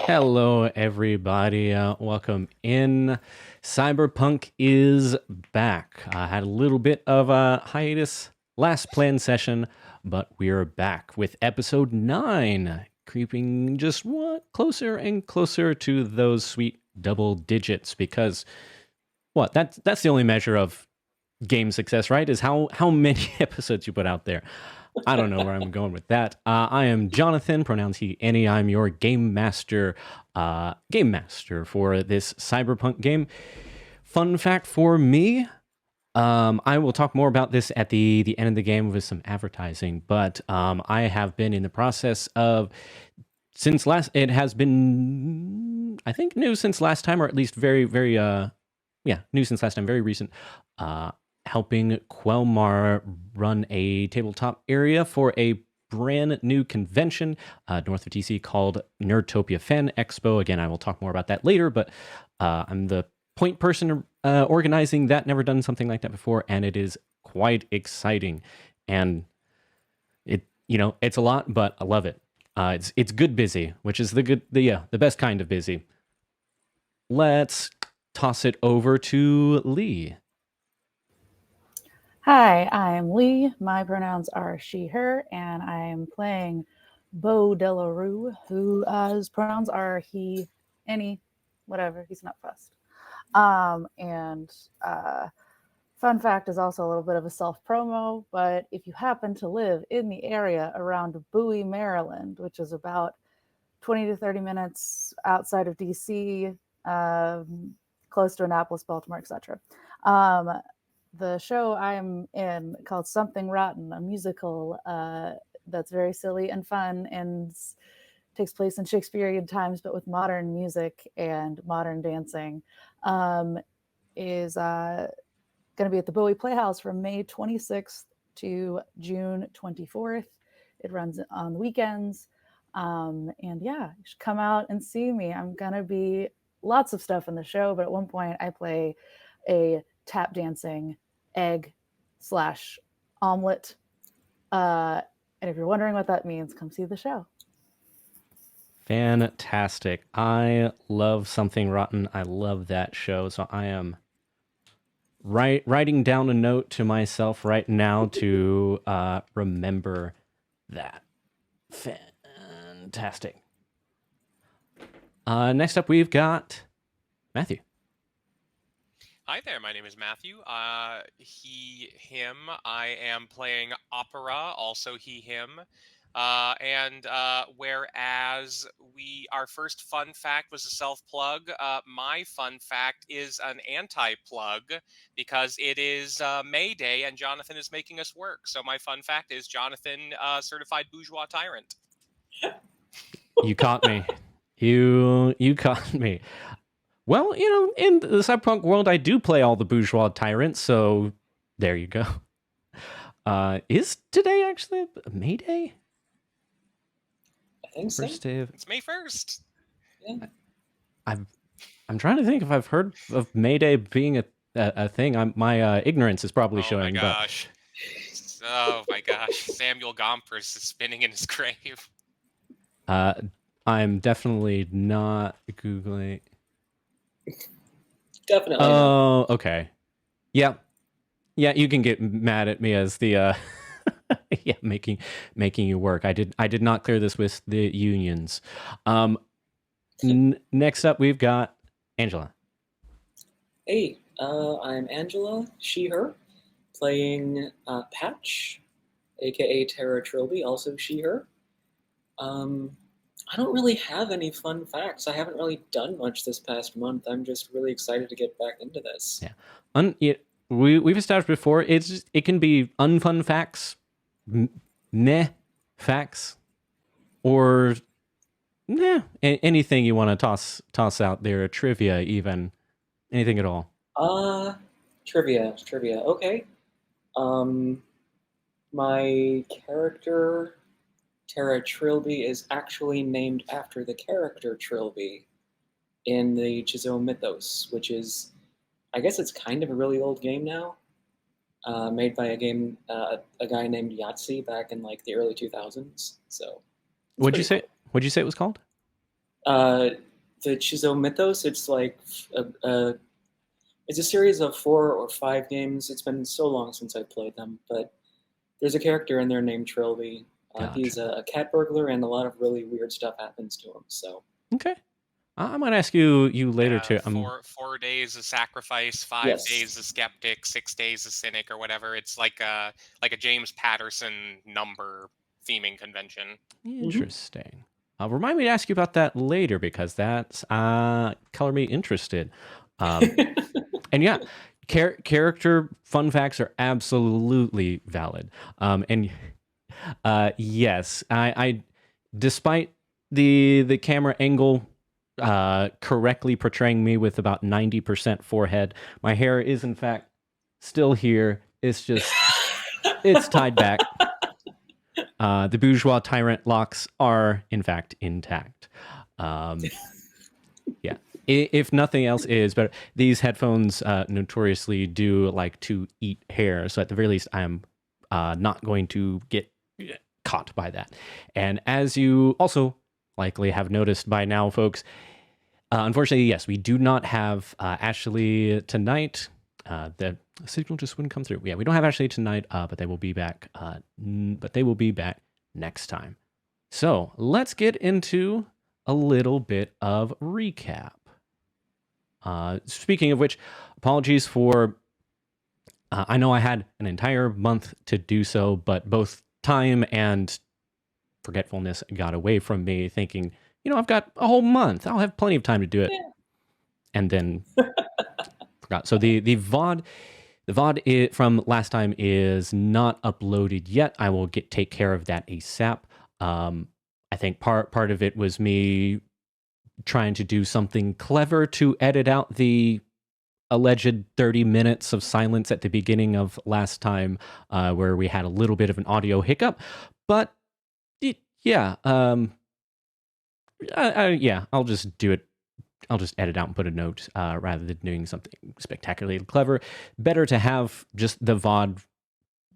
Hello, everybody. Welcome in. Cyberpunk is back. I had a little bit of a hiatus last planned session, but we're back with episode 9, creeping just closer and closer to those sweet double digits. Because that's the only measure of game success, right? Is how many episodes you put out there. I don't know where I'm going with that. I am Jonathan, pronouns he, any. I'm your game master for this Cyberpunk game. Fun fact for me, I will talk more about this at the end of the game with some advertising, but I have been in the process of, it has been, I think, new since last time, or at least very, very, new since last time, very recent, helping Quelmar run a tabletop area for a brand new convention north of DC called Nerdtopia Fan Expo. Again, I will talk more about that later, but I'm the point person organizing that. Never done something like that before, and it is quite exciting. And it's a lot, but I love it. It's good busy, which is the best kind of busy. Let's toss it over to Lee. Hi, I'm Lee. My pronouns are she, her, and I'm playing Beau Delarue, whose pronouns are he, any, whatever. He's not fussed. Fun fact is also a little bit of a self-promo, but if you happen to live in the area around Bowie, Maryland, which is about 20 to 30 minutes outside of DC, close to Annapolis, Baltimore, etc., the show I'm in called Something Rotten, a musical that's very silly and fun and takes place in Shakespearean times, but with modern music and modern dancing, is going to be at the Bowie Playhouse from May 26th to June 24th. It runs on the weekends. And yeah, you should come out and see me. I'm going to be lots of stuff in the show, but at one point I play a tap dancing egg/omelet. And if you're wondering what that means, come see the show. Fantastic. I love Something Rotten. I love that show. So I am writing down a note to myself right now to remember that. Fantastic. Next up, we've got Matthew. Hi there, my name is Matthew. He, him. I am playing opera, also he, him. Whereas our first fun fact was a self-plug, my fun fact is an anti-plug because it is May Day and Jonathan is making us work. So my fun fact is Jonathan, certified bourgeois tyrant. You caught me. You caught me. Well, in the cyberpunk world, I do play all the bourgeois tyrants, so there you go. Is today actually May Day? I think so. First day of... It's May 1st. Yeah. I'm trying to think if I've heard of May Day being a thing. My ignorance is probably showing. Oh my gosh. Oh my gosh. Samuel Gompers is spinning in his grave. I'm definitely not Googling. Definitely. Oh, not. Okay. Yeah, you can get mad at me as the making you work. I did not clear this with the unions. Next up, we've got Angela. Hey, I'm Angela, she, her, playing Patch, aka Tara Trilby, also she, her. I don't really have any fun facts. I haven't really done much this past month. I'm just really excited to get back into this. Yeah. We've established before, it can be unfun facts, meh facts, or anything you want to toss out there, trivia even, anything at all. Trivia. Okay. My character Tara Trilby is actually named after the character Trilby in the Chizo mythos, which is, I guess it's kind of a really old game now, made by a guy named Yahtzee back in like the early 2000s. So, what'd you say it was called? The Chizo Mythos, it's like it's a series of 4 or 5 games. It's been so long since I played them, but there's a character in there named Trilby. Gotcha. He's a cat burglar, and a lot of really weird stuff happens to him. So Okay. I might ask you later too. 4 days a sacrifice, 5 Yes. days a skeptic, 6 days a cynic, or whatever. It's like a James Patterson number theming convention. Interesting. Remind me to ask you about that later, because that's color me interested. And yeah, character fun facts are absolutely valid. And yes, I despite the camera angle correctly portraying me with about 90% forehead, my hair is in fact still here. It's just it's tied back. The bourgeois tyrant locks are in fact intact. Yeah. If nothing else is better, these headphones notoriously do like to eat hair. So at the very least, I'm not going to get caught by that. And as you also likely have noticed by now, folks, unfortunately, yes, we do not have Ashley tonight. The signal just wouldn't come through. Yeah, we don't have Ashley tonight, but they will be back. But they will be back next time. So let's get into a little bit of recap. Speaking of which, apologies for, I know I had an entire month to do so, but both time and forgetfulness got away from me, thinking, I've got a whole month. I'll have plenty of time to do it. Yeah. And then forgot. So the VOD from last time is not uploaded yet. I will take care of that ASAP. I think part of it was me trying to do something clever to edit out the alleged 30 minutes of silence at the beginning of last time, where we had a little bit of an audio hiccup. But yeah, I'll just do it. I'll just edit out and put a note rather than doing something spectacularly clever. Better to have just the VOD.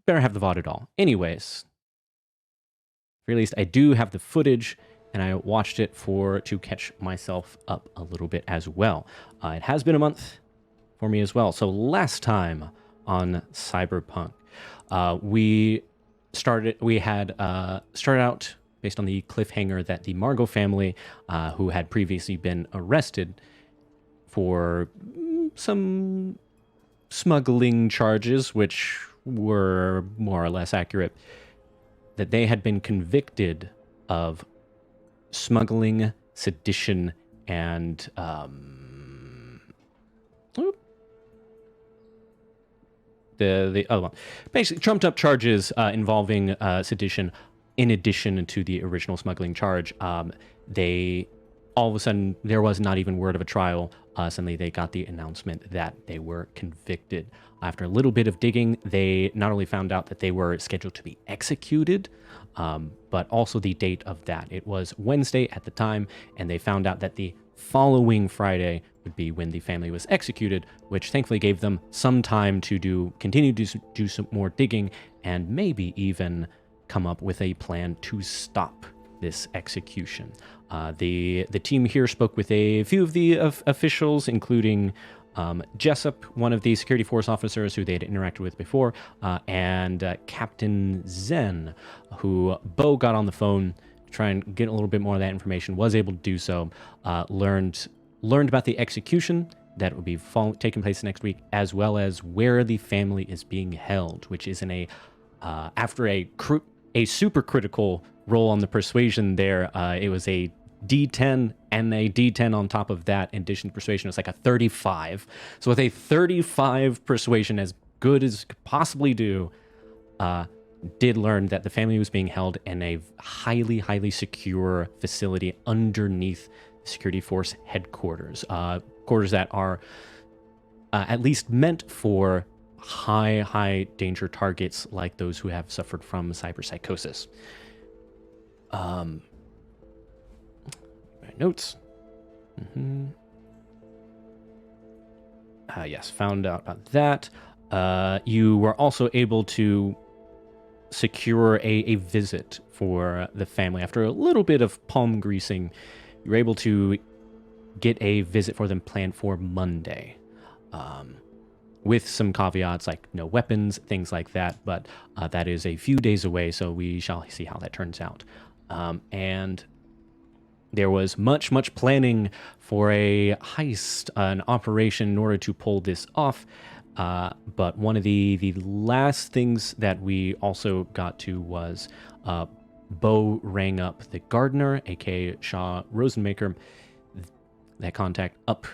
Better have the VOD at all. Anyways, at least I do have the footage, and I watched it to catch myself up a little bit as well. It has been a month for me as well. So last time on Cyberpunk, we started out based on the cliffhanger that the Margot family, who had previously been arrested for some smuggling charges, which were more or less accurate, that they had been convicted of smuggling, sedition, and the other one, basically trumped up charges involving sedition. In addition to the original smuggling charge, they all of a sudden, there was not even word of a trial. Suddenly they got the announcement that they were convicted. After a little bit of digging, they not only found out that they were scheduled to be executed, but also the date of that. It was Wednesday at the time, and they found out that the following Friday would be when the family was executed, which thankfully gave them some time to continue to do some more digging and maybe even come up with a plan to stop this execution. The team here spoke with a few of the officials, including Jessup, one of the security force officers who they had interacted with before, and Captain Zen, who Bo got on the phone to try and get a little bit more of that information, was able to do so, learned about the execution that will be taking place next week, as well as where the family is being held, which is in after a super critical roll on the persuasion there. It was a D10 and a D10 on top of that. In addition to persuasion, it was like a 35. So with a 35 persuasion, as good as could possibly do, did learn that the family was being held in a highly, highly secure facility underneath security force headquarters. Quarters that are at least meant for high danger targets like those who have suffered from cyberpsychosis. My notes. Yes, found out about that. You were also able to secure a visit for the family after a little bit of palm greasing you were able to get a visit for them planned for Monday, with some caveats like no weapons, things like that. But that is a few days away, so we shall see how that turns out. And there was much planning for a heist, an operation in order to pull this off. But one of the last things that we also got to was Bo rang up the gardener, aka Shaw Rosenmaker, that contact up.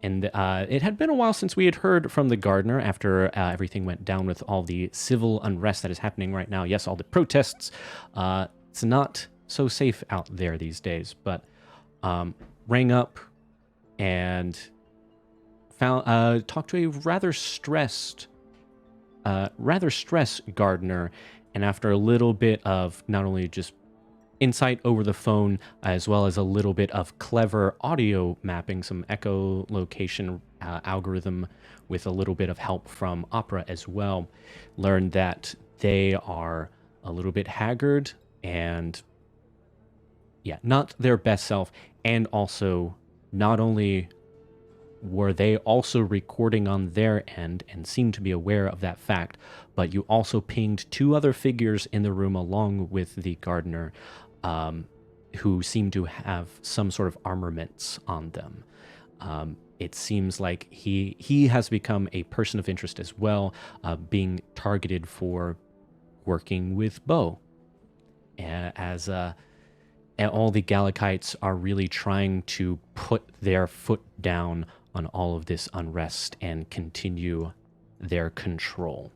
And it had been a while since we had heard from the gardener after everything went down with all the civil unrest that is happening right now. Yes, all the protests. It's not so safe out there these days, but rang up and found talked to a rather stressed gardener, and after a little bit of not only just insight over the phone, as well as a little bit of clever audio mapping, some echolocation algorithm with a little bit of help from Opera as well, learned that they are a little bit haggard and not their best self. And also, not only were they also recording on their end and seemed to be aware of that fact, but you also pinged two other figures in the room along with the gardener, who seem to have some sort of armaments on them. It seems like he has become a person of interest as well, being targeted for working with Bo, as all the Galakites are really trying to put their foot down on all of this unrest and continue their control.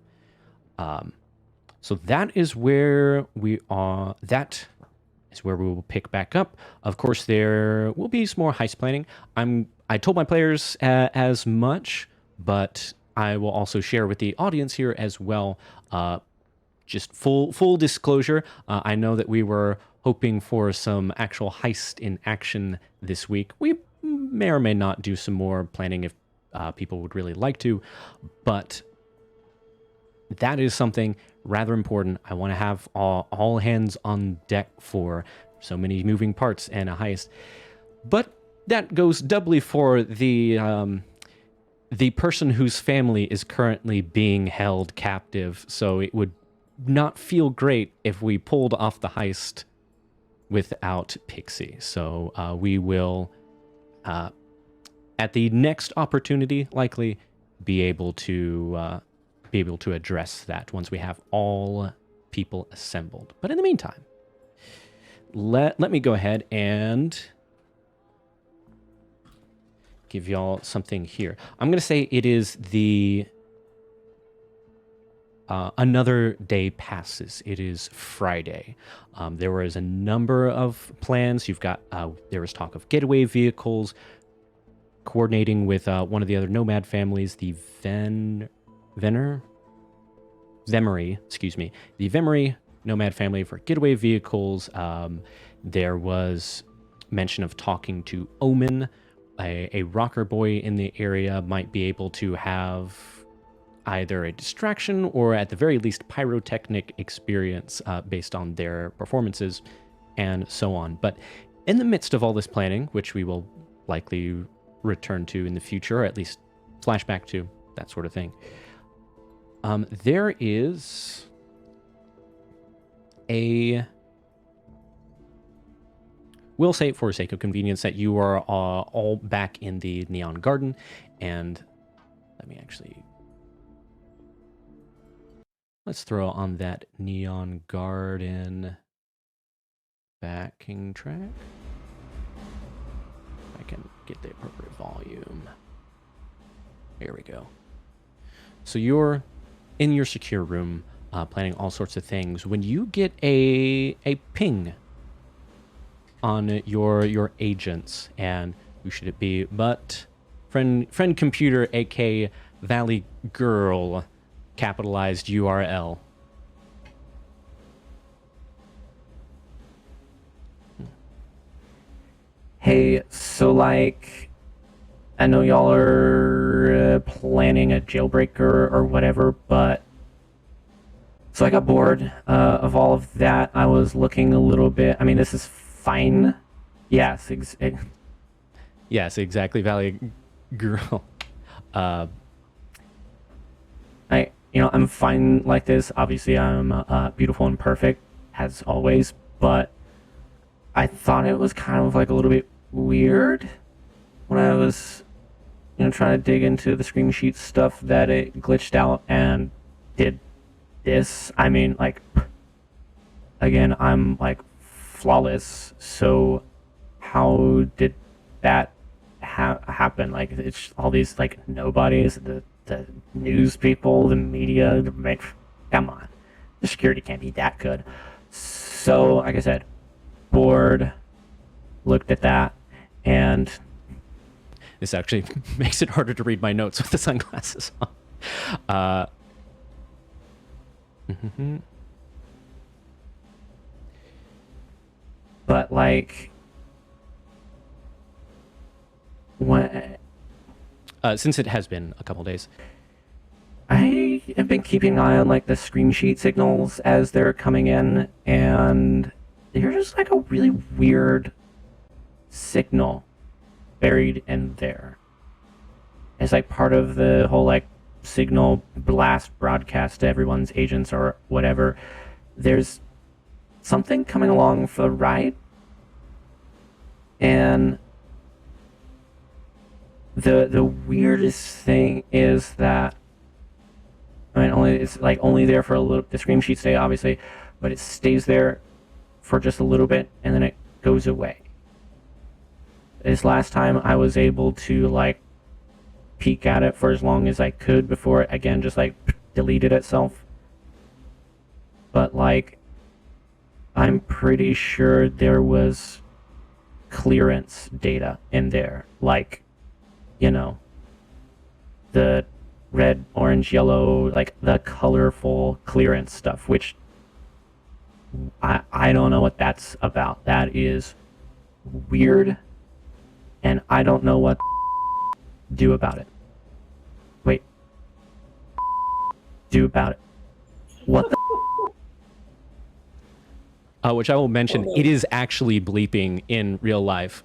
So that is where we are. That is where we will pick back up. Of course, there will be some more heist planning. I told my players as much, but I will also share with the audience here as well. Just full disclosure, I know that we were hoping for some actual heist in action this week. We may or may not do some more planning if people would really like to, but that is something rather important. I want to have all hands on deck for so many moving parts and a heist. But that goes doubly for the person whose family is currently being held captive, so it would not feel great if we pulled off the heist without Pixie. So we will, at the next opportunity, likely be able to address that once we have all people assembled. But in the meantime, let me go ahead and give y'all something here. I'm going to say it is the another day passes. It is Friday. There was a number of plans. You've got there was talk of getaway vehicles, coordinating with one of the other nomad families, the Vemery, the Vemery nomad family for getaway vehicles. There was mention of talking to Omen, a rocker boy in the area might be able to have either a distraction or at the very least pyrotechnic experience based on their performances and so on. But in the midst of all this planning, which we will likely return to in the future, or at least flashback to, that sort of thing, there is we'll say for sake of convenience that you are all back in the Neon Garden, and let me actually... Let's throw on that Neon Garden backing track. I can get the appropriate volume. Here we go. So you're in your secure room, planning all sorts of things. When you get a ping on your agents, and who should it be but friend computer, aka Valley Girl, capitalized URL. Hey, so like, I know y'all are planning a jailbreak or whatever, but so I got bored of all of that. I was looking a little bit, I mean, this is fine, Yes, Yes, exactly, Valley Girl. I'm fine like this. Obviously, I'm beautiful and perfect as always, but I thought it was kind of like a little bit weird when I was, trying to dig into the Screamsheet stuff that it glitched out and did this. I mean, like, again, I'm like flawless, so how did that happen? Like, it's all these like nobodies, the news people, the media. Come on, the security can't be that good. So, like I said, bored, looked at that, and This actually makes it harder to read my notes with the sunglasses on. But like, when Since it has been a couple days. I have been keeping an eye on like the Screamsheet signals as they're coming in, and they're just like a really weird signal buried in there. It's like part of the whole like signal blast broadcast to everyone's agents or whatever. There's something coming along for the right, and the weirdest thing is that, I mean, it's like only there for a little. The Screamsheets stay obviously, but it stays there for just a little bit and then it goes away. This last time I was able to like peek at it for as long as I could before it again just like deleted itself. But like, I'm pretty sure there was clearance data in there, like, the red, orange, yellow, like the colorful clearance stuff, which I don't know what that's about. That is weird, and I don't know what do about it. Wait. Do about it. What the Which I will mention, it is actually bleeping in real life.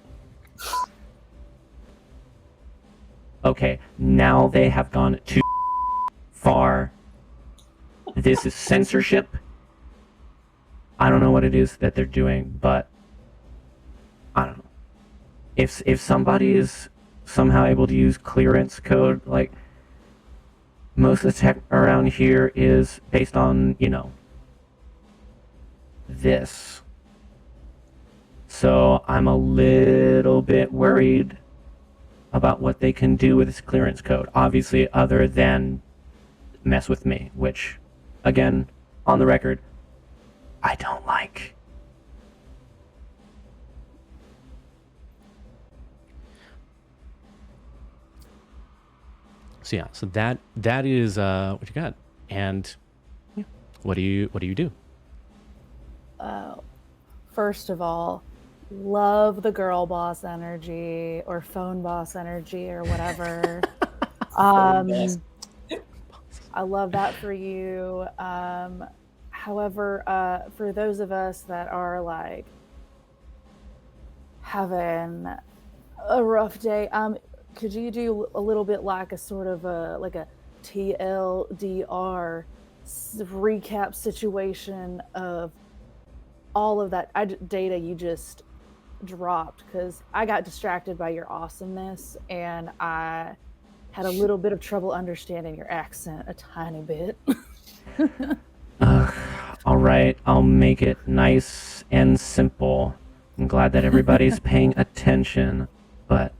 Okay, now they have gone too far. This is censorship. I don't know what it is that they're doing, but I don't know. If somebody is somehow able to use clearance code, like, most of the tech around here is based on, this. So I'm a little bit worried about what they can do with this clearance code, obviously, other than mess with me, which, again, on the record, I don't like. So yeah, so that is what you got. And yeah, what do you do? First of all, love the girl boss energy or phone boss energy or whatever. I love that for you. However, for those of us that are like having a rough day, could you do a little bit like a sort of like a TLDR recap situation of all of that data you just dropped? Because I got distracted by your awesomeness and I had a little bit of trouble understanding your accent a tiny bit. All right, I'll make it nice and simple. I'm glad that everybody's paying attention, but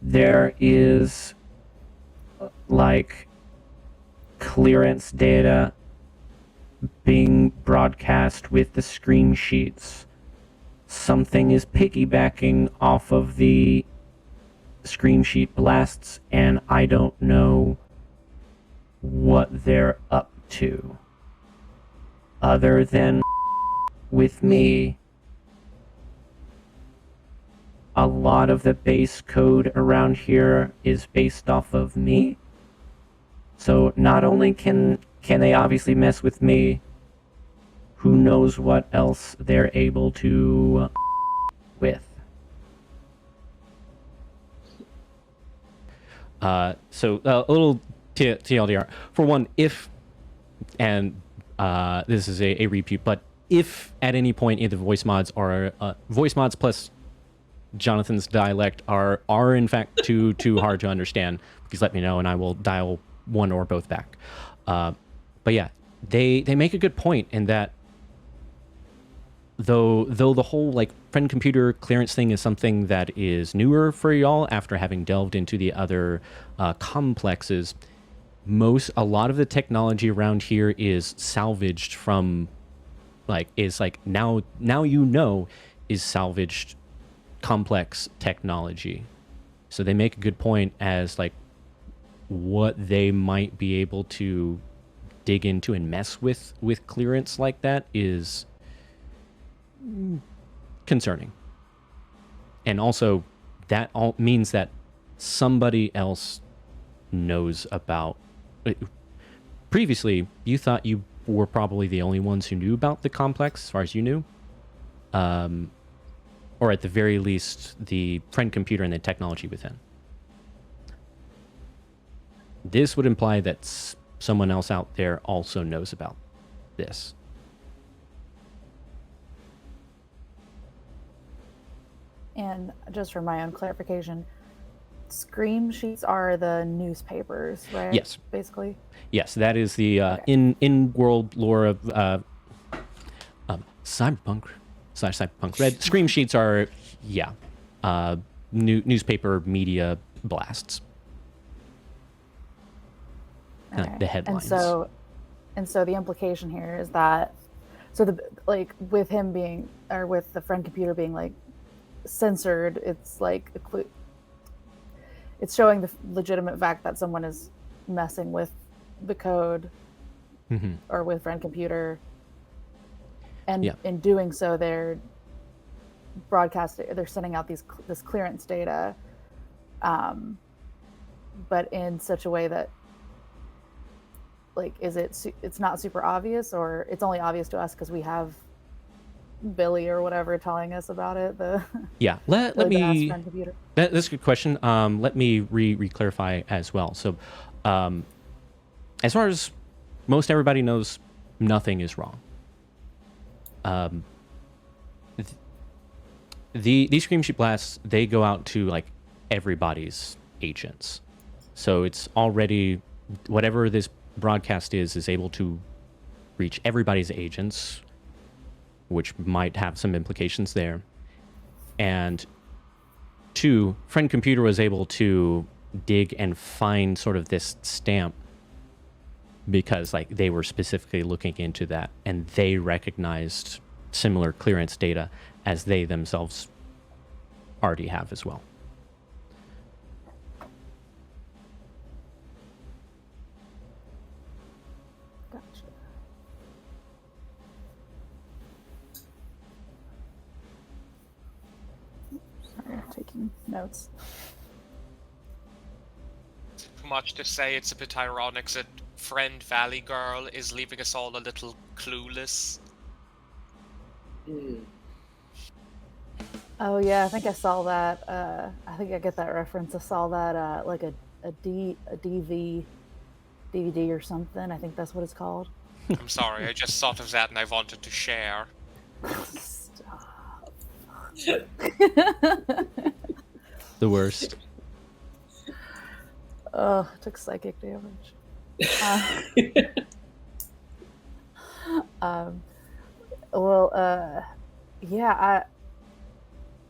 there is like clearance data being broadcast with the Screamsheets. Something is piggybacking off of the Screamsheet blasts, and I don't know what they're up to. Other than with me, a lot of the base code around here is based off of me. So not only can they obviously mess with me, who knows what else they're able to with. So a little TLDR. For one, if, and this is a repeat, but if at any point either voice mods or voice mods plus Jonathan's dialect are in fact too hard to understand, please let me know and I will dial one or both back. But yeah, they make a good point in that though the whole like friend computer clearance thing is something that is newer for y'all after having delved into the other complexes, a lot of the technology around here is salvaged from now is salvaged complex technology. So they make a good point as like what they might be able to dig into and mess with clearance like that is concerning. And also that all means that somebody else knows about previously you thought you were probably the only ones who knew about the complex as far as you knew, or at the very least the friend computer and the technology within. This would imply that someone else out there also knows about this. And just for my own clarification, Screamsheets are the newspapers, right? Yes. Basically. Yes, that is the Okay. in world lore of Cyberpunk / Cyberpunk RED. Screamsheets are newspaper media blasts. Okay. The headlines. And so the implication here is that with him being, or with the friend computer being like censored, it's like it's showing the legitimate fact that someone is messing with the code or with friend computer, and in doing so they're sending out this clearance data, but in such a way that like it's not super obvious, or it's only obvious to us because we have Billy or whatever telling us about it. Let me. Friend computer. That's a good question. Let me re-clarify as well. So, as far as most everybody knows, nothing is wrong. These Screamsheet blasts, they go out to like everybody's agents. So it's already, whatever this broadcast is able to reach everybody's agents, which might have some implications there. And two, friend computer was able to dig and find sort of this stamp because like they were specifically looking into that and they recognized similar clearance data as they themselves already have as well. Gotcha. Sorry, I'm taking notes. Too much to say. It's a bit ironic that friend Valley Girl is leaving us all a little clueless. Oh yeah, I think I saw that. I think I get that reference. I saw that like a DVD or something. I think that's what it's called. I'm sorry, I just thought of that and I wanted to share. Stop. The worst. Oh, took psychic damage. Yeah,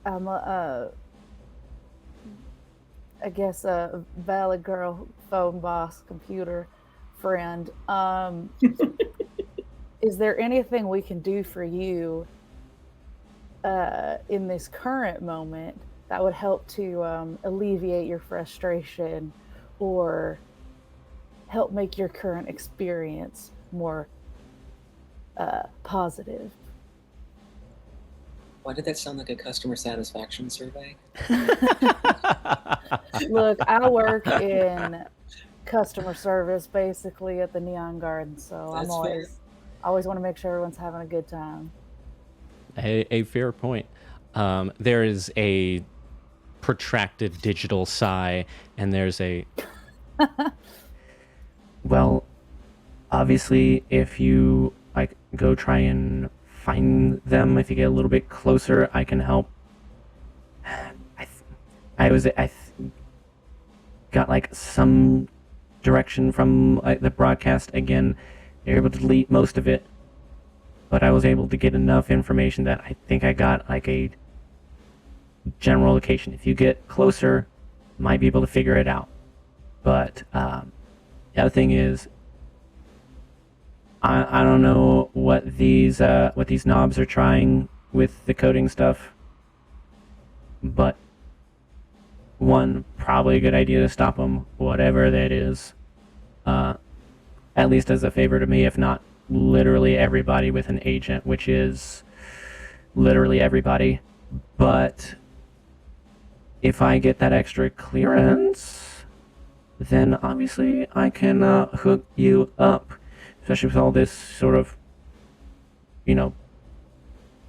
I'm I guess a Valley Girl phone boss computer friend. Is there anything we can do for you in this current moment that would help to alleviate your frustration or help make your current experience more positive? Why did that sound like a customer satisfaction survey? Look, I work in customer service basically at the Neon Garden, so That's I'm always fair. Always want to make sure everyone's having a good time. A fair point. There is a protracted digital sigh, and there's a Well, obviously, if you like go try and find them, if you get a little bit closer, I can help. I got like some direction from like the broadcast. Again, they're able to delete most of it, but I was able to get enough information that I think I got like a general location. If you get closer, might be able to figure it out. But the other thing is, I don't know what these knobs are trying with the coding stuff, but one, probably a good idea to stop them, whatever that is. At least as a favor to me, if not literally everybody with an agent, which is literally everybody. But if I get that extra clearance, then obviously I can hook you up, especially with all this sort of,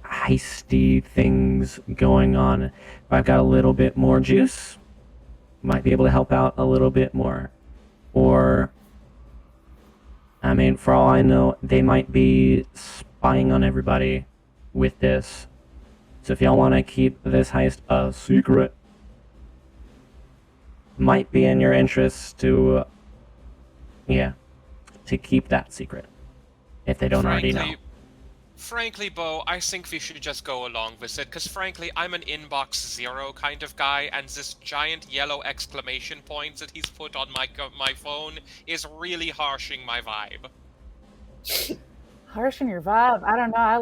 heisty things going on. If I've got a little bit more juice, might be able to help out a little bit more. Or, I mean, for all I know, they might be spying on everybody with this. So if y'all want to keep this heist a secret, might be in your interest to keep that secret, if they don't already know. Frankly, Bo, I think we should just go along with it, because frankly, I'm an inbox zero kind of guy, and this giant yellow exclamation point that he's put on my phone is really harshing my vibe. Harshing your vibe? I don't know. I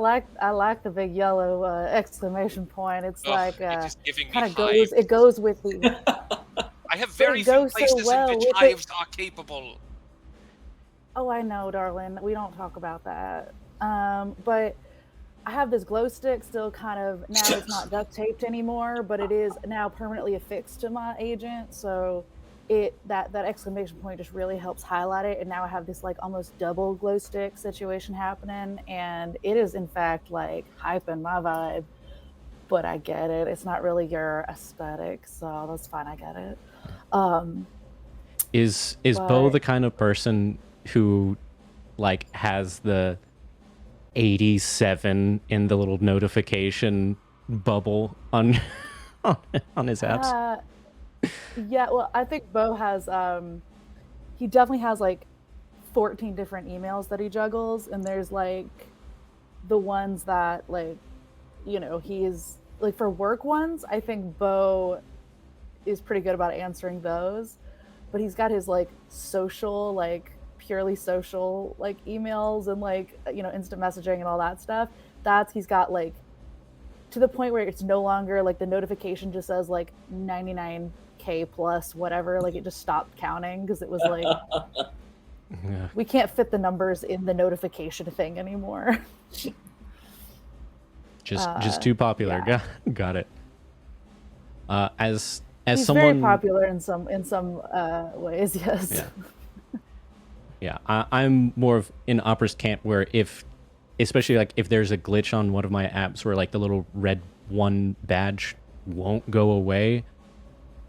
like the big yellow exclamation point. It's like it's giving kind me of goes. It goes with the. I have very few goes so places well in which with hives are capable. Oh, I know, darling. We don't talk about that. But I have this glow stick still kind of, now it's not duct taped anymore, but it is now permanently affixed to my agent. So that exclamation point just really helps highlight it. And now I have this like almost double glow stick situation happening. And it is in fact like hyping my vibe, but I get it. It's not really your aesthetic. So that's fine. I get it. Is Bo the kind of person who like has the 87 in the little notification bubble on his apps? Yeah, well, I think Bo has he definitely has like 14 different emails that he juggles, and there's like the ones that like, he's like for work ones, I think Bo is pretty good about answering those, but he's got his like social, like purely social like emails and like instant messaging and all that stuff. He's got like to the point where it's no longer like the notification just says like 99k plus whatever, like it just stopped counting because it was like we can't fit the numbers in the notification thing anymore. just too popular. Yeah. Got it. As he's someone very popular in some ways, yes. Yeah, I'm more of in Opera's camp where especially like if there's a glitch on one of my apps where like the little red 1 badge won't go away,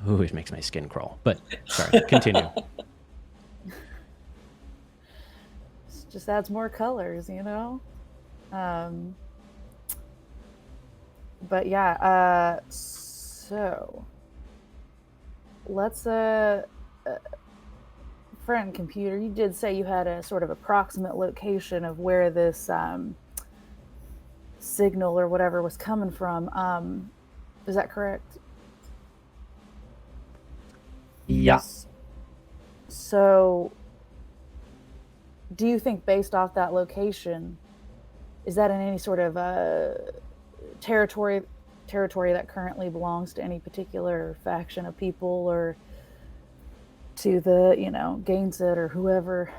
ooh, it makes my skin crawl. But sorry, continue. Just adds more colors, But yeah, so let's friend computer, you did say you had a sort of approximate location of where this signal or whatever was coming from. Is that correct? Yeah. So do you think based off that location, is that in any sort of territory that currently belongs to any particular faction of people or to the, Gainset or whoever,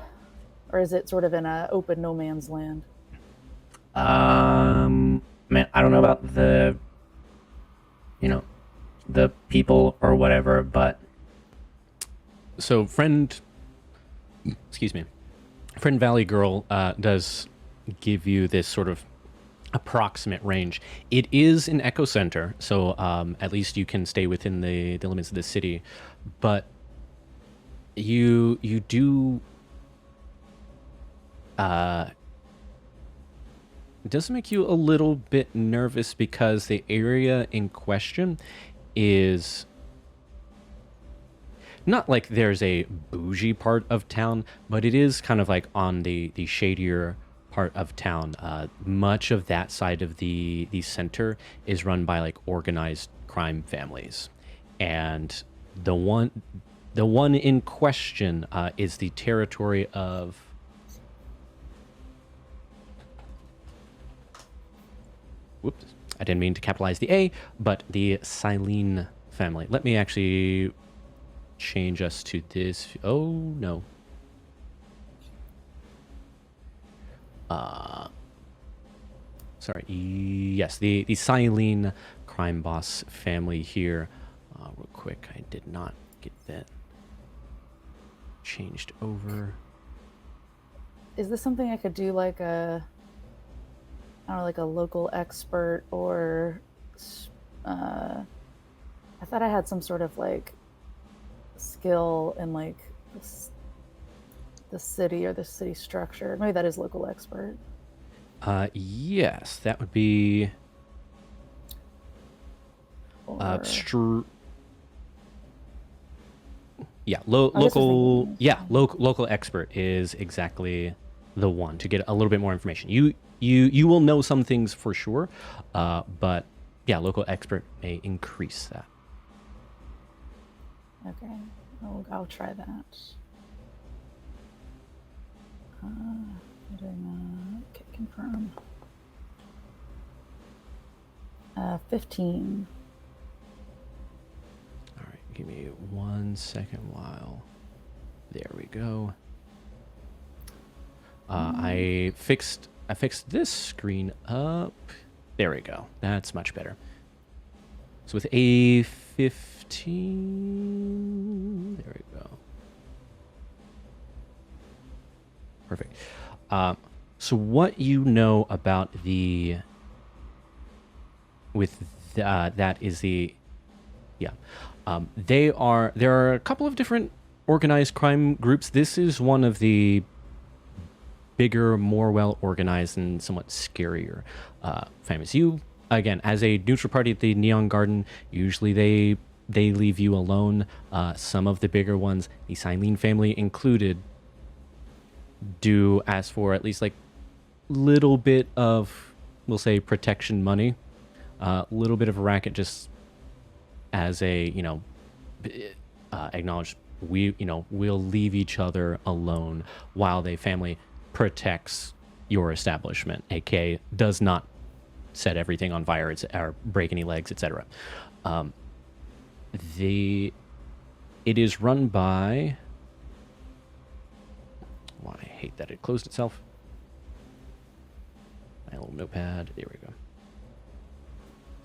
or is it sort of in an open no man's land? Man, I don't know about the people or whatever, but so friend Valley Girl does give you this sort of approximate range. It is an Echo Center, so at least you can stay within the limits of the city, but you do it does make you a little bit nervous because the area in question is not like there's a bougie part of town, but it is kind of like on the shadier part of town. Much of that side of the center is run by like organized crime families, and the one in question is the territory of. Whoops, I didn't mean to capitalize the A, but the Silene family. Let me actually change us to this. Oh, no. Sorry. Yes, the Silene crime boss family here. Real quick, I did not get that changed over. Is this something I could do like a, I don't know, like a local expert, or I thought I had some sort of like skill in like the city or the city structure. Maybe that is local expert. Yes, that would be Or, yeah, I guess we're local. thinking- Yeah, local expert is exactly the one to get a little bit more information. You will know some things for sure, but yeah, local expert may increase that. Okay, I'll try that. Okay, confirm. 15. All right, give me 1 second while. There we go. I fixed this screen up. There we go. That's much better. So with a 15, there we go. Perfect. So what you know about that is the, yeah. There are a couple of different organized crime groups. This is one of the bigger, more well organized, and somewhat scarier families. You, again, as a neutral party at the Neon Garden, usually they leave you alone. Some of the bigger ones, the Silene family included, do ask for at least like little bit of, we'll say, protection money, a little bit of a racket, just as a, acknowledge we'll leave each other alone while the family protects your establishment, aka does not set everything on fire or break any legs, etc. It is run by, well, I hate that it closed itself. My little notepad, there we go.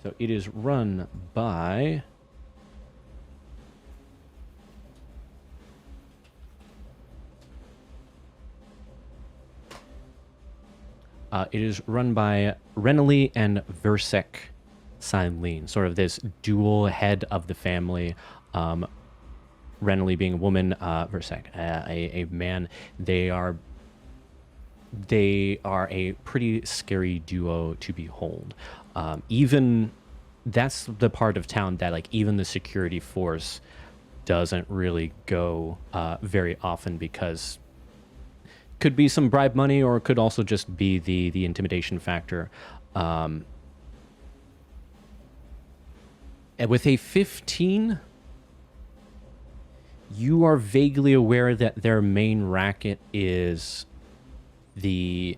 So it is run by Renly and Versek Silene, sort of this dual head of the family. Renly being a woman, Versek a man. They are a pretty scary duo to behold. Even that's the part of town that like even the security force doesn't really go very often, because could be some bribe money, or it could also just be the intimidation factor. And with a 15, you are vaguely aware that their main racket is the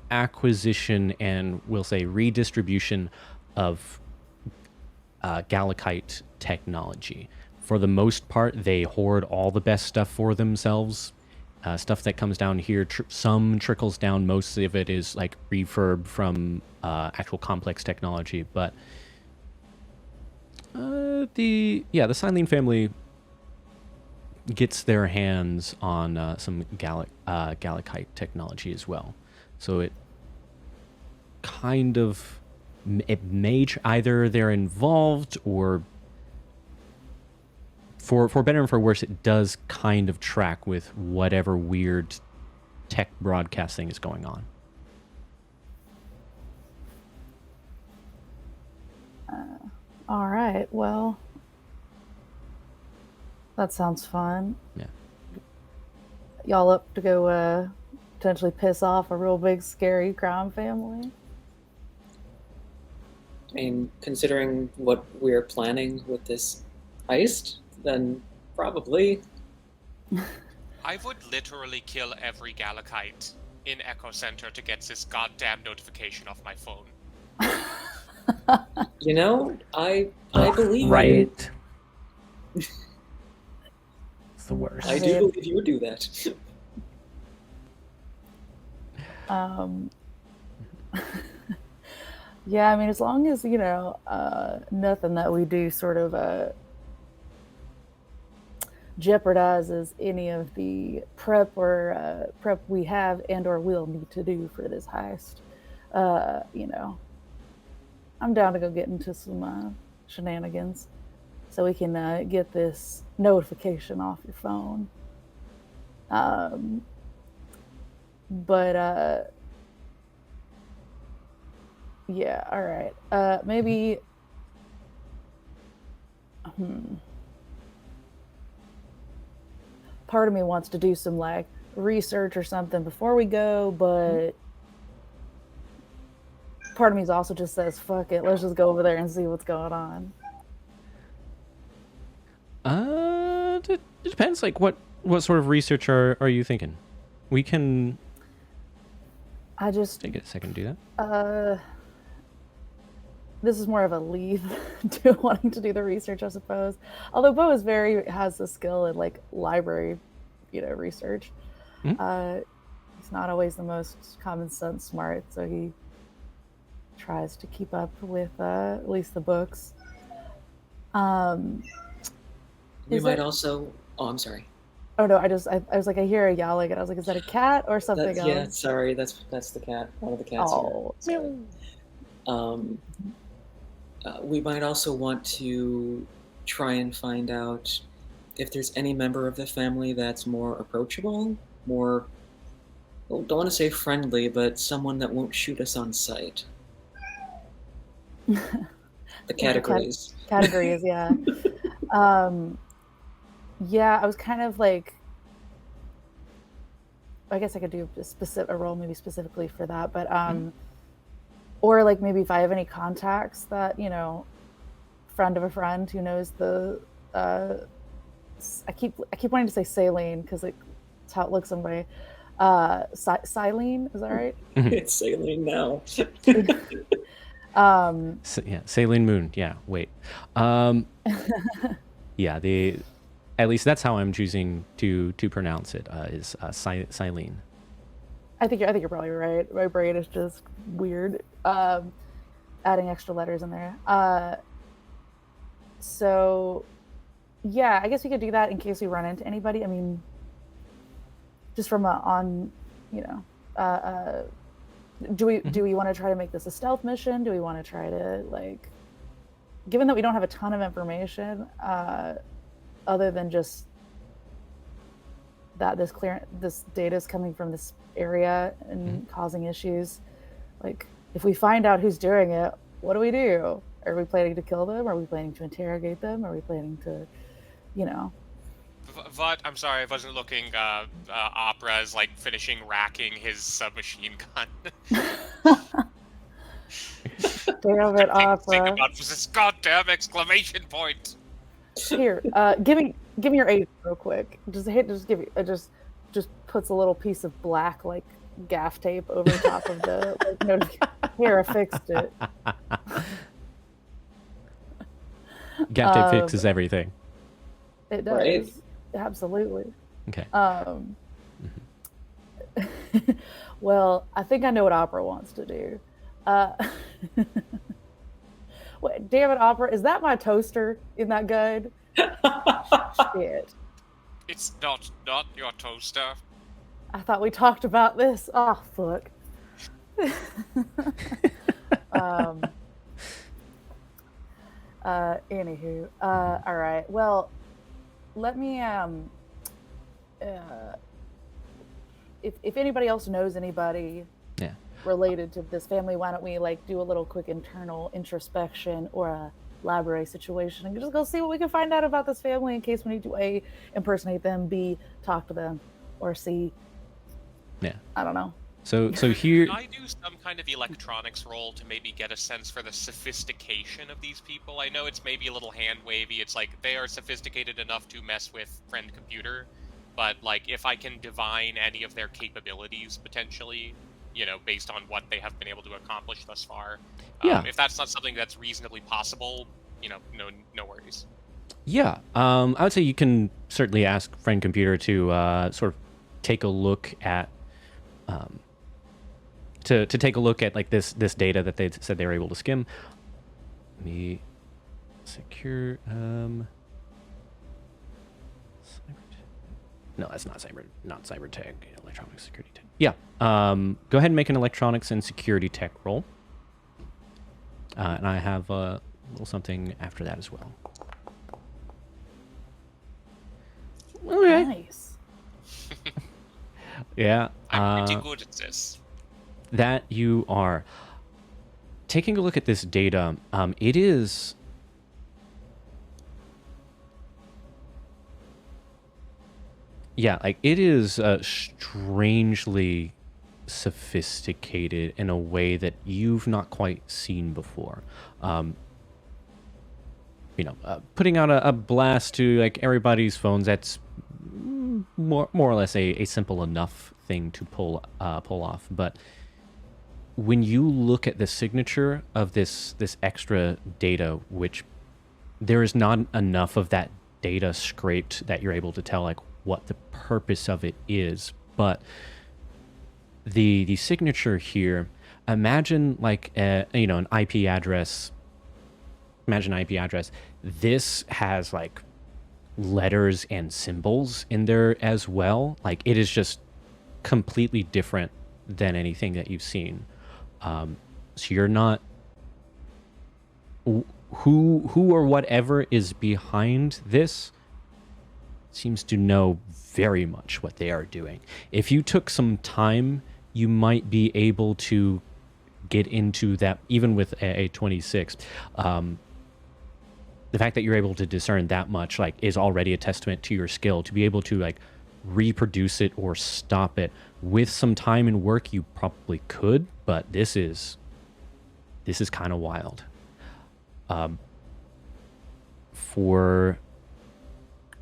acquisition and, we'll say, redistribution of Galakite technology. For the most part, they hoard all the best stuff for themselves. Stuff that comes down here, some trickles down. Most of it is like refurb from actual complex technology. But the Silene family, gets their hands on some Galacite technology as well. So it kind of, either they're involved, or for better and for worse, it does kind of track with whatever weird tech broadcasting is going on. All right, well, that sounds fun. Yeah. Y'all up to go potentially piss off a real big scary crime family? I mean, considering what we're planning with this heist, then probably. I would literally kill every Galacite in Echo Center to get this goddamn notification off my phone. You know, I believe you. Right. It's the worst. I do believe you would do that. Yeah, I mean, as long as, nothing that we do sort of jeopardizes any of the prep we have and or will need to do for this heist, I'm down to go get into some shenanigans so we can get this notification off your phone. Yeah, all right. Maybe. Part of me wants to do some like research or something before we go, but part of me also just says, "Fuck it, let's just go over there and see what's going on." It depends. Like, what sort of research are you thinking? We can. I just take a second to do that. This is more of a lead to wanting to do the research, I suppose. Although Bo has the skill in like library, research. Mm-hmm. He's not always the most common sense smart, so he tries to keep up with at least the books. We might also. Oh, I'm sorry. Oh no! I was like, I hear a yowling, and I was like, is that a cat or something else? Yeah, sorry. That's the cat. One of the cats. Oh. Here. We might also want to try and find out if there's any member of the family that's more approachable, more, well, don't want to say friendly, but someone that won't shoot us on sight. The categories. Categories, yeah. Yeah, I was kind of like, I guess I could do a role maybe specifically for that, but or like maybe if I have any contacts that, friend of a friend who knows the I keep wanting to say saline because it's how it looks on my Silene, is that right? It's saline now. Saline Moon. Yeah, wait. Yeah, at least that's how I'm choosing to pronounce it, is Silene. I think you're probably right. My brain is just weird. Adding extra letters in there. So yeah, I guess we could do that in case we run into anybody. I mean, just from do we want to try to make this a stealth mission? Do we want to try to, like, given that we don't have a ton of information, other than just that this data is coming from this area and causing issues, like, if we find out who's doing it, what do we do? Are we planning to kill them? Are we planning to interrogate them? Are we planning to, I'm sorry, I wasn't looking. Opera is like finishing racking his submachine gun. Damn it, Opera! Think about this goddamn exclamation point. Here, give me your aid real quick. Just puts a little piece of black like gaff tape over top of the here. I fixed it. Gaff tape fixes everything. It does. Right? Absolutely. Okay. Well, I think I know what Opera wants to do. Wait, damn it, Opera! Is that my toaster in that gun? Shit. It's not your toaster. I thought we talked about this. Oh, fuck. um, Anywho. All right. Well, let me, if anybody else knows anybody Yeah. related to this family, why don't we like do a little quick internal introspection or a library situation and just go see what we can find out about this family in case we need to A, impersonate them, B, talk to them, or C, Yeah. I don't know. So here, Can I do some kind of electronics roll to maybe get a sense for the sophistication of these people? I know it's maybe a little hand wavy. It's like they are sophisticated enough to mess with friend computer, but like if I can divine any of their capabilities potentially, you know, based on what they have been able to accomplish thus far. Yeah. If that's not something that's reasonably possible, you know, no worries. yeah, I would say you can certainly ask friend computer to sort of take a look at to take a look at like this data that they said they were able to skim. Let me secure cyber no, that's not cyber tech, electronic security tech. Yeah. Go ahead and make an electronics and security tech roll. And I have a little something after that as well. Okay. Nice. Yeah. I'm pretty good at this. That you are. Taking a look at this data, it is... Yeah, like it is strangely sophisticated in a way that you've not quite seen before. Putting out a blast to like everybody's phones, that's more or less a simple enough thing to pull off. But when you look at the signature of this extra data, which there is not enough of that data scraped that you're able to tell like what the purpose of it is, but the signature here, imagine like an IP address. Imagine an IP address. This has like letters and symbols in there as well. Like it is just completely different than anything that you've seen. So you're not who or whatever is behind this seems to know very much what they are doing. If you took some time, you might be able to get into that, even with a 26. The fact that you're able to discern that much like is already a testament to your skill. To be able to like reproduce it or stop it with some time and work, you probably could, but this is kind of wild.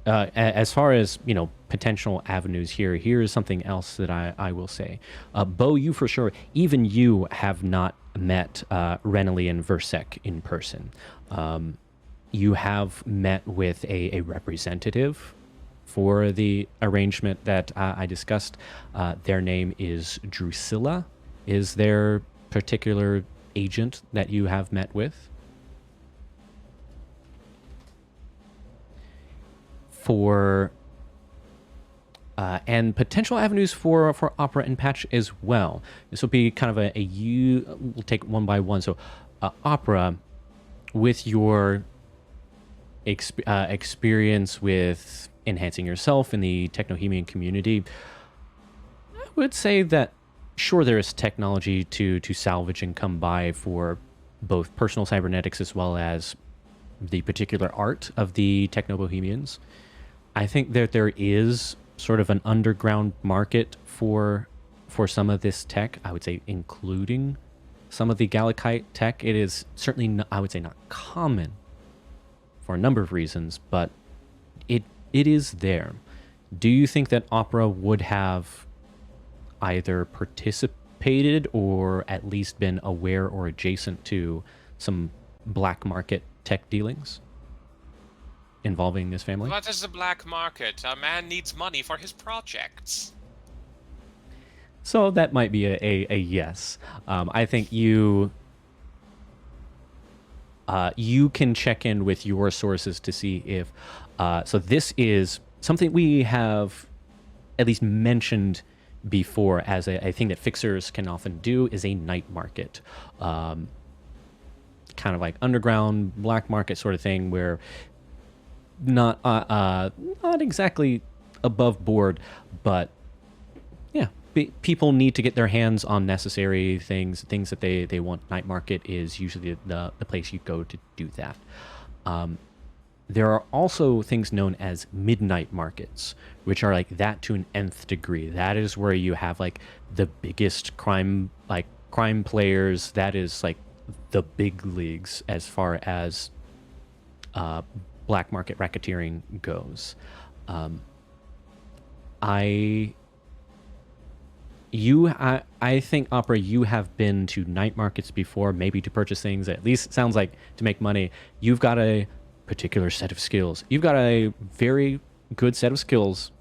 As far as potential avenues here is something else that I will say. Bo, you for sure, even you have not met Renly and Versek in person. You have met with a representative for the arrangement that I discussed. Their name is Drusilla. Is there particular agent that you have met with? And potential avenues for Opera and Patch as well. This will be kind of we'll take one by one. So Opera, with your experience with enhancing yourself in the Technohemian community, I would say that sure, there is technology to salvage and come by for both personal cybernetics as well as the particular art of the Techno-Bohemians. I think that there is sort of an underground market for some of this tech. I would say including some of the Galakite tech. It is certainly not, I would say, not common for a number of reasons, but it is there. Do you think that Opera would have either participated or at least been aware or adjacent to some black market tech dealings involving this family? What is the black market? A man needs money for his projects. So that might be a yes. I think you can check in with your sources to see if so this is something we have at least mentioned before as a thing that fixers can often do is a night market. Kind of like underground black market sort of thing where not exactly above board, but yeah, people need to get their hands on necessary things that they want. Night market is usually the place you go to do that. There are also things known as midnight markets, which are like that to an nth degree. That is where you have like the biggest crime players. That is like the big leagues as far as black market racketeering goes. I think, Opera, you have been to night markets before, maybe to purchase things, at least it sounds like to make money. You've got a particular set of skills. You've got a very good set of skills.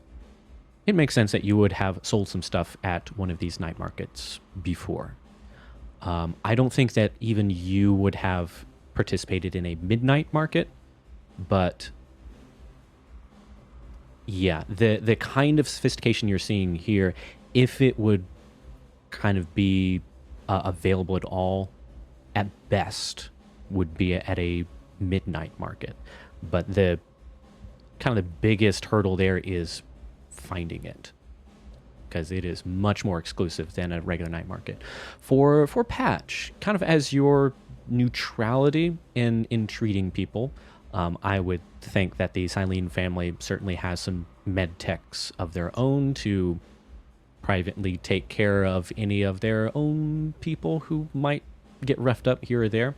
It makes sense that you would have sold some stuff at one of these night markets before. I don't think that even you would have participated in a midnight market, but yeah, the kind of sophistication you're seeing here, if it would kind of be available at all, at best would be at a midnight market. But the kind of the biggest hurdle there is finding it, because it is much more exclusive than a regular night market. For Patch, kind of as your neutrality in treating people, I would think that the Silene family certainly has some med techs of their own to privately take care of any of their own people who might get roughed up here or there.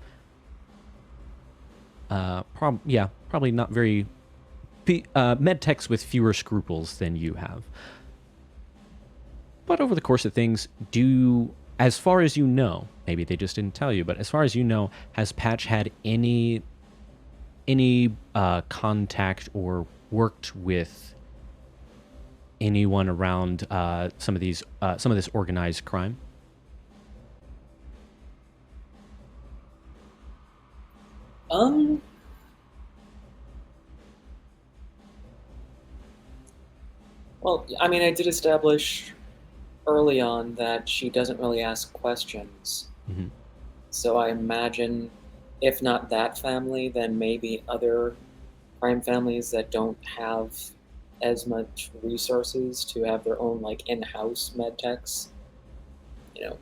Probably not very med techs with fewer scruples than you have. But over the course of things, as far as you know, maybe they just didn't tell you, but as far as you know, has Patch had any contact or worked with anyone around some of this organized crime? Well, I mean, I did establish early on that she doesn't really ask questions. Mm-hmm. So I imagine, if not that family, then maybe other crime families that don't have as much resources to have their own like in-house med techs.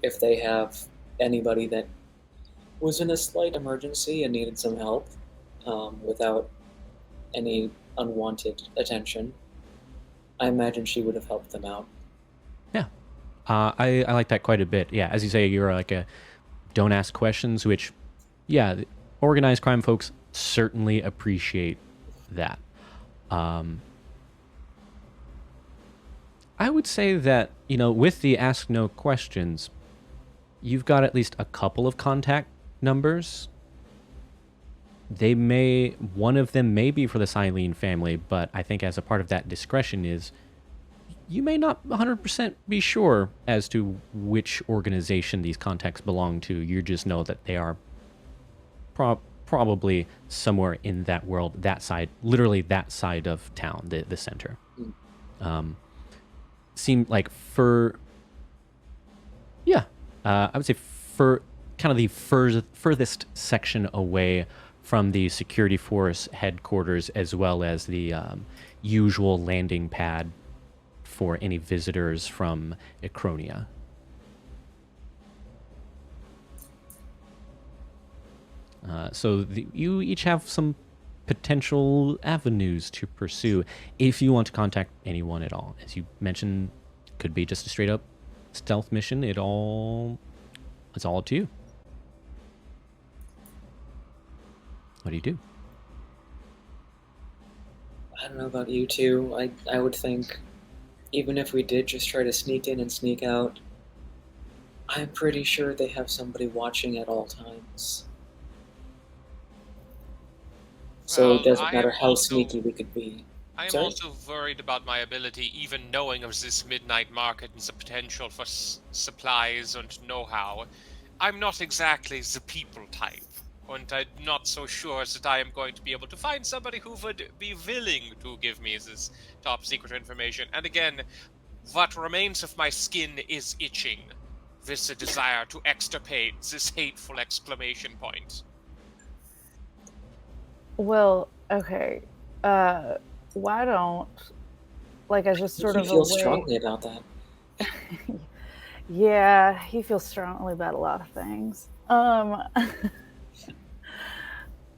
If they have anybody that was in a slight emergency and needed some help without any unwanted attention, I imagine she would have helped them out. Yeah. I like that quite a bit. Yeah, as you say, you're like a don't ask questions, which, yeah, the organized crime folks certainly appreciate that. I would say that, with the ask no questions, you've got at least a couple of contact numbers. One of them may be for the Silene family, but I think as a part of that discretion is you may not 100% be sure as to which organization these contacts belong to. You just know that they are probably somewhere in that world, that side, literally that side of town, the center. Seemed like I would say for kind of the furthest section away from the security force headquarters, as well as the usual landing pad for any visitors from Echronia. So you each have some potential avenues to pursue if you want to contact anyone at all. As you mentioned, could be just a straight up stealth mission. It's all up to you. What do you do? I don't know about you two. I would think even if we did just try to sneak in and sneak out, I'm pretty sure they have somebody watching at all times. So it doesn't matter how sneaky we could be. I am also worried about my ability, even knowing of this midnight market and the potential for supplies and know-how. I'm not exactly the people type. And I'm not so sure that I am going to be able to find somebody who would be willing to give me this top secret information. And again, what remains of my skin is itching with the desire to extirpate this hateful exclamation point. Well, okay. Why don't, like, as just sort He of a feels way. strongly about that. Yeah, he feels strongly about a lot of things.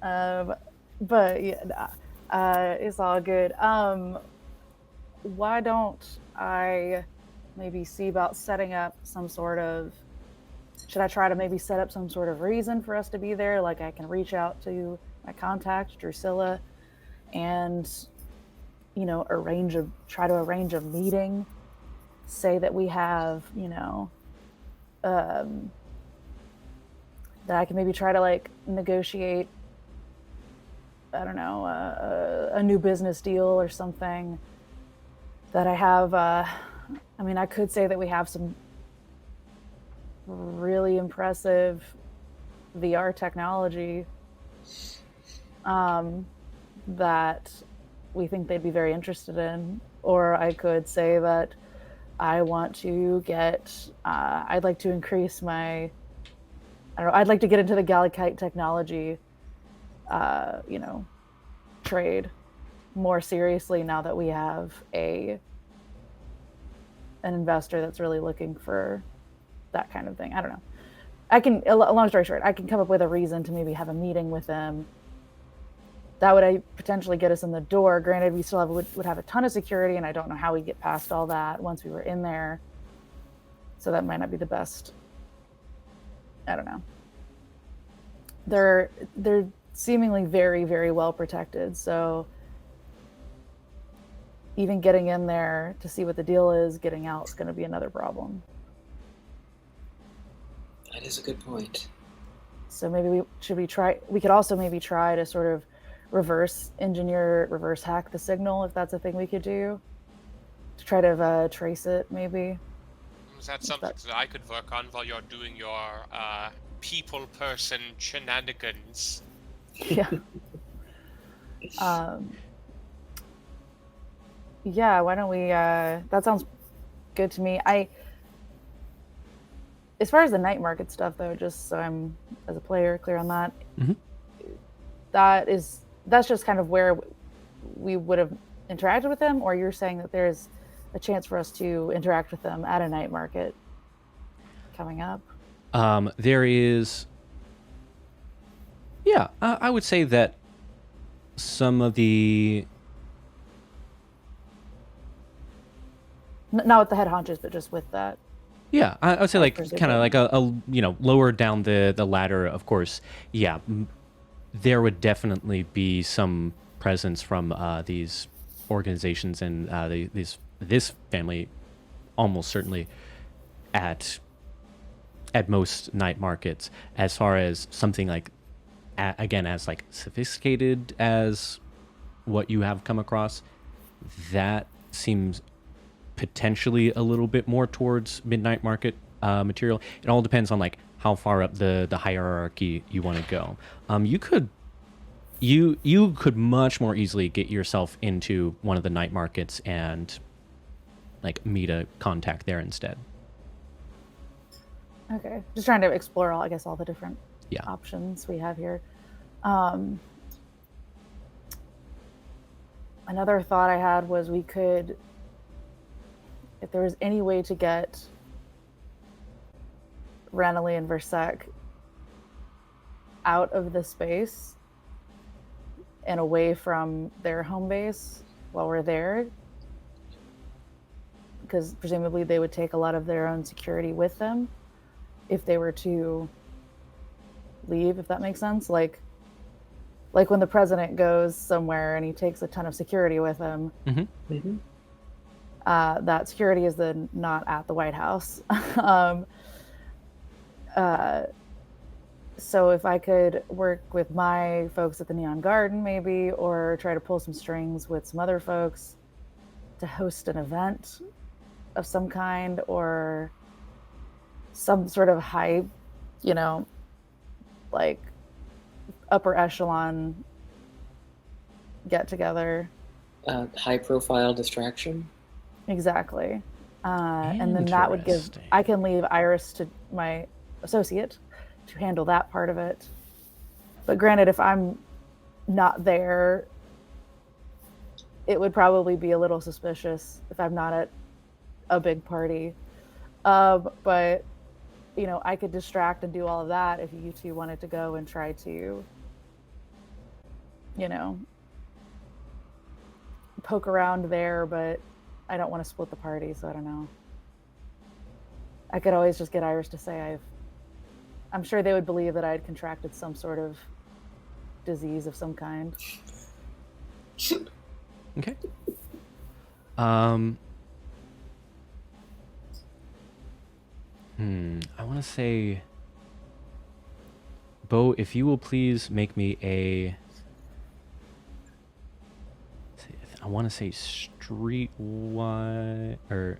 But yeah, it's all good. Why don't I maybe see about setting up some sort of? Should I try to maybe set up some sort of reason for us to be there? Like I can reach out to my contact Drusilla, and try to arrange a meeting. Say that we have, that I can maybe try to like negotiate, I don't know, a new business deal or something. That I have, I mean, I could say that we have some really impressive VR technology that we think they'd be very interested in. Or I could say that I want to I'd like to increase my, I don't know, I'd like to get into the Galakite technology, trade more seriously now that we have an investor that's really looking for that kind of thing. I don't know. Long story short, I can come up with a reason to maybe have a meeting with them. That would potentially get us in the door. Granted, we still would have a ton of security, and I don't know how we'd get past all that once we were in there. So that might not be the best. I don't know. They're seemingly very, very well protected. So even getting in there to see what the deal is, getting out is going to be another problem. That is a good point. So maybe we could also maybe try to sort of reverse hack the signal, if that's a thing we could do, to try to trace it maybe. Is that something that I could work on while you're doing your people person shenanigans? Yeah. Yeah, why don't we, that sounds good to me. As far as the night market stuff though, just so I'm, as a player, clear on that, that's just kind of where we would have interacted with them, or you're saying that there's a chance for us to interact with them at a night market coming up? There is, yeah, I would say that some of the, not with the head honchos, but just with that. yeah, I would say like kind of like a lower down the ladder, of course. Yeah, there would definitely be some presence from these organizations and this family, almost certainly at most night markets. As far as something like, again, as like sophisticated as what you have come across, that seems potentially a little bit more towards midnight market material. It all depends on like how far up the hierarchy you want to go. You could much more easily get yourself into one of the night markets and like meet a contact there instead. Okay, just trying to explore all the different Yeah. options we have here. Another thought I had was we could, if there was any way to get Ranelagh and Versek out of the space and away from their home base while we're there, because presumably they would take a lot of their own security with them if they were to leave, if that makes sense. Like when the president goes somewhere and he takes a ton of security with him, that security is then not at the White House. So if I could work with my folks at the Neon Garden maybe, or try to pull some strings with some other folks to host an event of some kind, or some sort of high, like upper echelon get together. High profile distraction. Exactly. And then that would give, I can leave Iris to my associate to handle that part of it. But granted, if I'm not there, it would probably be a little suspicious if I'm not at a big party. But, you know, I could distract and do all of that if you two wanted to go and try to, you know, poke around there, but I don't want to split the party, so I don't know. I could always just get Iris to say I'm sure they would believe that I had contracted some sort of disease of some kind. Okay. I want to say, Bo, if you will please make me a, I want to say streetwise, or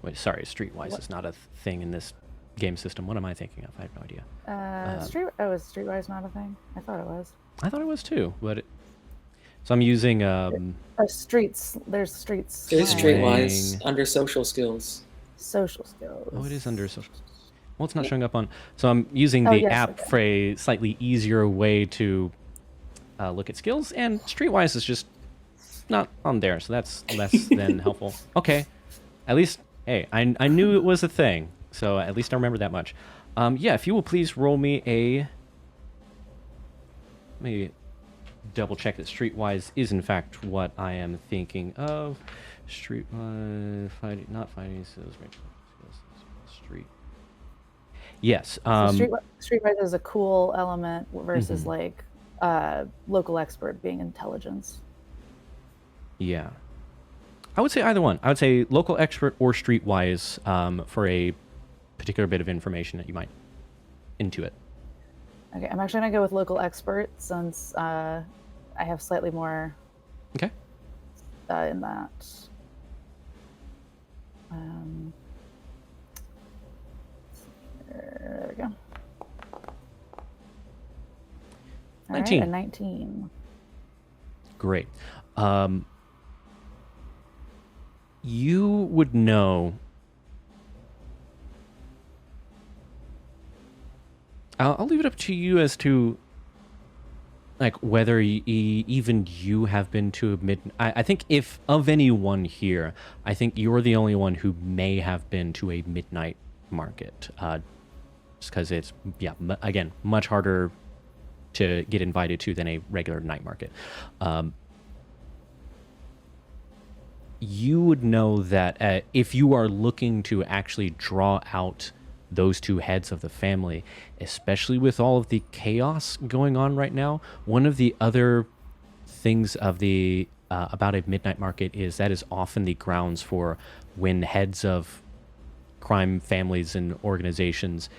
wait, sorry, streetwise is not a thing in this game system. What am I thinking of? I have no idea. Is streetwise not a thing? I thought it was. I thought it was too, but so I'm using streets. There's streets. There's streetwise under social skills. Social skills. Oh, it is under social skills. Well, it's not showing up on. So I'm using the app for a slightly easier way to look at skills, and streetwise is just not on there, so that's less than helpful. Okay, at least, hey, I knew it was a thing, so at least I remember that much. Yeah, if you will please roll me a. Let me double check that streetwise is in fact what I am thinking of. Streetwise fighting, not fighting skills. Street. Yes. Streetwise is a cool element versus like local expert being intelligence. Yeah. I would say either one. I would say local expert or streetwise for a particular bit of information that you might intuit. Okay, I'm actually going to go with local expert since I have slightly more in that. There we go. 19. Right, a 19. Great. You would know. I'll leave it up to you as to like whether even you have been to a I think if of anyone here, I think you're the only one who may have been to a midnight market. Just because it's again much harder to get invited to than a regular night market. You would know that if you are looking to actually draw out those two heads of the family, especially with all of the chaos going on right now, one of the other things of the about a midnight market is that is often the grounds for when heads of crime families and organizations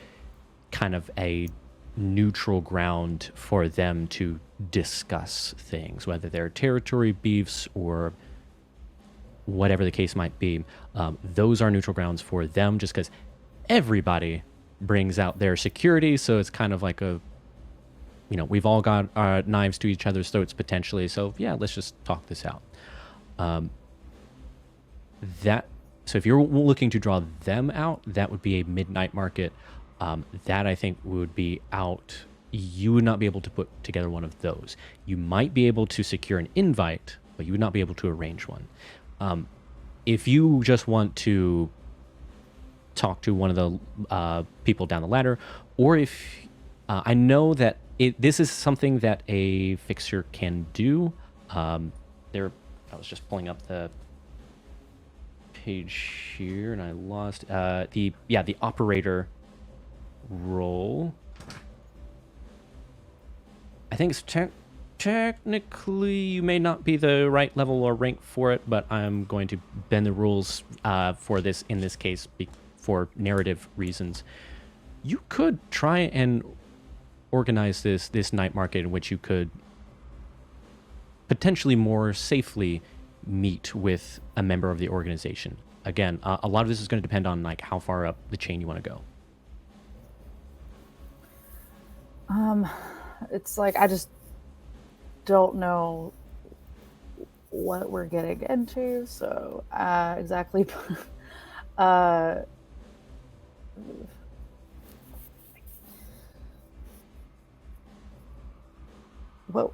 kind of a neutral ground for them to discuss things, whether they're territory beefs or whatever the case might be. Those are neutral grounds for them just because everybody brings out their security, so it's kind of like a, you know, we've all got knives to each other's throats potentially, so yeah, let's just talk this out. So if you're looking to draw them out, that would be a midnight market. That I think would be out. You would not be able to put together one of those. You might be able to secure an invite, but you would not be able to arrange one. If you just want to talk to one of the people down the ladder, or if I know that this is something that a fixer can do. I was just pulling up the page here and I lost the operator role. I think it's technically you may not be the right level or rank for it, but I'm going to bend the rules for this in this case for narrative reasons. You could try and organize this night market in which you could potentially more safely meet with a member of the organization. Again, a lot of this is going to depend on like how far up the chain you want to go. It's like I just don't know what we're getting into, so exactly. What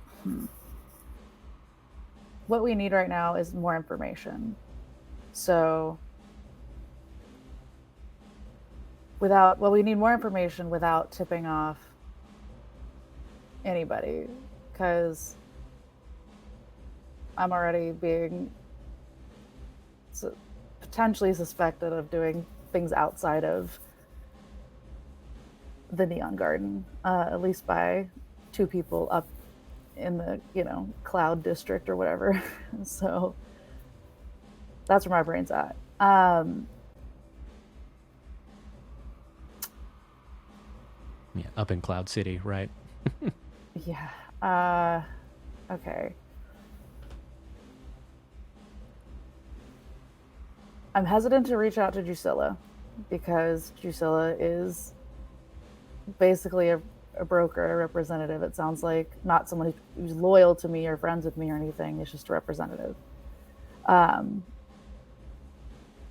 what we need right now is more information. So we need more information without tipping off anybody, because I'm already being potentially suspected of doing things outside of the Neon Garden, at least by 2 people up in the, Cloud District or whatever. So that's where my brain's at. Yeah, up in Cloud City, right? Yeah. Okay. I'm hesitant to reach out to Drusilla because Drusilla is basically a broker, a representative. It sounds like not someone who's loyal to me or friends with me or anything. It's just a representative.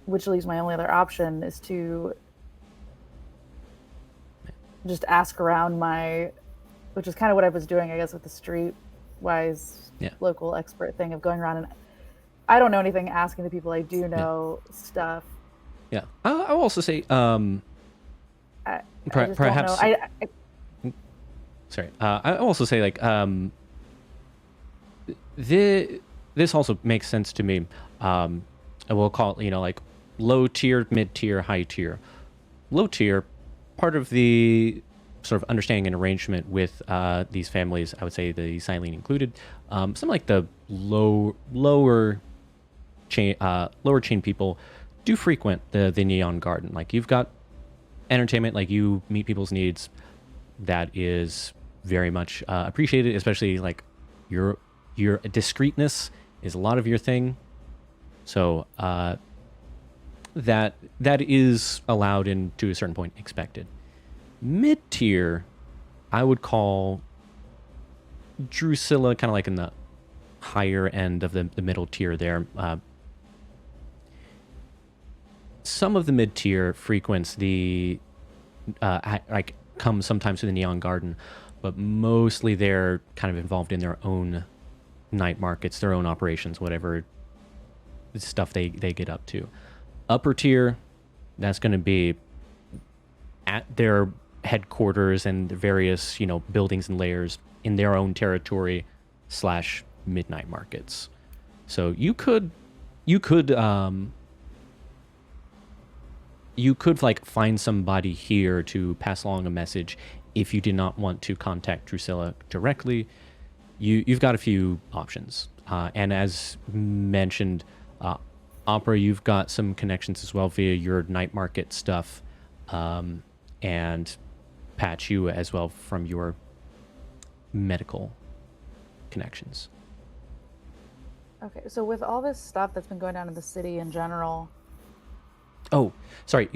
Which leaves my only other option is to just ask around which is kind of what I was doing, I guess, with the streetwise local expert thing of going around and I don't know anything, asking the people I do know stuff. Yeah. I'll also say, perhaps. Sorry. I'll also say, like, this also makes sense to me. I will call it, like, low tier, mid tier, high tier. Low tier, part of the sort of understanding and arrangement with these families, I would say the Silene included, some like the lower chain people do frequent the Neon Garden. Like, you've got entertainment, like you meet people's needs. That is very much appreciated, especially like your discreetness is a lot of your thing. So that is allowed and to a certain point expected. Mid tier, I would call Drusilla kind of like in the higher end of the middle tier there. Some of the mid tier frequents the like come sometimes to the Neon Garden, but mostly they're kind of involved in their own night markets, their own operations, whatever stuff they get up to. Upper tier, that's going to be at their headquarters and various, buildings and layers in their own territory / midnight markets. So you could like find somebody here to pass along a message if you did not want to contact Drusilla directly. You've got a few options, and as mentioned, Opera, you've got some connections as well via your night market stuff, and Patch, you as well from your medical connections. Okay, so with all this stuff that's been going on in the city in general. Oh, sorry.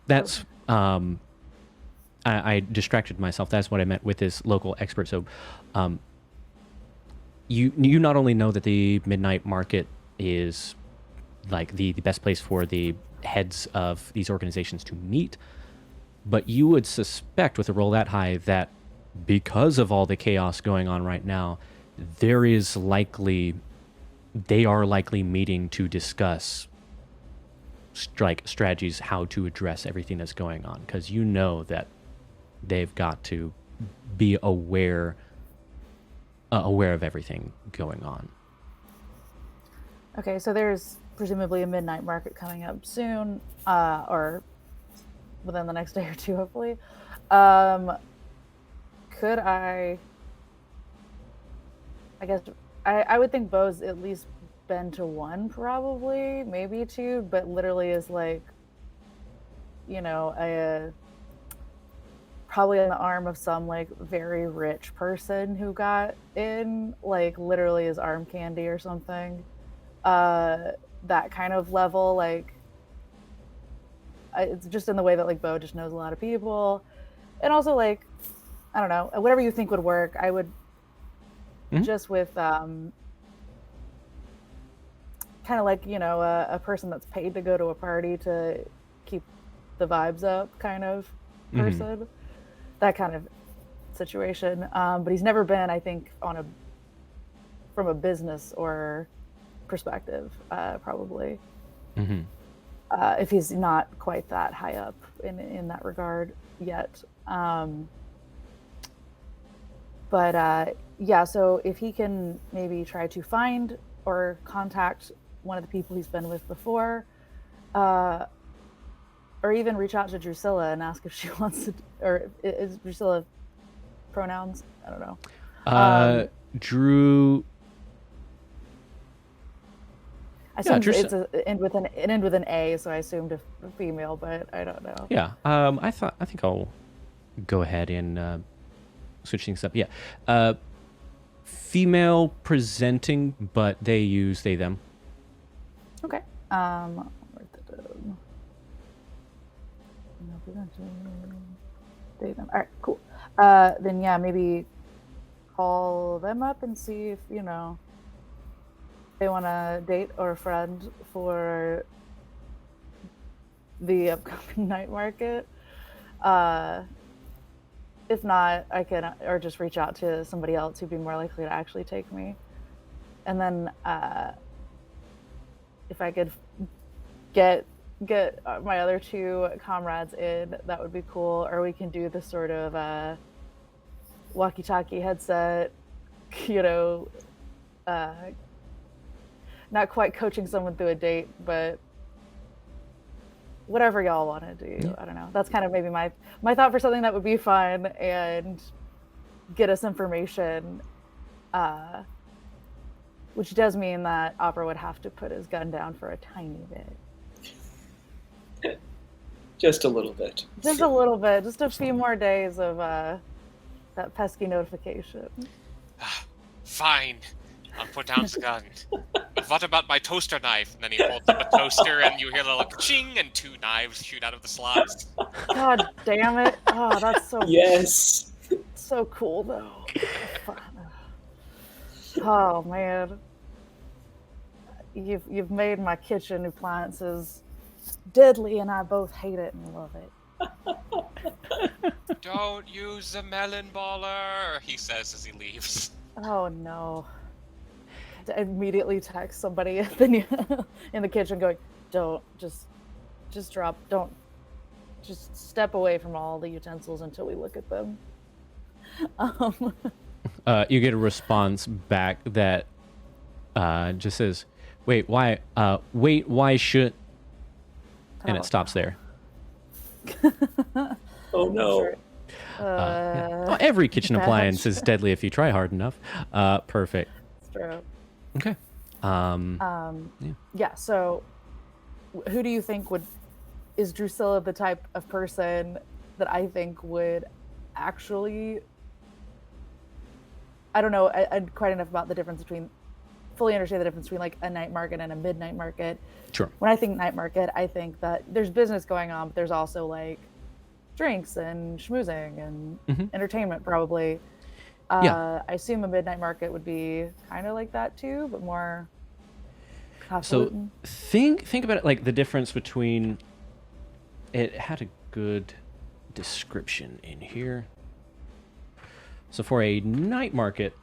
That's I distracted myself. That's what I meant with this local expert. So, you not only know that the midnight market is like the best place for the heads of these organizations to meet, but you would suspect with a roll that high that because of all the chaos going on right now, they are likely meeting to discuss strategies how to address everything that's going on, because you know that they've got to be aware of everything going on. Okay, so there's presumably a midnight market coming up soon, or within the next day or two, hopefully. Could I guess I would think Bo's at least been to one, probably, maybe two, but literally is like, probably on the arm of some like very rich person who got in, like literally is arm candy or something. That kind of level, like it's just in the way that like Bo just knows a lot of people, and also like I don't know, whatever you think would work. I would just with kind of like, you know, a person that's paid to go to a party to keep the vibes up kind of person, that kind of situation. But he's never been, I think, from a business or perspective, probably. If he's not quite that high up in that regard yet. But yeah, so if he can maybe try to find or contact one of the people he's been with before, or even reach out to Drusilla and ask if she wants to, or is Drusilla pronouns? I don't know. Drew. I assumed it's end with an A, so I assumed a female, but I don't know. Yeah. I think I'll go ahead and switch things up. Yeah. Female presenting, but they use they them. Okay. I'll write that down. Female presenting, they them. All right. Cool. Then yeah, maybe call them up and see if, you know, they want to date or friend for the upcoming night market. If not, I can, or just reach out to somebody else who'd be more likely to actually take me. And then if I could get my other two comrades in, that would be cool. Or we can do this sort of walkie-talkie headset, you know, not quite coaching someone through a date, but whatever y'all want to do. I don't know. That's kind of maybe my thought for something that would be fun and get us information, which does mean that Opera would have to put his gun down for a tiny bit. Just a little bit. Just a little bit. Just a few more days of that pesky notification. Fine. I'll put down the gun. But what about my toaster knife? And then he holds up a toaster, and you hear a little ching, and two knives shoot out of the slots. God damn it! Oh, that's so Yes. so cool though. Oh man, you've made my kitchen appliances deadly, and I both hate it and love it. Don't use the melon baller, he says as he leaves. Oh no. I immediately text somebody in the kitchen going, don't, just drop, don't, just step away from all the utensils until we look at them. You get a response back that just says, wait, why should, and it stops there. Oh no. Yeah. Well, every kitchen appliance is deadly if you try hard enough. Perfect. It's true. Okay. Yeah, so who do you think is Drusilla the type of person that I think would actually, I don't know, I quite enough about the difference between, fully understand the difference between like a night market and a midnight market. Sure. When I think night market, I think that there's business going on, but there's also like drinks and schmoozing and entertainment probably. I assume a midnight market would be kind of like that too, but more highfalutin. So think about it like the difference between, it had a good description in here. So for a night market,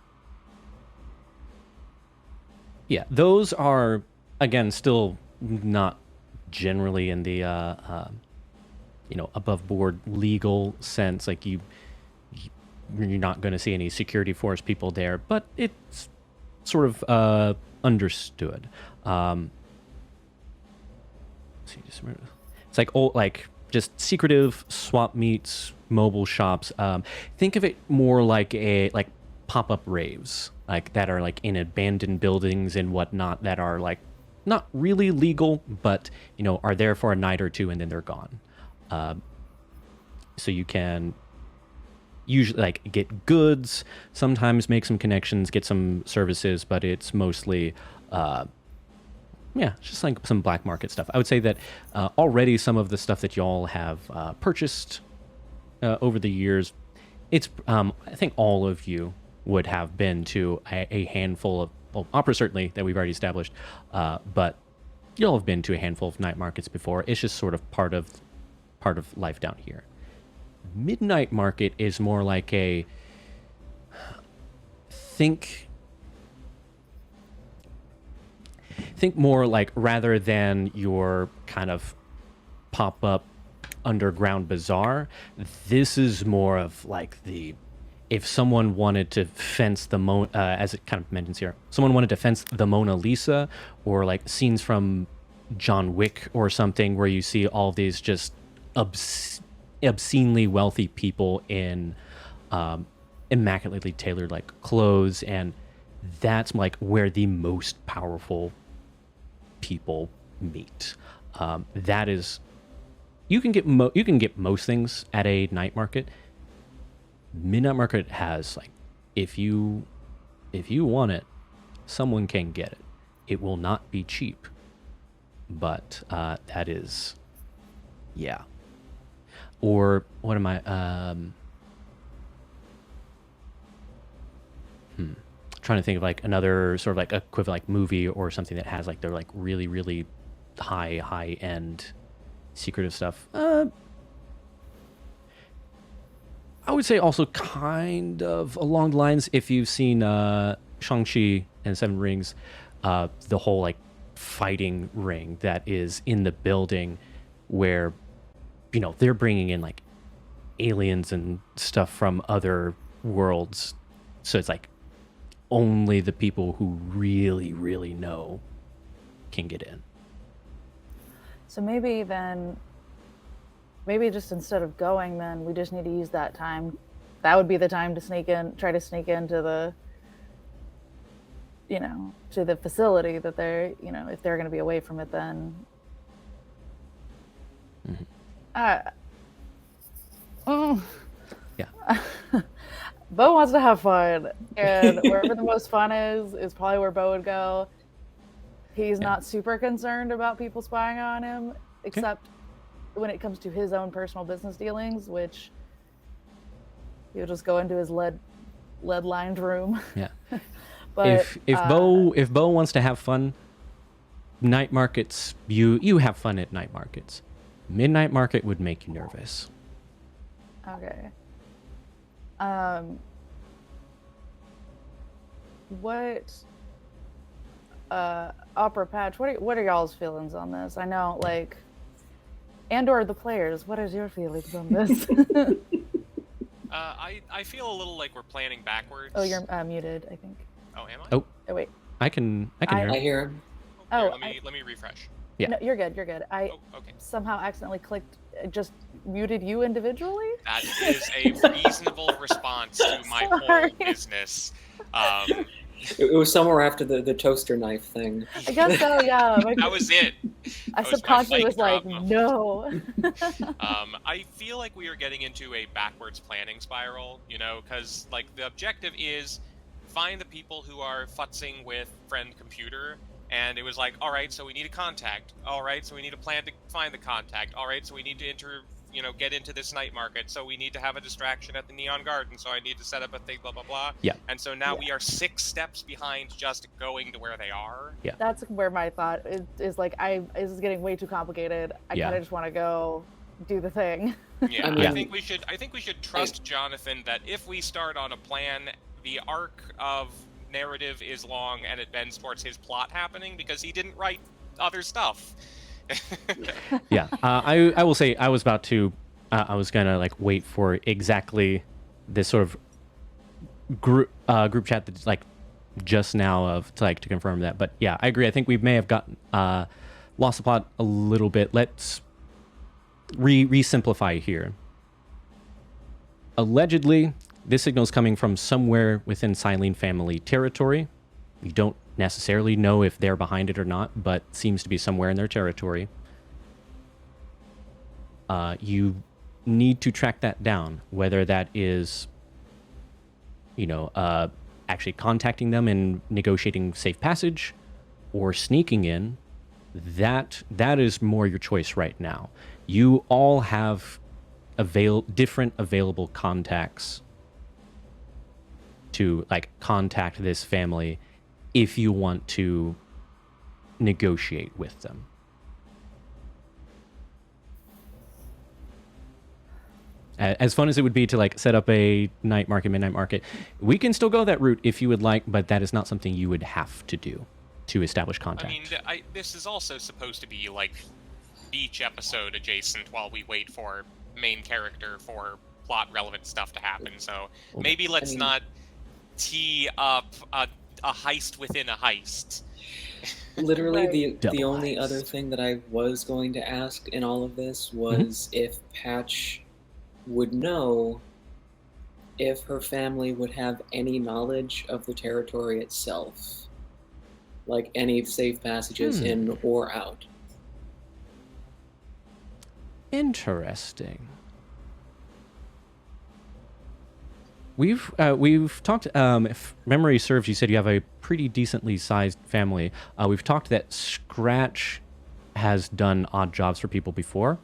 yeah, those are, again, still not generally in the above board legal sense. Like you're not going to see any security force people there, but it's sort of understood. It's like just secretive swap meets, mobile shops. Think of it more like pop-up raves, like that are like in abandoned buildings and whatnot, that are like not really legal, but are there for a night or two and then they're gone. So you can usually like get goods, sometimes make some connections, get some services, but it's mostly just like some black market stuff. I would say that already some of the stuff that y'all have purchased over the years it's I think all of you would have been to a handful of, well, opera certainly, that we've already established, but you'll have been to a handful of night markets before. It's just sort of part of life down here. Midnight market is more like a think more like, rather than your kind of pop-up underground bazaar, this is more of like if someone wanted to fence the as it kind of mentions here, someone wanted to fence the Mona Lisa, or like scenes from John Wick or something, where you see all these just obscenely wealthy people in immaculately tailored like clothes, and that's like where the most powerful people meet. That is, you can get most things at a night market. Midnight market has, like, if you want it, someone can get it. It will not be cheap, but that is, yeah. Or what am I? Trying to think of like another sort of like equivalent like movie or something that has like their like really, really high end secretive stuff. I would say also kind of along the lines, if you've seen Shang-Chi and Seven Rings, the whole like fighting ring that is in the building, where, you know, they're bringing in like aliens and stuff from other worlds. So it's like only the people who really, really know can get in. So maybe just instead of going, then we just need to use that time. That would be the time to try to sneak into the, you know, to the facility that they're, you know, if they're going to be away from it, then. Yeah. Bo wants to have fun, and wherever the most fun is probably where Bo would go. He's not super concerned about people spying on him, except when it comes to his own personal business dealings, which he'll just go into his lead-lined room. Yeah. But if Bo wants to have fun, night markets, you have fun at night markets. Midnight market would make you nervous. Okay. What Opera Patch, what are y'all's feelings on this? I know, like, and/or the players, what is your feelings on this? I feel a little like we're planning backwards. Oh, you're muted, I think. Oh, am I? Oh, wait. I can hear. I hear him. Here, Oh, let me refresh. Yeah. No, you're good. I Oh, okay. somehow accidentally just muted you individually. That is a reasonable response to my Sorry. whole business. It was somewhere after the toaster knife thing. I guess so, yeah. That was it. I That was my subconsciously was mic like, drop. no. I feel like we are getting into a backwards planning spiral, you know, because like the objective is find the people who are futzing with friend computer, and it was like, all right, so we need a contact. All right, so we need a plan to find the contact. All right, so we need to get into this night market. So we need to have a distraction at the Neon Garden. So I need to set up a thing, blah, blah, blah. Yeah. And so now we are 6 steps behind just going to where they are. Yeah. That's where my thought is like, this is getting way too complicated. I kind of just want to go do the thing. Yeah, I I think we should trust Jonathan that if we start on a plan, the arc of narrative is long and it bends towards his plot happening because he didn't write other stuff. Yeah, I will say I was about to, I was gonna like wait for exactly this sort of group chat that's like just now to confirm that. But yeah, I agree. I think we may have gotten lost the plot a little bit. Let's re-simplify here. Allegedly, this signal is coming from somewhere within Silene family territory. We don't necessarily know if they're behind it or not, but seems to be somewhere in their territory. You need to track that down, whether that is, actually contacting them and negotiating safe passage, or sneaking in. That is more your choice right now. You all have different available contacts to like contact this family if you want to negotiate with them. As fun as it would be to like set up a night market, midnight market, we can still go that route if you would like, but that is not something you would have to do to establish contact. I mean, this is also supposed to be like beach episode adjacent while we wait for main character for plot relevant stuff to happen. So maybe let's not tee up a heist within a heist. Literally, Right. the only other thing that I was going to ask in all of this was if Patch would know if her family would have any knowledge of the territory itself, like any safe passages in or out. Interesting. We've talked. If memory serves, you said you have a pretty decently sized family. We've talked that Scratch has done odd jobs for people before.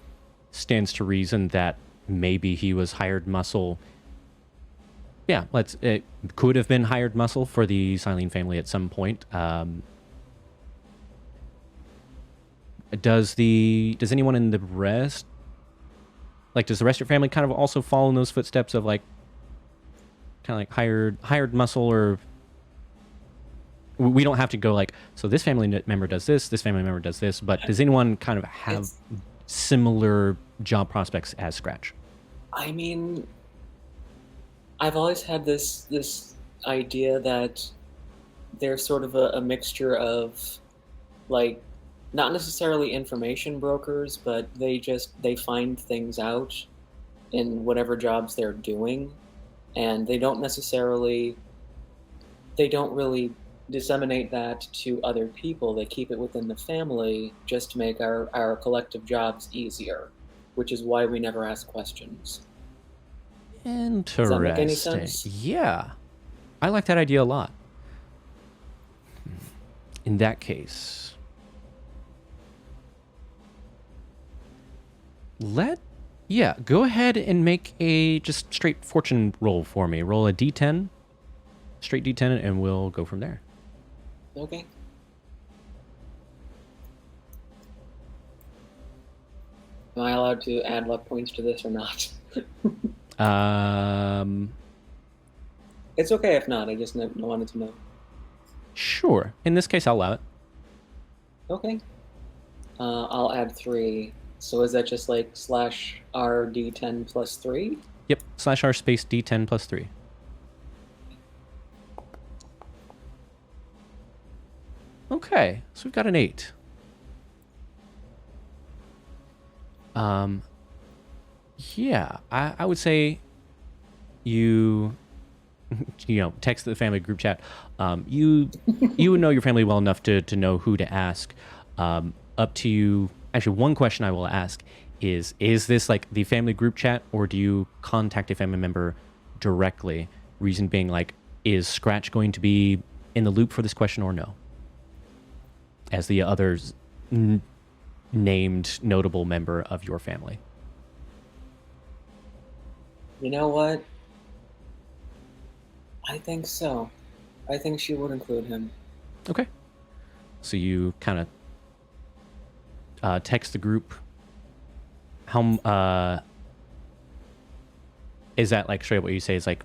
Stands to reason that maybe he was hired muscle. Yeah, it could have been hired muscle for the Silene family at some point. Does anyone in the rest, like, does the rest of your family kind of also follow in those footsteps of like, kind of like hired muscle? Or we don't have to go like, so this family member does this family member does this, but does anyone kind of have similar job prospects as Scratch? I mean, I've always had this idea that they're sort of a mixture of, like, not necessarily information brokers, but they find things out in whatever jobs they're doing, and they don't really disseminate that to other people. They keep it within the family just to make our collective jobs easier, which is why we never ask questions. Interesting. Does that make any sense? Yeah. I like that idea a lot. In that case, go ahead and make a just straight fortune roll for me. Roll a d10, straight d10, and we'll go from there. Okay. Am I allowed to add luck points to this or not? It's okay if not. I just wanted to know. Sure. In this case, I'll allow it. Okay. I'll add 3. So is that just like /r d10 plus 3? Yep. /r space d10 plus 3. Okay. So we've got an 8. Yeah, I would say you text the family group chat. You would know your family well enough to know who to ask. Up to you. Actually, one question I will ask is this like the family group chat, or do you contact a family member directly? Reason being, like, is Scratch going to be in the loop for this question or no? As the others named notable member of your family. You know what? I think so. I think she would include him. Okay. So you kind of text the group. How is that, like, straight up what you say is like,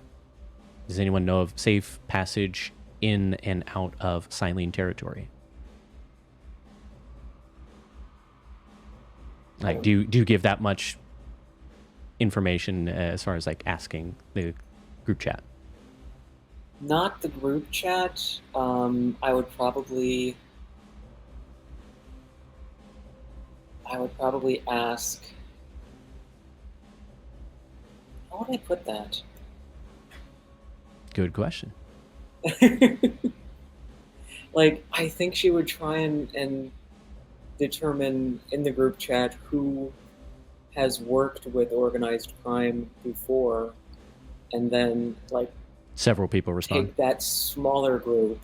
does anyone know of safe passage in and out of Silene territory? Like, do you give that much information as far as like asking the group chat? Not the group chat. I would probably ask. How would I put that? Good question. Like, I think she would try and determine in the group chat who has worked with organized crime before, and then, like, Several people respond. take that smaller group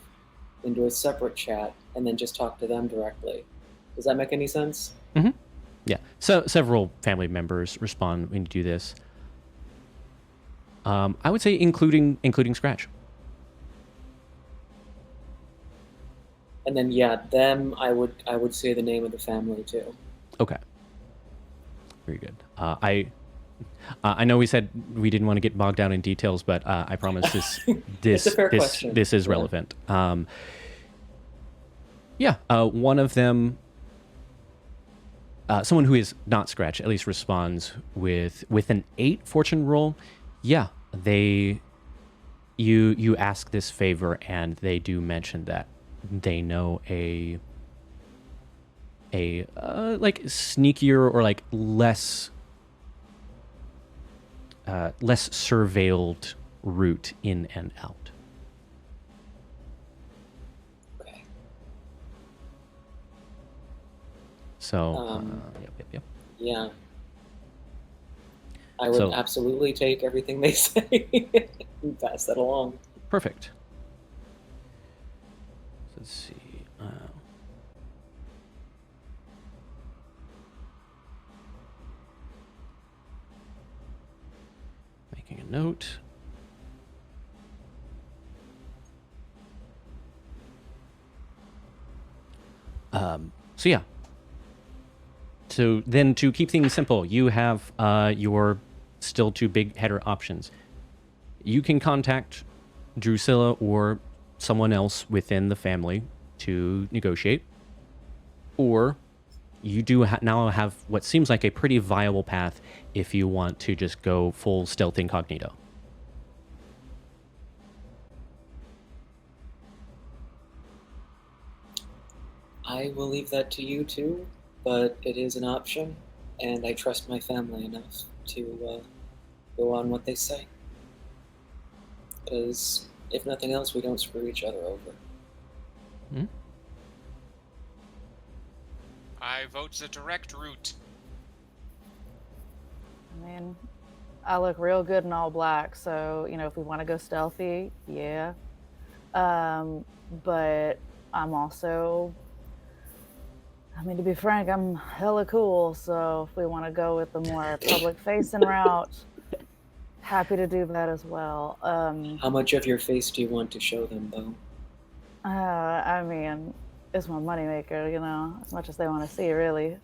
into a separate chat and then just talk to them directly. Does that make any sense? Yeah. So several family members respond when you do this. I would say including Scratch. And then yeah, them I would say the name of the family too. Okay. Very good. I know we said we didn't want to get bogged down in details, but I promise It's a fair question. this is Yeah. relevant. One of them, someone who is not Scratch, at least responds with an 8 fortune roll. Yeah, you ask this favor, and they do mention that they know a like sneakier or like less surveilled route in and out. Okay. So yep. Yeah. I would So- absolutely take everything they say and pass that along. Perfect. Let's see. Making a note. So yeah. So then, to keep things simple, you have your still 2 big header options. You can contact Drusilla or someone else within the family to negotiate, or you do now have what seems like a pretty viable path if you want to just go full stealth incognito. I will leave that to you too, but it is an option, and I trust my family enough to go on what they say. Because if nothing else, we don't screw each other over. I vote the direct route. I mean, I look real good in all black, so if we want to go stealthy, yeah. But I'm also, to be frank, I'm hella cool. So if we want to go with the more public-facing route, happy to do that as well. How much of your face do you want to show them, though? It's my moneymaker, as much as they want to see, really.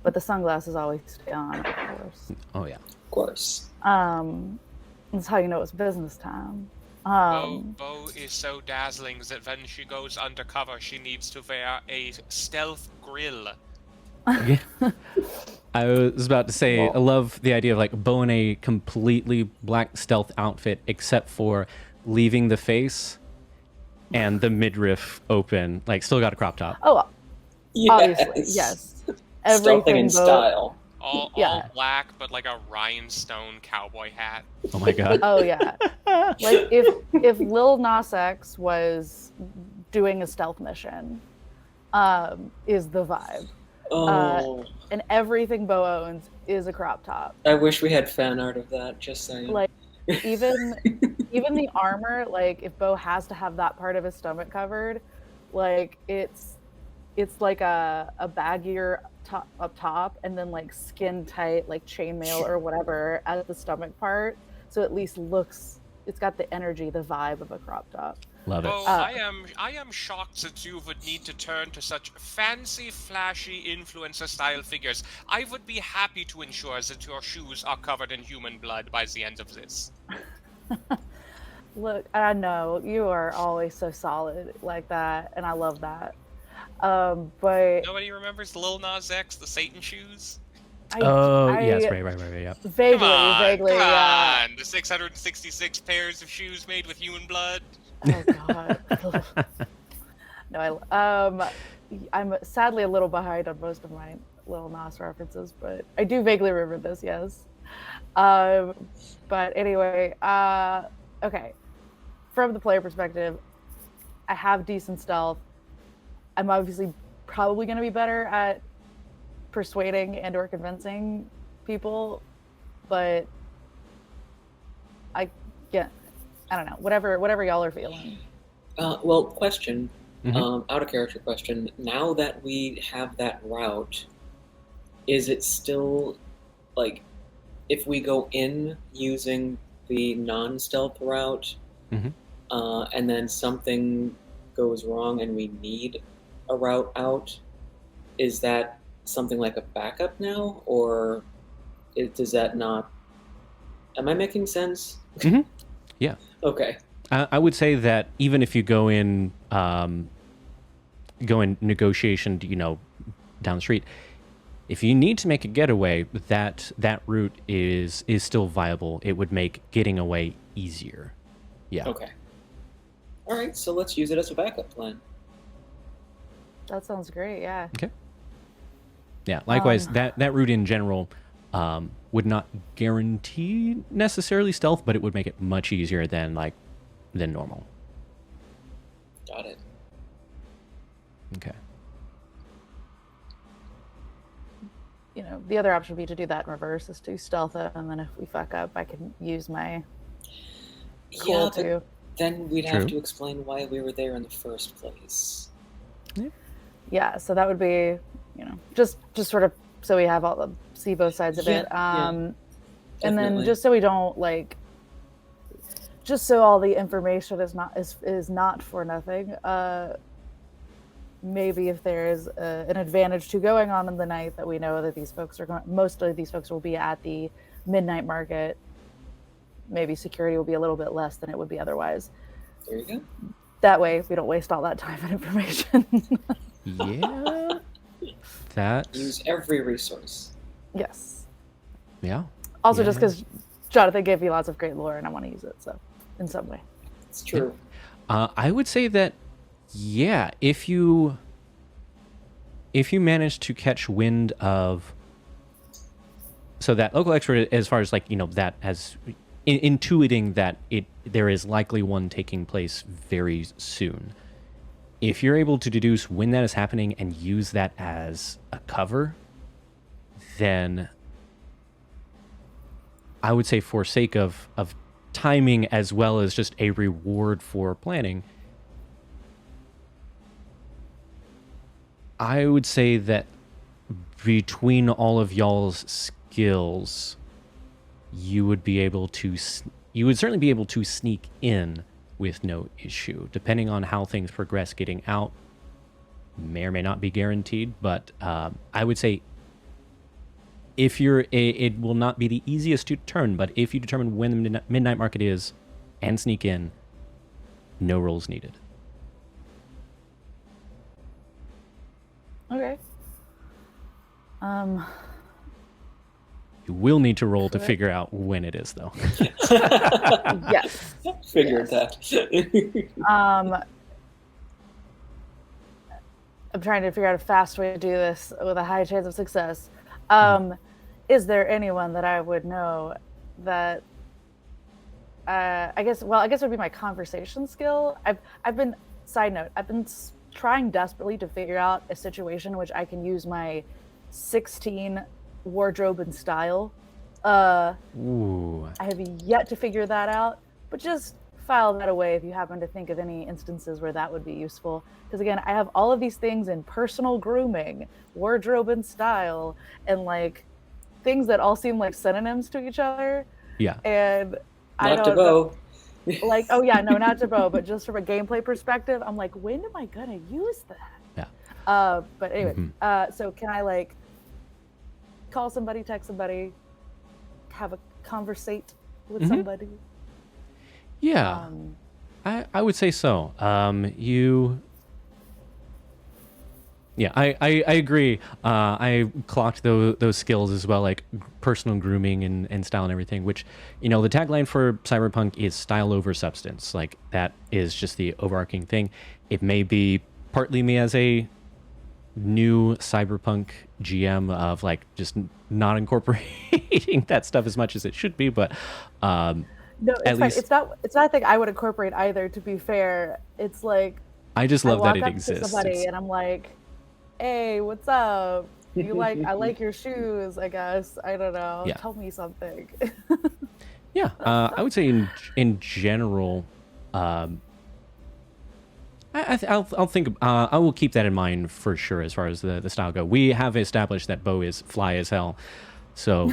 But the sunglasses always stay on, of course. Oh yeah. Of course. That's how you know it's business time. Bo is so dazzling that when she goes undercover, she needs to wear a stealth grill. Yeah. I was about to say, I love the idea of like Bo in a completely black stealth outfit, except for leaving the face and the midriff open, like still got a crop top. Oh, Yes. obviously, yes. Stealthing in Bo- style. All Yeah. black, but like a rhinestone cowboy hat. Oh my god. Oh yeah. Like if Lil Nas X was doing a stealth mission, is the vibe. Oh, And everything Bo owns is a crop top. I wish we had fan art of that, just saying. Like even the armor, like if Bo has to have that part of his stomach covered, like it's like a baggier up top, and then like skin tight, like chainmail or whatever at the stomach part, so at least it's got the energy, the vibe of a crop top. Love it. Bo, I am shocked that you would need to turn to such fancy, flashy influencer-style figures. I would be happy to ensure that your shoes are covered in human blood by the end of this. Look, I know you are always so solid like that, and I love that. But Nobody remembers Lil Nas X, the Satan shoes? Yes, right, yeah. Vaguely, Come yeah. on! The 666 pairs of shoes made with human blood. Oh God. No, I'm sadly a little behind on most of my Lil Nas references, but I do vaguely remember this. Yes. But anyway, okay. From the player perspective, I have decent stealth. I'm obviously probably going to be better at persuading and or convincing people, but I don't know, whatever y'all are feeling. Well, question, Mhm. out of character question. Now that we have that route, is it still like if we go in using the non-stealth route, Mhm. and then something goes wrong and we need a route out, is that something like a backup now, or does that not? Am I making sense? Mhm. Yeah. Okay. I would say that even if you go in negotiation, down the street, if you need to make a getaway, that route is still viable. It would make getting away easier. Yeah. Okay. All right, so let's use it as a backup plan. That sounds great. Yeah. Okay. Yeah. Likewise, that route in general would not guarantee necessarily stealth, but it would make it much easier than normal. Got it. Okay. The other option would be to do that in reverse, is to stealth it, and then if we fuck up, I can use my cool too. Then we'd True. have to explain why we were there in the first place. Yeah, so that would be, just sort of so we have see both sides of it. And then Definitely. just so we don't just so all the information is not for nothing. Maybe if there is an advantage to going on in the night, that we know that most of these folks will be at the midnight market. Maybe security will be a little bit less than it would be otherwise. There you go. That way, we don't waste all that time and information. Yeah. That's Use every resource. Yes. yeah. Also, Yeah. just because Jonathan gave you lots of great lore, and I want to use it, so in some way. It's true. I would say that, yeah, if you manage to catch wind of, so that local expert, as far as that as intuiting that there is likely one taking place very soon. If you're able to deduce when that is happening and use that as a cover, then I would say, for sake of timing as well as just a reward for planning, I would say that between all of y'all's skills, you would certainly be able to sneak in with no issue. Depending on how things progress getting out, may or may not be guaranteed, but I would say it will not be the easiest to determine, but if you determine when the midnight market is and sneak in, no rolls needed. Okay. You will need to roll to figure out when it is, though. Yes. Figured Yes. that. I'm trying to figure out a fast way to do this with a high chance of success. Is there anyone that I would know that I guess it would be my conversation skill. I've been trying desperately to figure out a situation in which I can use my 16 wardrobe and style. Ooh. I have yet to figure that out, but just file that away if you happen to think of any instances where that would be useful. Because again, I have all of these things in personal grooming, wardrobe and style, and things that all seem like synonyms to each other. Yeah. And Not to bow. oh yeah, no, not to bow, but just from a gameplay perspective, I'm like, when am I gonna use that? Yeah. But anyway, so can I call somebody, text somebody, have a conversate with somebody? Yeah. I would say so. I agree. I clocked those skills as well, like personal grooming and style and everything, which, the tagline for Cyberpunk is style over substance. That is just the overarching thing. It may be partly me as a new Cyberpunk GM of just not incorporating that stuff as much as it should be, but no, it's fine. It's not a thing I would incorporate either, to be fair. It's I just love that it walk up exists. to somebody and I'm like, hey, what's up? I like your shoes, I guess. I don't know. Yeah. Tell me something. Yeah, I would say in general, I'll think. I will keep that in mind for sure as far as the style go. We have established that Bo is fly as hell, so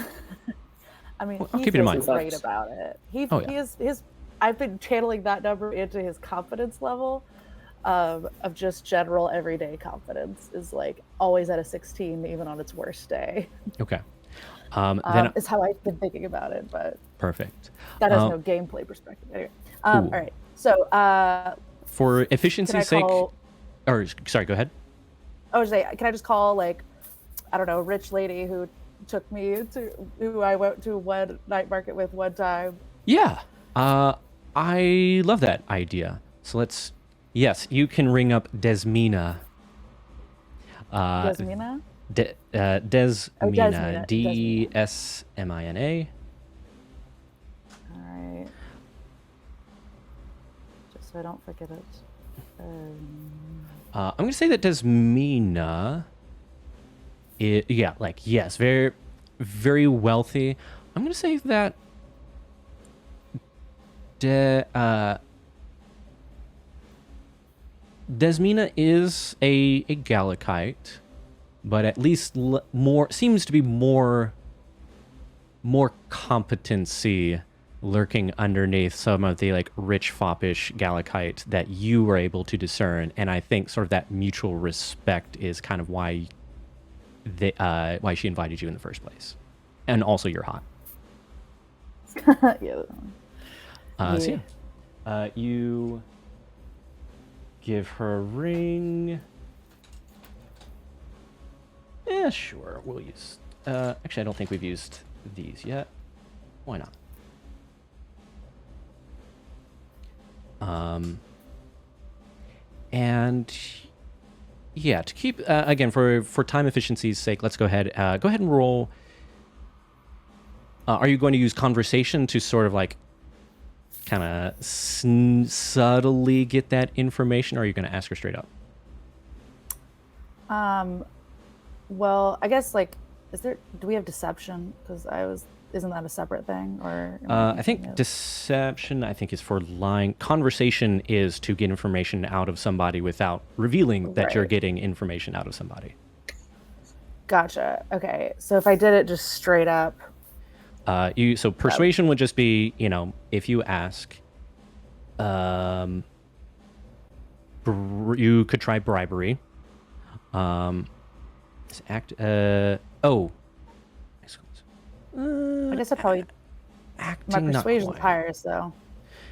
I mean, I'll he keep it in feels mind. great about it. He Oh, yeah. is his. I've been channeling that number into his confidence level. of just general everyday confidence is like always at a 16, even on its worst day. Okay. Then Is how I've been thinking about it, but perfect. that has no gameplay perspective. Anyway, Cool. all right. So For can I efficiency's sake, call? or sorry, go ahead. I was say, can I just call like, I don't know, rich lady who took me to, who I went to one night market with one time? Yeah. I love that idea. So yes, you can ring up Desmina. Desmina? Desmina. Desmina. Desmina. All right. Just so I don't forget it. I'm going to say that Desmina, yes, very, very wealthy. I'm going to say that Desmina is a Galakite, but at least seems to be more competency lurking underneath some of the like rich foppish Galakite that you were able to discern, and I think sort of that mutual respect is kind of why she invited you in the first place, and also you're hot. Yeah. So you give her a ring. Yeah, sure. We'll use. Actually, I don't think we've used these yet. Why not? And yeah, to keep again for time efficiency's sake, let's go ahead and roll. Are you going to use conversation to sort of like kind of subtly get that information, or are you going to ask her straight up? Well, I guess like, do we have deception? Because isn't that a separate thing? Or I think deception, is for lying. Conversation is to get information out of somebody without revealing that you're getting information out of somebody. Gotcha. Okay, so if I did it just straight up. So persuasion would just be, if you ask, you could try bribery. I guess I probably. Acting, my persuasion's higher, so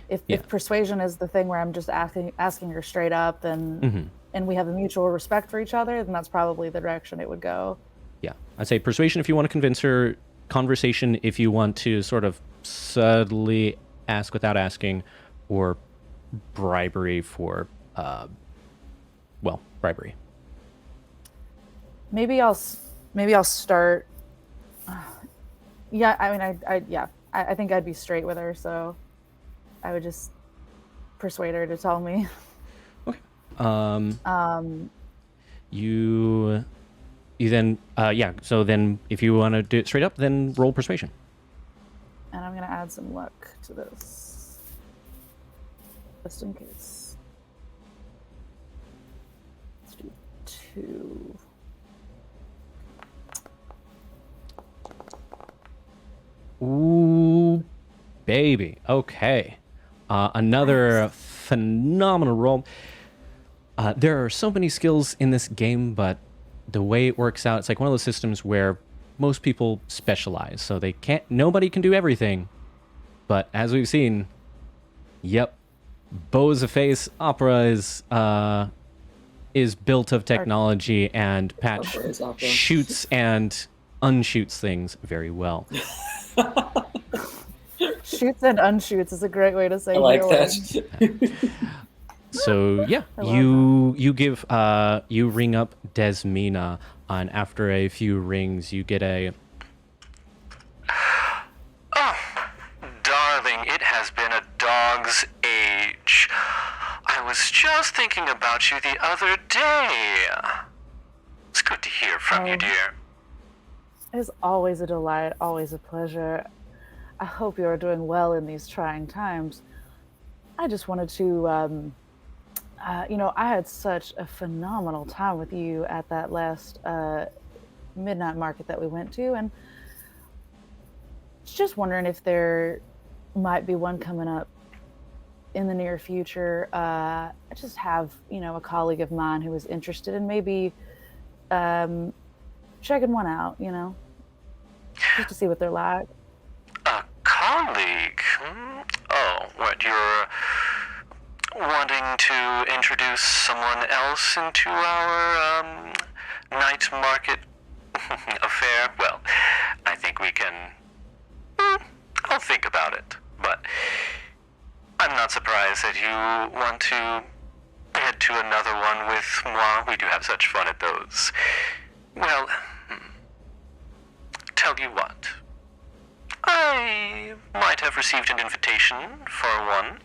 if persuasion is the thing where I'm just asking her straight up, and we have a mutual respect for each other, then that's probably the direction it would go. Yeah, I'd say persuasion if you want to convince her, conversation if you want to sort of subtly ask without asking, or bribery for, bribery. Maybe I'll start. Yeah, I mean, I think I'd be straight with her, so I would just persuade her to tell me. Okay. You then, so then if you want to do it straight up, then roll persuasion. And I'm going to add some luck to this, just in case. Let's do 2. Ooh, baby. Okay. Another phenomenal roll. There are so many skills in this game, but the way it works out, it's like one of those systems where most people specialize. So nobody can do everything. But as we've seen, Beau is a face, Opera is built of technology, and Patch shoots and unshoots things very well. Shoots and unshoots is a great way to say I like that. So you give you ring up Desmina, and after a few rings you get a darling, it has been a dog's age. I was just thinking about you the other day. It's good to hear from you, dear. It is always a delight, always a pleasure. I hope you are doing well in these trying times. I just wanted to, I had such a phenomenal time with you at that last midnight market that we went to, and just wondering if there might be one coming up in the near future, I just have, a colleague of mine who is interested in maybe checking one out, just to see what they're like. A colleague? Oh, what, you're wanting to introduce someone else into our night market affair? Well, I think we can... I'll think about it, but I'm not surprised that you want to head to another one with moi. We do have such fun at those. Well, tell you what. I might have received an invitation for one.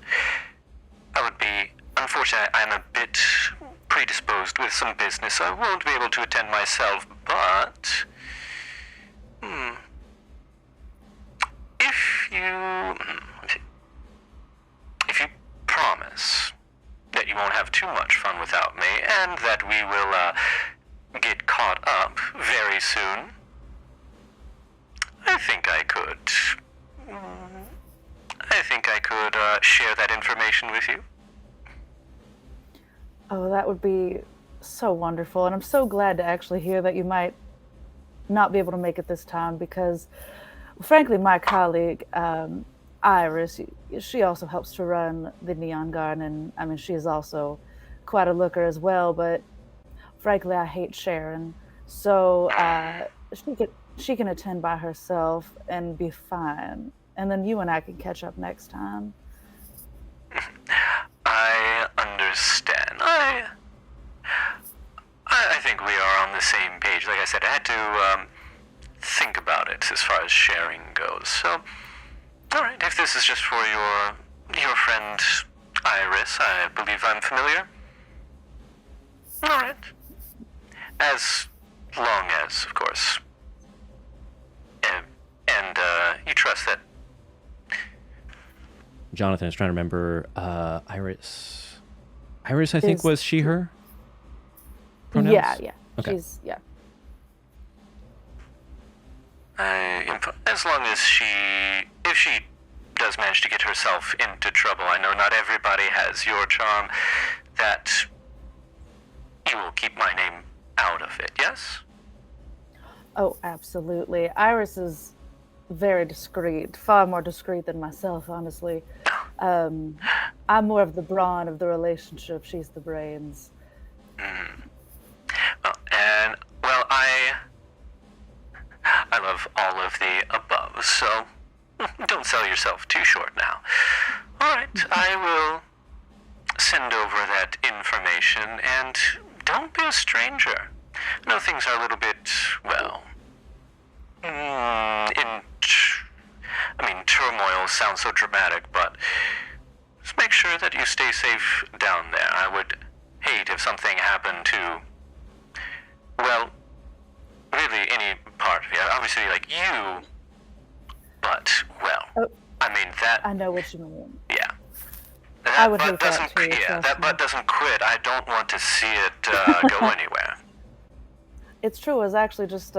I would be... Unfortunately, I'm a bit predisposed with some business. I won't be able to attend myself, but... If you promise that you won't have too much fun without me, and that we will get caught up very soon, I think I could share that information with you. Oh, that would be so wonderful. And I'm so glad to actually hear that you might not be able to make it this time because, frankly, my colleague, Iris, she also helps to run the Neon Garden. And I mean, she is also quite a looker as well. But frankly, I hate Sharon. So she can attend by herself and be fine. And then you and I can catch up next time. I understand. I think we are on the same page. Like I said, I had to think about it as far as sharing goes. So, all right, if this is just for your friend Iris, I believe I'm familiar. All right. As long as, of course, and you trust that. Jonathan is trying to remember Iris. Iris, I think, was she, her? Pronouns? Yeah. Okay. Yeah. As long as if she does manage to get herself into trouble, I know not everybody has your charm, that you will keep my name out of it, yes? Oh, absolutely. Iris is very discreet, far more discreet than myself, honestly. I'm more of the brawn of the relationship. She's the brains. Well, I love all of the above, so don't sell yourself too short now. All right, I will send over that information, and don't be a stranger. I know things are a little bit, well, turmoil sounds so dramatic, but just make sure that you stay safe down there. I would hate if something happened to, well, really any part of you. Obviously, like you, but, well, I mean, that... I know what you mean. Yeah. I would hate that too. Yeah, that butt doesn't quit. I don't want to see it go anywhere. It's true. I was actually just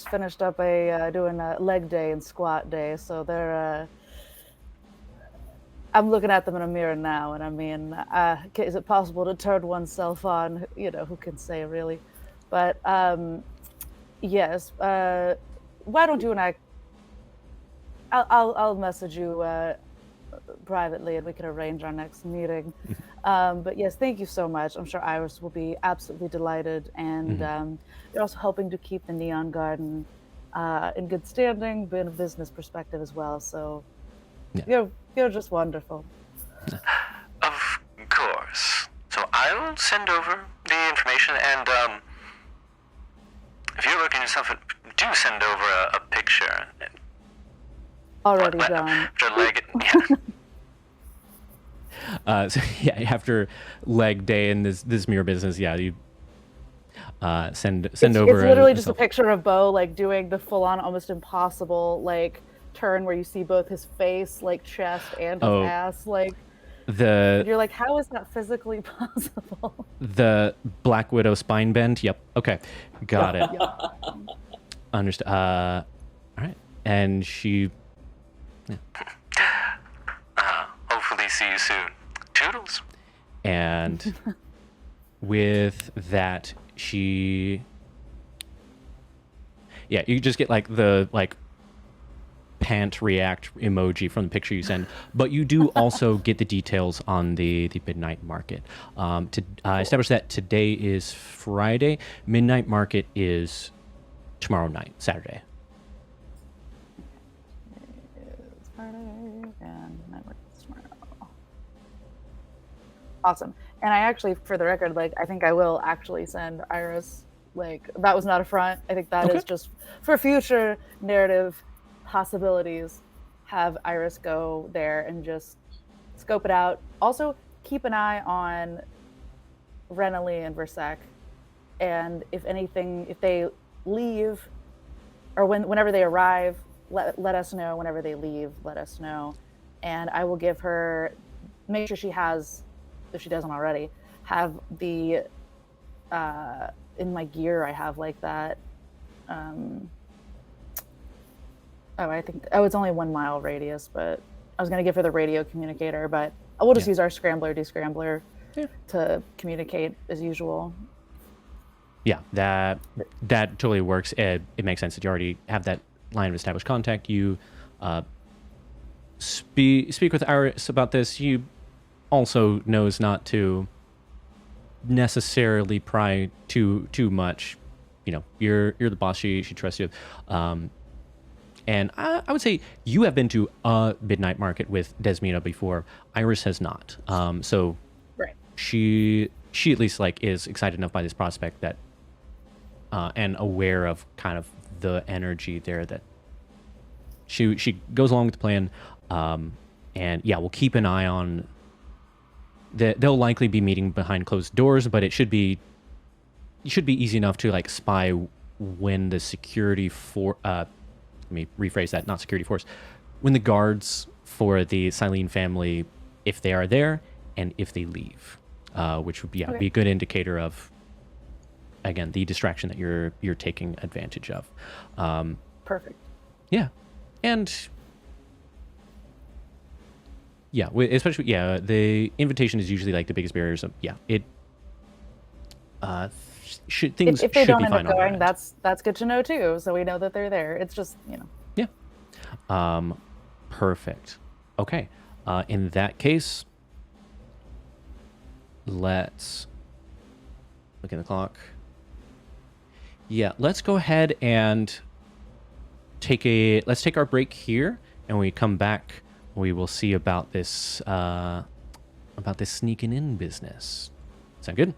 finished up doing a leg day and squat day. So they're. I'm looking at them in a mirror now, and I mean, is it possible to turn oneself on? Who can say really? But yes. Why don't you and I? I'll message you privately, and we can arrange our next meeting. But yes, thank you so much. I'm sure Iris will be absolutely delighted, and you're also helping to keep the Neon Garden in good standing, but in a business perspective as well. So you're just wonderful. Of course. So I'll send over the information, and if you're looking at something, do send over a picture. Already done. After leg, yeah. So yeah, after leg day in this mirror business, yeah, you send over. It's literally just a picture of Bo like doing the full-on, almost impossible like turn where you see both his face, like chest, and his ass. Like you're like, how is that physically possible? The Black Widow spine bend. Yep. Okay, got it. Understood. All right, and she. Hopefully see you you soon. Toodles. And with that, you just get like the pant react emoji from the picture you send, but you do also get the details on the midnight market. To establish that today is Friday, midnight market is tomorrow night, Saturday. It's Friday and night market's tomorrow. Awesome. And I actually, for the record, I think I will actually send Iris. That was not a front. I think that is just for future narrative possibilities. Have Iris go there and just scope it out. Also, keep an eye on Renali and Versek, and if they leave, or whenever they arrive, let us know. Whenever they leave, let us know, and I will give her. Make sure she has, if she doesn't already, have the in my gear. I have that. It's only 1 mile radius, but I was going to give her the radio communicator, but we'll just use our scrambler descrambler to communicate as usual. Yeah, that totally works. It makes sense that you already have that line of established contact. You speak with Iris about this. You also knows not to necessarily pry too much. You're the boss. She trusts you. And I would say you have been to a midnight market with Desmina before. Iris has not. So right. She at least is excited enough by this prospect that and aware of kind of the energy there that she goes along with the plan. And we'll keep an eye on they'll likely be meeting behind closed doors, but it should be easy enough to spy when the security let me rephrase that, not security force. When the guards for the Silene family, if they are there and if they leave, which would be a good indicator of, again, the distraction that you're taking advantage of. Perfect. Yeah, and especially the invitation is usually the biggest barrier. So it if they don't should be end fine up going, on that. that's good to know too. So we know that they're there. It's just Perfect. Okay. In that case, let's look at the clock. Yeah, let's go ahead and take our break here, and when we come back, we will see about this sneaking in business. Sound good?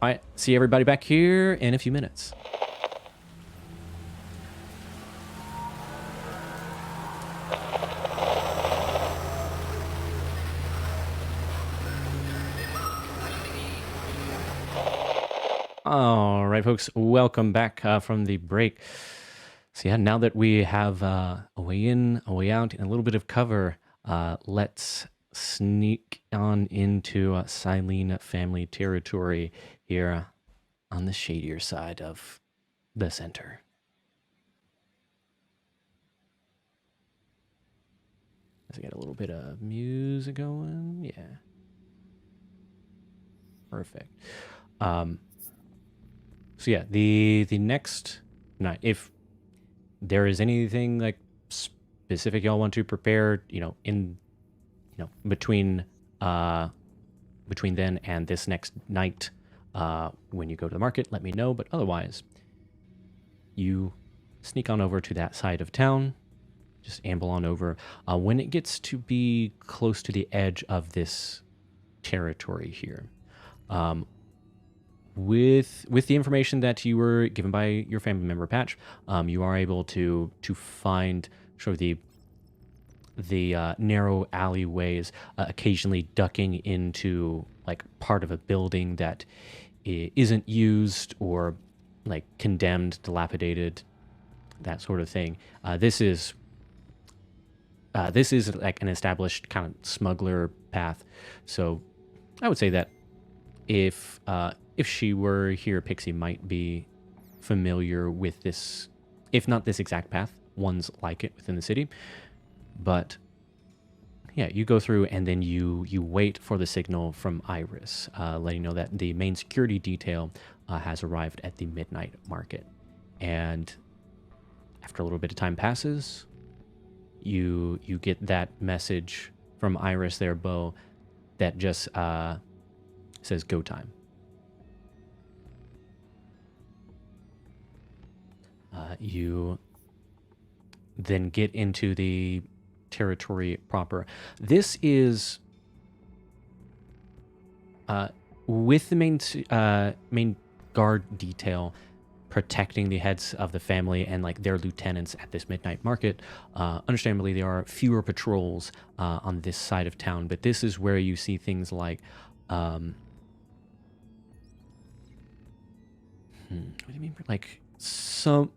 All right, see everybody back here in a few minutes. All right, folks, welcome back from the break. So now that we have a way in, a way out, and a little bit of cover, let's sneak on into Silene family territory here on the shadier side of the center. Let's get a little bit of music going. Yeah. Perfect. So the next night, if there is anything specific y'all want to prepare, between then and this next night, when you go to the market, let me know. But otherwise, you sneak on over to that side of town, just amble on over. When it gets to be close to the edge of this territory here, with the information that you were given by your family member Patch, you are able to find sort of the narrow alleyways, occasionally ducking into part of a building that isn't used or condemned, dilapidated, that sort of thing. This is an established kind of smuggler path. So I would say that if she were here, Pixie might be familiar with this, if not this exact path, ones like it within the city. But yeah, you go through and then you wait for the signal from Iris, letting you know that the main security detail has arrived at the midnight market. And after a little bit of time passes, you get that message from Iris there, Bo, that just says go time. You then get into the territory proper. This is with the main guard detail protecting the heads of the family and like their lieutenants at this midnight market. Understandably, there are fewer patrols on this side of town, but this is where you see things like what do you mean? Like some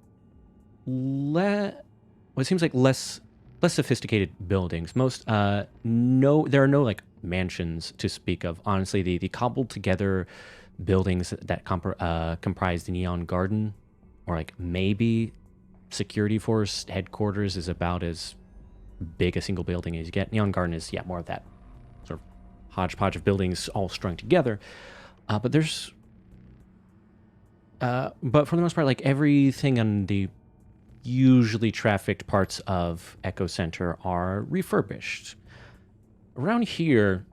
what seems like less sophisticated buildings. Most there are no like mansions to speak of. Honestly, the cobbled together buildings that comprise the Neon Garden, or like maybe security force headquarters, is about as big a single building as you get. Neon Garden is more of that sort of hodgepodge of buildings all strung together. But there's but for the most part, like everything on the usually trafficked parts of Echo Center are refurbished. Around here,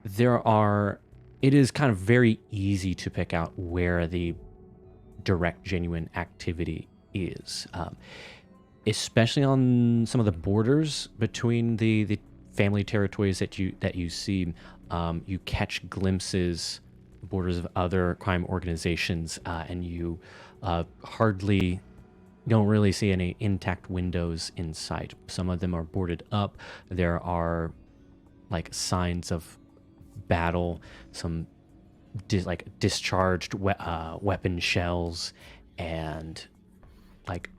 it is kind of very easy to pick out where the direct, genuine activity is, especially on some of the borders between the family territories that you see. You catch glimpses, borders of other crime organizations, and you don't really see any intact windows in sight. Some of them are boarded up. There are like signs of battle, some discharged weapon shells, and like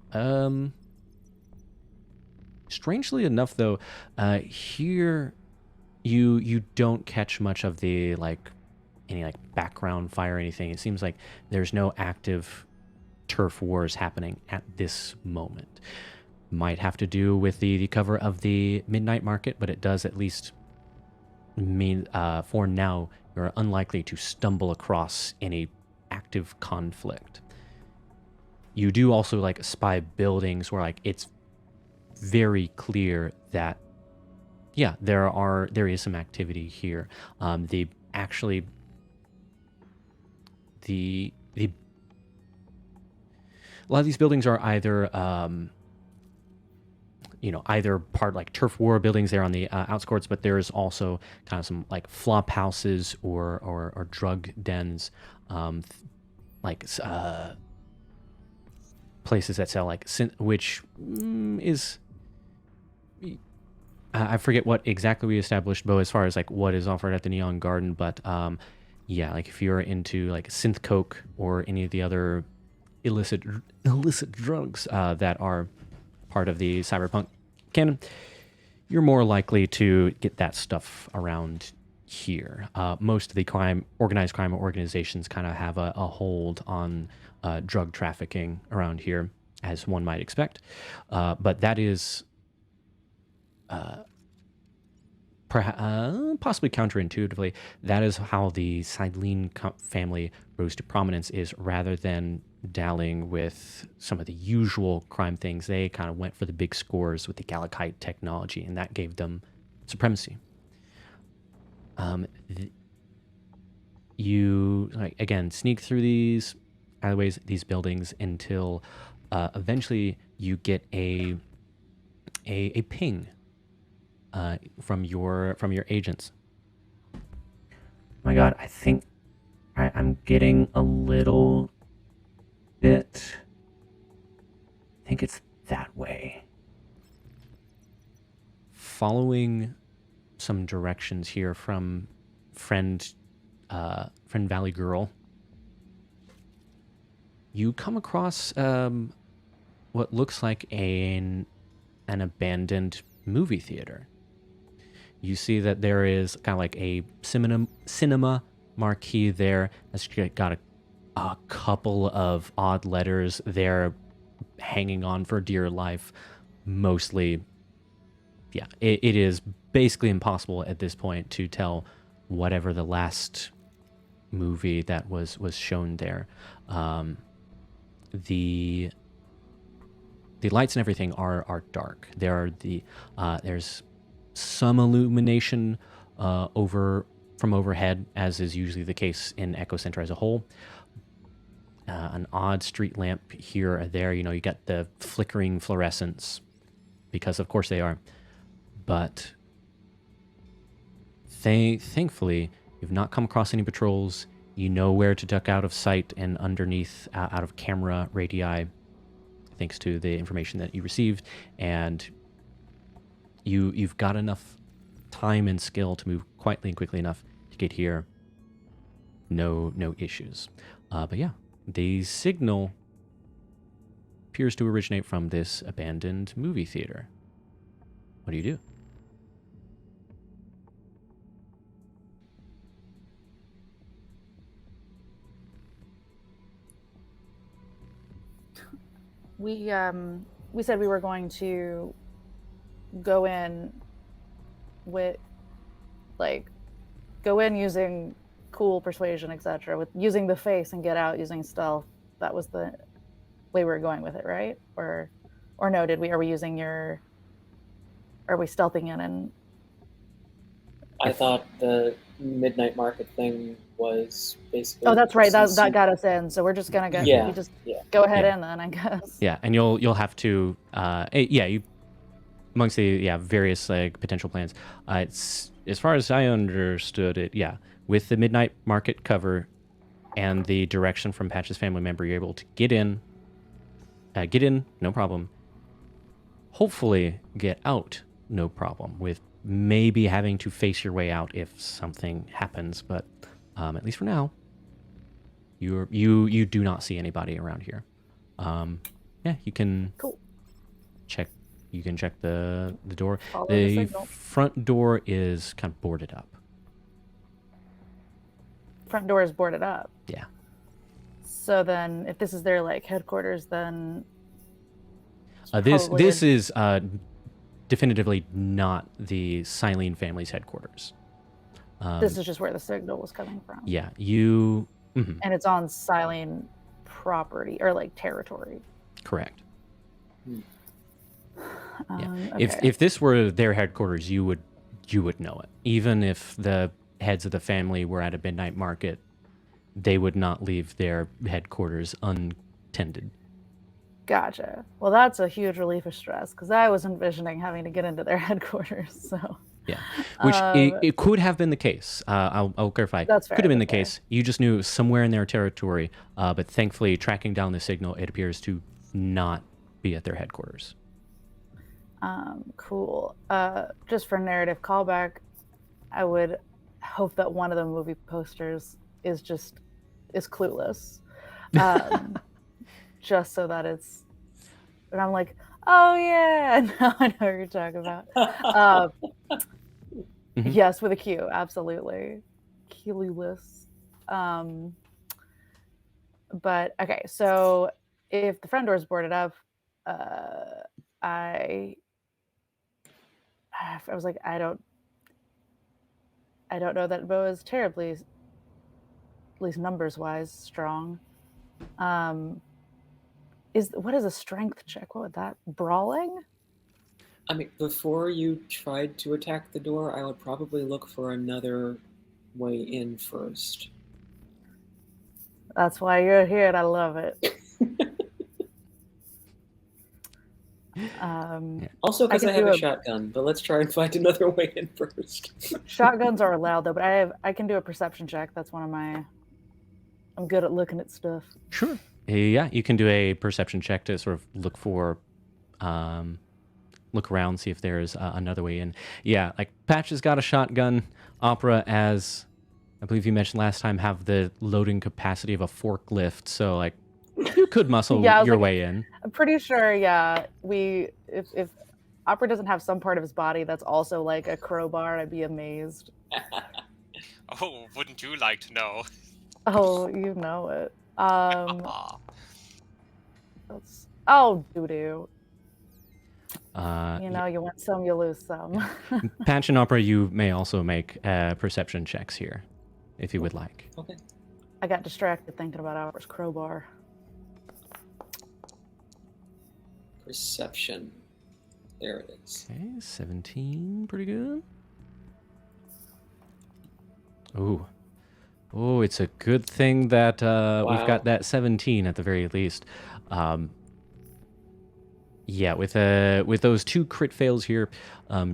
strangely enough though, here you don't catch much of the any background fire or anything. It seems like there's no active turf wars happening at this moment. Might have to do with the cover of the midnight market, but it does at least mean for now you're unlikely to stumble across any active conflict. You do also spy buildings where it's very clear that there is some activity here. A lot of these buildings are either either part turf war buildings there on the outskirts, but there's also kind of some flop houses or drug dens, places that sell which is I forget what exactly we established, Bo, as far as what is offered at the Neon Garden, but if you're into synth coke or any of the other illicit drugs that are part of the cyberpunk canon, you're more likely to get that stuff around here. Most of the organized crime organizations kind of have a hold on drug trafficking around here, as one might expect. But that is possibly counterintuitively, that is how the Sideline family rose to prominence, is rather than dallying with some of the usual crime things, they kind of went for the big scores with the Galakite technology, and that gave them supremacy. You again sneak through these alleyways, these buildings, until eventually you get a ping from your agents. Oh my god, I think I'm getting a little bit. I think it's that way. Following some directions here from friend Valley Girl, you come across what looks like an abandoned movie theater. You see that there is kind of a cinema marquee there that's got a couple of odd letters there hanging on for dear life, mostly yeah, it is basically impossible at this point to tell whatever the last movie that was shown there. The lights and everything are dark. There's some illumination from overhead, as is usually the case in Echo Center as a whole. An odd street lamp here or there. You got the flickering fluorescence, because of course they are. But thankfully, you've not come across any patrols. You know where to duck out of sight and underneath, out of camera radii, thanks to the information that you received. And you've got enough time and skill to move quietly and quickly enough to get here. No issues. But yeah, the signal appears to originate from this abandoned movie theater. What do you do? We said we were going to go in with, like, go in using cool persuasion, etc., with using the face, and get out using stealth. That was the way we were going with it, right? Or no? Are we using your? Are we stealthing in? And I thought the midnight market thing was basically. Oh, that's right. That got us in. So we're just gonna go. Yeah, we just yeah. go ahead Yeah. in then, I guess. Yeah, and you'll have to you amongst the various like potential plans. It's, as far as I understood it, with the midnight market cover and the direction from Patch's family member, you're able to get in, no problem. Hopefully get out, no problem, with maybe having to face your way out if something happens. But at least for now, you do not see anybody around here. You can check. You can check the door. Follow the The signal. front door is kind of boarded up. Front door is boarded up. Yeah. So then, if this is their like headquarters, then This probably is definitively not the Silene family's headquarters. this is just where the signal was coming from. Yeah, you. And it's on Silene property or like territory. Correct. Yeah. Okay. If this were their headquarters, you would know it. Even if the heads of the family were at a midnight market, they would not leave their headquarters untended. Gotcha. Well, that's a huge relief of stress, because I was envisioning having to get into their headquarters. So Yeah, which it could have been the case. I'll clarify. That's fair, Could have been the that's fair. case. You just knew it was somewhere in their territory, but thankfully, tracking down the signal, it appears to not be at their headquarters. cool. Just for narrative callback, I would hope that one of the movie posters is Qlueless. Just so that it's, and I'm like, oh yeah, now I know what you're talking about. Yes, with a Q, absolutely. Qlueless. But okay, so if the front door is boarded up, I was like, I don't know that Bo is terribly, at least numbers wise, strong. What is a strength check? What would that, brawling? I mean, before you tried to attack the door, I would probably look for another way in first. That's why you're here, and I love it. Also, because I can have do a a- shotgun, but let's try and find another way in first. Shotguns are allowed though, but I can do a perception check. That's one of my. I'm good at looking at stuff. Sure. Yeah, you can do a perception check to sort of look for, look around, see if there's another way in. Yeah, like Patch has got a shotgun. Opera, as I believe you mentioned last time, have the loading capacity of a forklift. So like, you could muscle Yeah, I was your like- way in. I'm pretty sure. Yeah, if Opera doesn't have some part of his body that's also like a crowbar, I'd be amazed. Oh, wouldn't you like to know? Oh, you know it. Ah. That's, oh, doo-doo. You know, you win some, you lose some. Patch and Opera, you may also make perception checks here, if you would like. Okay. I got distracted thinking about Opera's crowbar. Perception. There it is. Okay, 17, pretty good. Ooh. Oh, it's a good thing that we've got that 17 at the very least. Yeah, with those 2 crit fails here,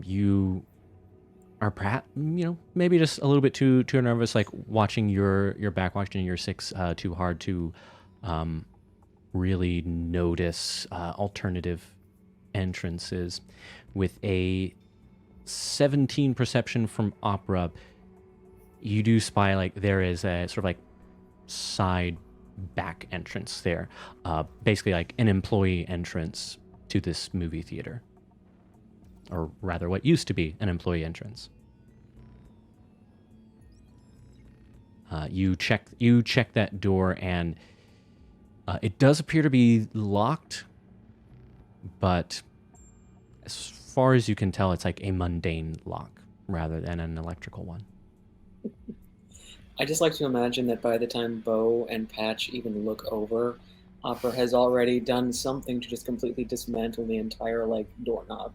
you are perhaps, maybe just a little bit too nervous, like watching your back, watching your 6 too hard to really notice alternative entrances. With a 17 perception from Opera, you do spy like there is a sort of like side back entrance there, basically like an employee entrance to this movie theater, or rather what used to be an employee entrance. You check that door, and it does appear to be locked, but as far as you can tell, it's like a mundane lock rather than an electrical one. I just like to imagine that by the time Bo and Patch even look over, Opera has already done something to just completely dismantle the entire, like, doorknob.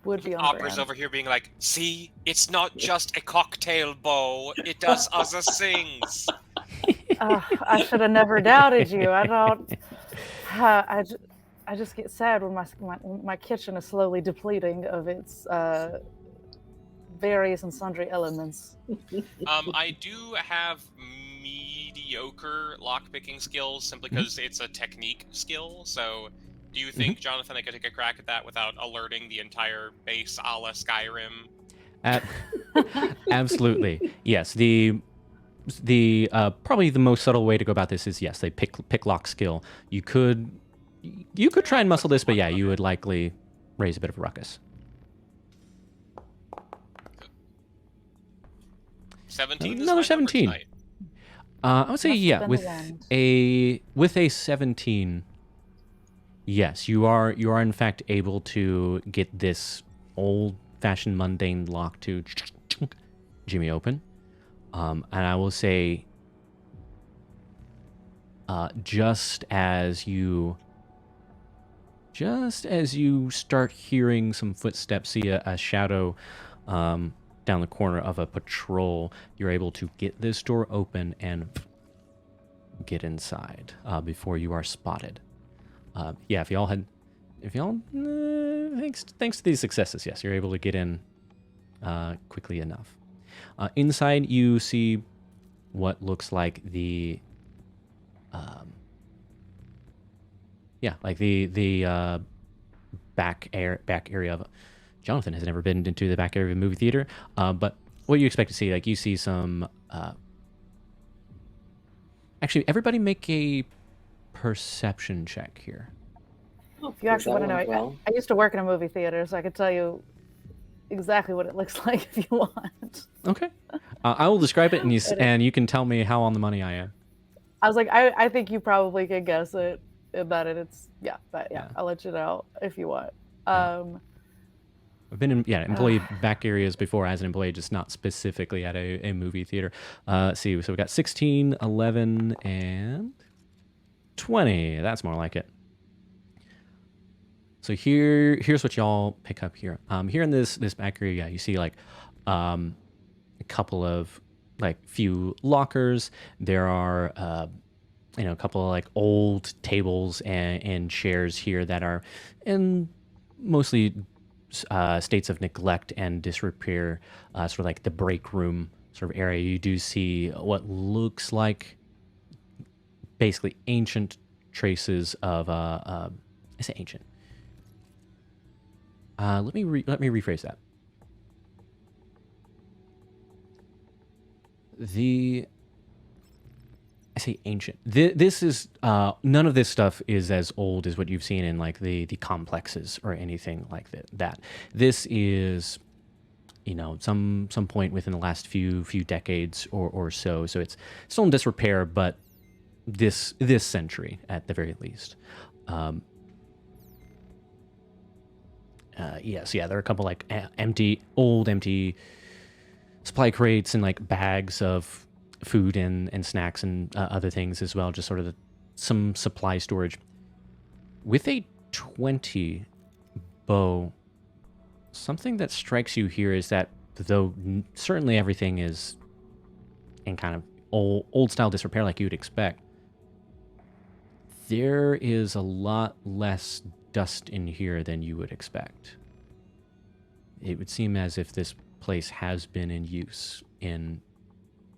Would be on Opera's brand. over here being like, see, it's not just a cocktail bow, it does other things. I should have never doubted you. I don't. I just get sad when my kitchen is slowly depleting of its various and sundry elements. I do have mediocre lockpicking skills simply because it's a technique skill. So, do you think, Jonathan, I could take a crack at that without alerting the entire base a la Skyrim? Absolutely, yes. The probably the most subtle way to go about this is yes, they pick lock skill. You could try and muscle this, but yeah, you would likely raise a bit of a ruckus. 17. Another 17. I would say yeah, with a 17. Yes, you are in fact able to get this old-fashioned mundane lock to jimmy open. And I will say, just as you start hearing some footsteps, see a shadow down the corner of a patrol, you're able to get this door open and get inside before you are spotted. Yeah, thanks to these successes, yes, you're able to get in quickly enough. Inside, you see what looks like the back area of. Jonathan has never been into the back area of a movie theater, but what you expect to see, like you see some. Actually, everybody make a perception check here. If you actually want to know, I used to work in a movie theater, so I could tell you exactly what it looks like if you want. Okay, I will describe it, and you can tell me how on the money I am. I was like, I think you probably could guess it about it. It's but I'll let you know if you want. I've been in employee back areas before as an employee, just not specifically at a movie theater. Let's see, so we got 16, 11, and 20. That's more like it. So here's what y'all pick up here. Here in this back area, you see like a couple of like few lockers. There are a couple of like old tables and chairs here that are in mostly states of neglect and disrepair, sort of like the break room sort of area. You do see what looks like basically ancient traces of I say ancient. Let me rephrase that. I say ancient. This is none of this stuff is as old as what you've seen in like the complexes or anything like that. This is, some point within the last few decades or so. So it's still in disrepair, but this century at the very least. Yes, yeah, there are a couple like empty supply crates and like bags of food and snacks and other things as well, just sort of some supply storage. With a 20 bow, something that strikes you here is that though certainly everything is in kind of old style disrepair like you'd expect, there is a lot less dust in here than you would expect. It would seem as if this place has been in use in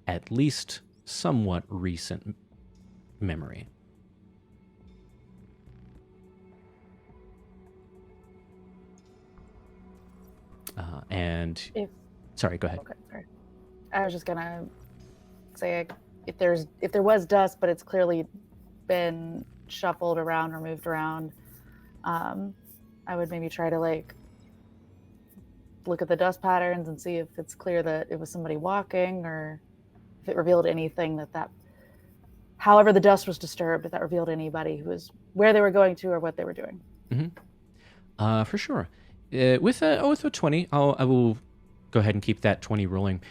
at least somewhat recent memory. And sorry, go ahead. Okay, sorry. I was just gonna say if there was dust, but it's clearly been shuffled around or moved around, I would maybe try to like look at the dust patterns and see if it's clear that it was somebody walking, or if it revealed anything that however the dust was disturbed, if that revealed anybody who was where they were going to or what they were doing. Mm-hmm. For sure. With a 20, I will go ahead and keep that 20 rolling.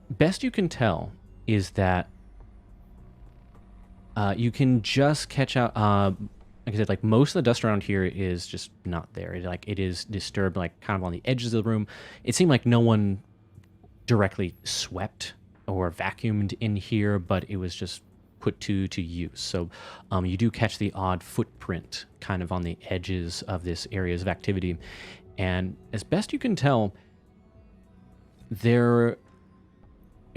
Best you can tell is that you can just catch out. Like I said, like most of the dust around here is just not there. It is disturbed, like kind of on the edges of the room. It seemed like no one directly swept or vacuumed in here, but it was just put to use. So you do catch the odd footprint kind of on the edges of this areas of activity. And as best you can tell, it's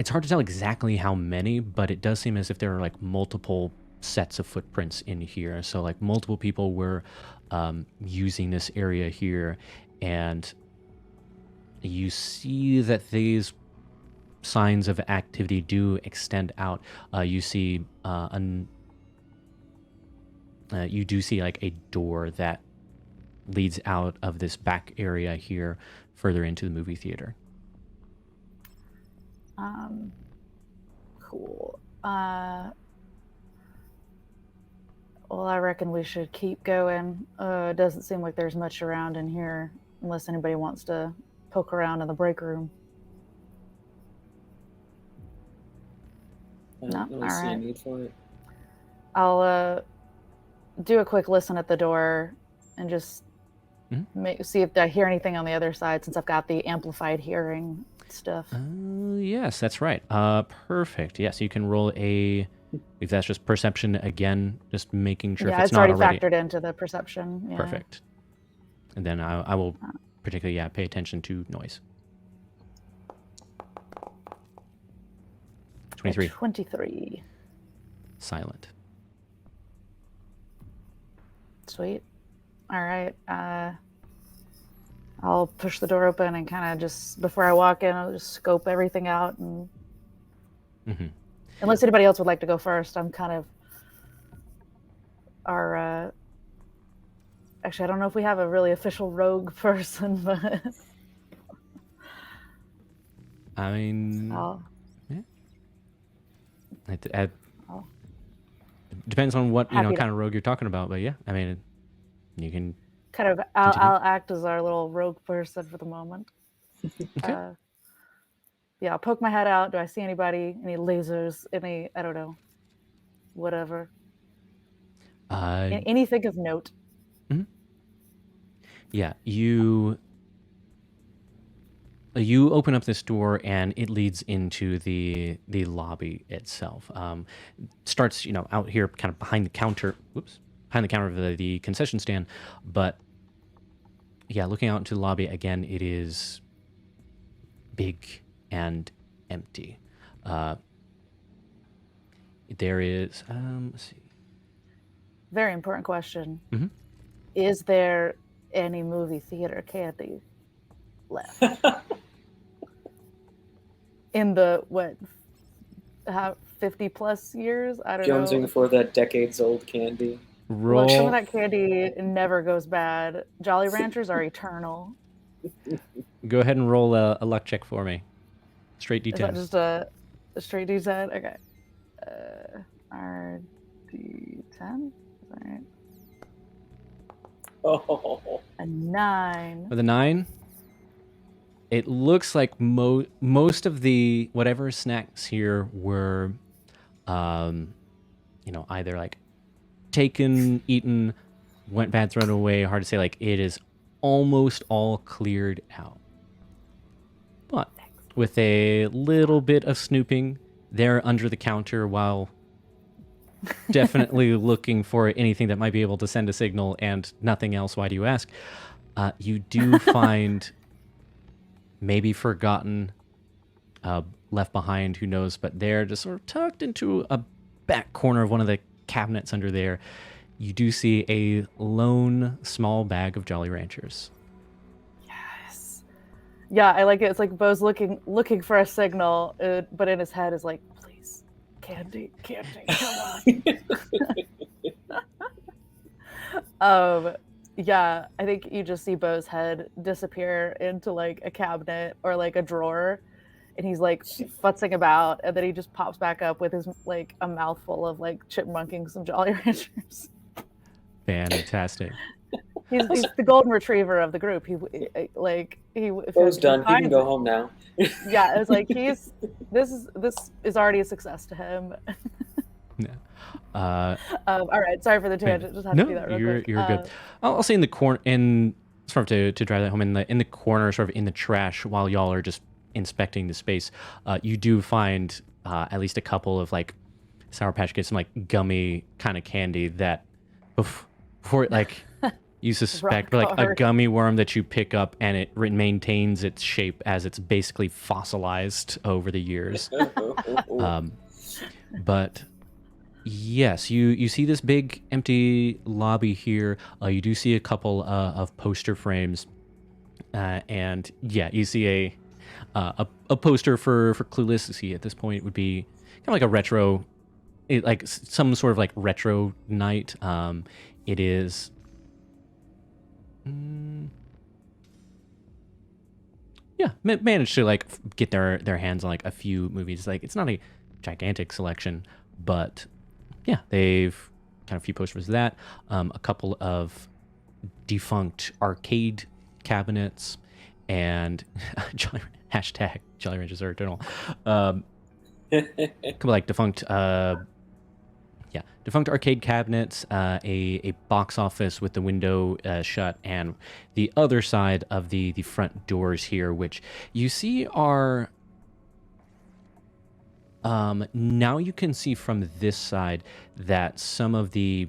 hard to tell exactly how many, but it does seem as if there are like multiple sets of footprints in here. So like multiple people were using this area here, and you see that these signs of activity do extend out. You see you do see like a door that leads out of this back area here further into the movie theater. Cool. Well, I reckon we should keep going. It doesn't seem like there's much around in here, unless anybody wants to poke around in the break room. I don't really see a need for it. I'll do a quick listen at the door and just see if I hear anything on the other side, since I've got the amplified hearing stuff. Yes, that's right. Perfect. Yes, you can roll if that's just perception again, just making sure if it's not already factored into the perception. Yeah. Perfect. And then I will particularly pay attention to noise. 23. 23. Silent. Sweet. All right. I'll push the door open and kind of just, before I walk in, I'll just scope everything out. And unless anybody else would like to go first, I'm kind of actually, I don't know if we have a really official rogue person, but I mean, it depends on what kind of rogue you're talking about, but yeah, I mean, you can kind of. I'll act as our little rogue person for the moment. Okay. Yeah, I'll poke my head out. Do I see anybody? Any lasers? Any? I don't know. Whatever. Anything of note. Yeah, you open up this door and it leads into the lobby itself. Starts out here kind of behind the counter. Behind the counter of the concession stand, but yeah, looking out into the lobby again, it is big and empty. There is let's see. Very important question. Is there any movie theater candy left? In the 50 plus years? I don't know. Jonesing for that decades old candy. Look, some of that candy never goes bad. Jolly Ranchers are eternal. Go ahead and roll a luck check for me. Straight D10. Is that just a straight D10? Okay. RD10. All right. Oh, A 9. With a 9, it looks like most of the whatever snacks here were, either like taken, eaten, went bad, thrown away. Hard to say. Like it is almost all cleared out. But with a little bit of snooping there under the counter, while definitely looking for anything that might be able to send a signal and nothing else. Why do you ask? You do find maybe forgotten, left behind, who knows, but they're just sort of tucked into a back corner of one of the cabinets under there. You do see a lone small bag of Jolly Ranchers. Yes. Yeah, I like it. It's like Bo's looking for a signal, but in his head is like, please, candy, come on. Yeah, I think you just see Bo's head disappear into like a cabinet or like a drawer, and he's like futzing about, and then he just pops back up with his like a mouthful of like chipmunking some Jolly Ranchers. Fantastic. He's the golden retriever of the group. He Bo's done. He can go home now. Yeah, it's like this is already a success to him. Yeah. All right, sorry for the tangent. Just had to do that real quick. You're good. I'll say in the corner, in sort of to drive that home, in the corner, sort of in the trash, while y'all are just inspecting the space, you do find at least a couple of like Sour Patch Kids, some like gummy kind of candy that before like you suspect like a gummy worm that you pick up and it maintains its shape as it's basically fossilized over the years. But yes, you see this big empty lobby here. You do see a couple of poster frames, and yeah, you see a poster for Qlueless. You see at this point would be kind of like a retro, like some sort of like retro night. It is. Yeah, managed to like get their hands on like a few movies. Like it's not a gigantic selection, but yeah, they've kind of a few posters of that. A couple of defunct arcade cabinets, and hashtag Jolly Ranchers are eternal. Couple like defunct defunct arcade cabinets, a box office with the window shut, and the other side of the front doors here, which you see are now you can see from this side that some of the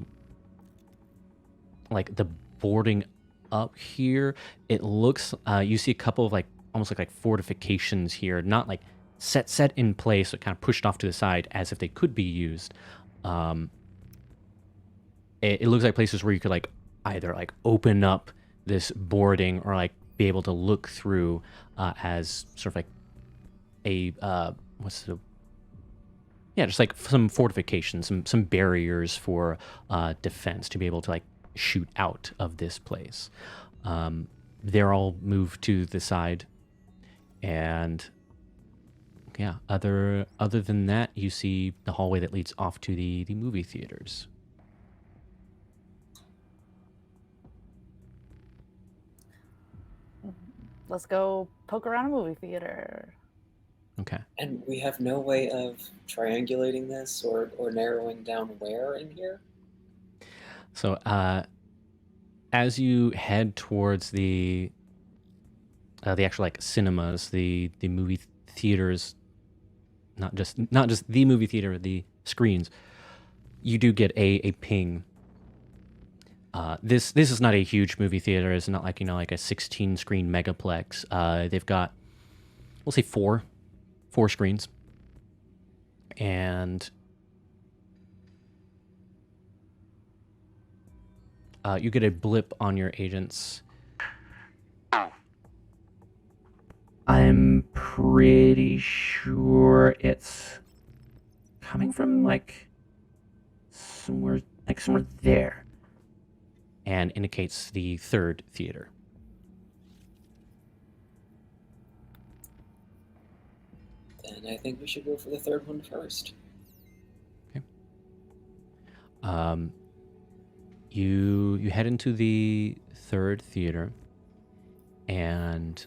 like the boarding up here, it looks you see a couple of like almost like fortifications here, not like set in place, but kind of pushed off to the side as if they could be used. It looks like places where you could like either like open up this boarding or like be able to look through as sort of like a just like some fortifications, some barriers for defense to be able to like shoot out of this place. They're all moved to the side, and yeah, other than that, you see the hallway that leads off to the movie theaters. Let's go poke around a movie theater. Okay. And we have no way of triangulating this or narrowing down where in here? So as you head towards the actual like cinemas, the movie theaters, not just the movie theater, the screens, you do get a ping. This is not a huge movie theater. It's not like, like a 16 screen megaplex. They've got, we'll say four screens, and you get a blip on your agents. I'm pretty sure it's coming from like somewhere there. And indicates the third theater. Then I think we should go for the third one first. You head into the third theater, and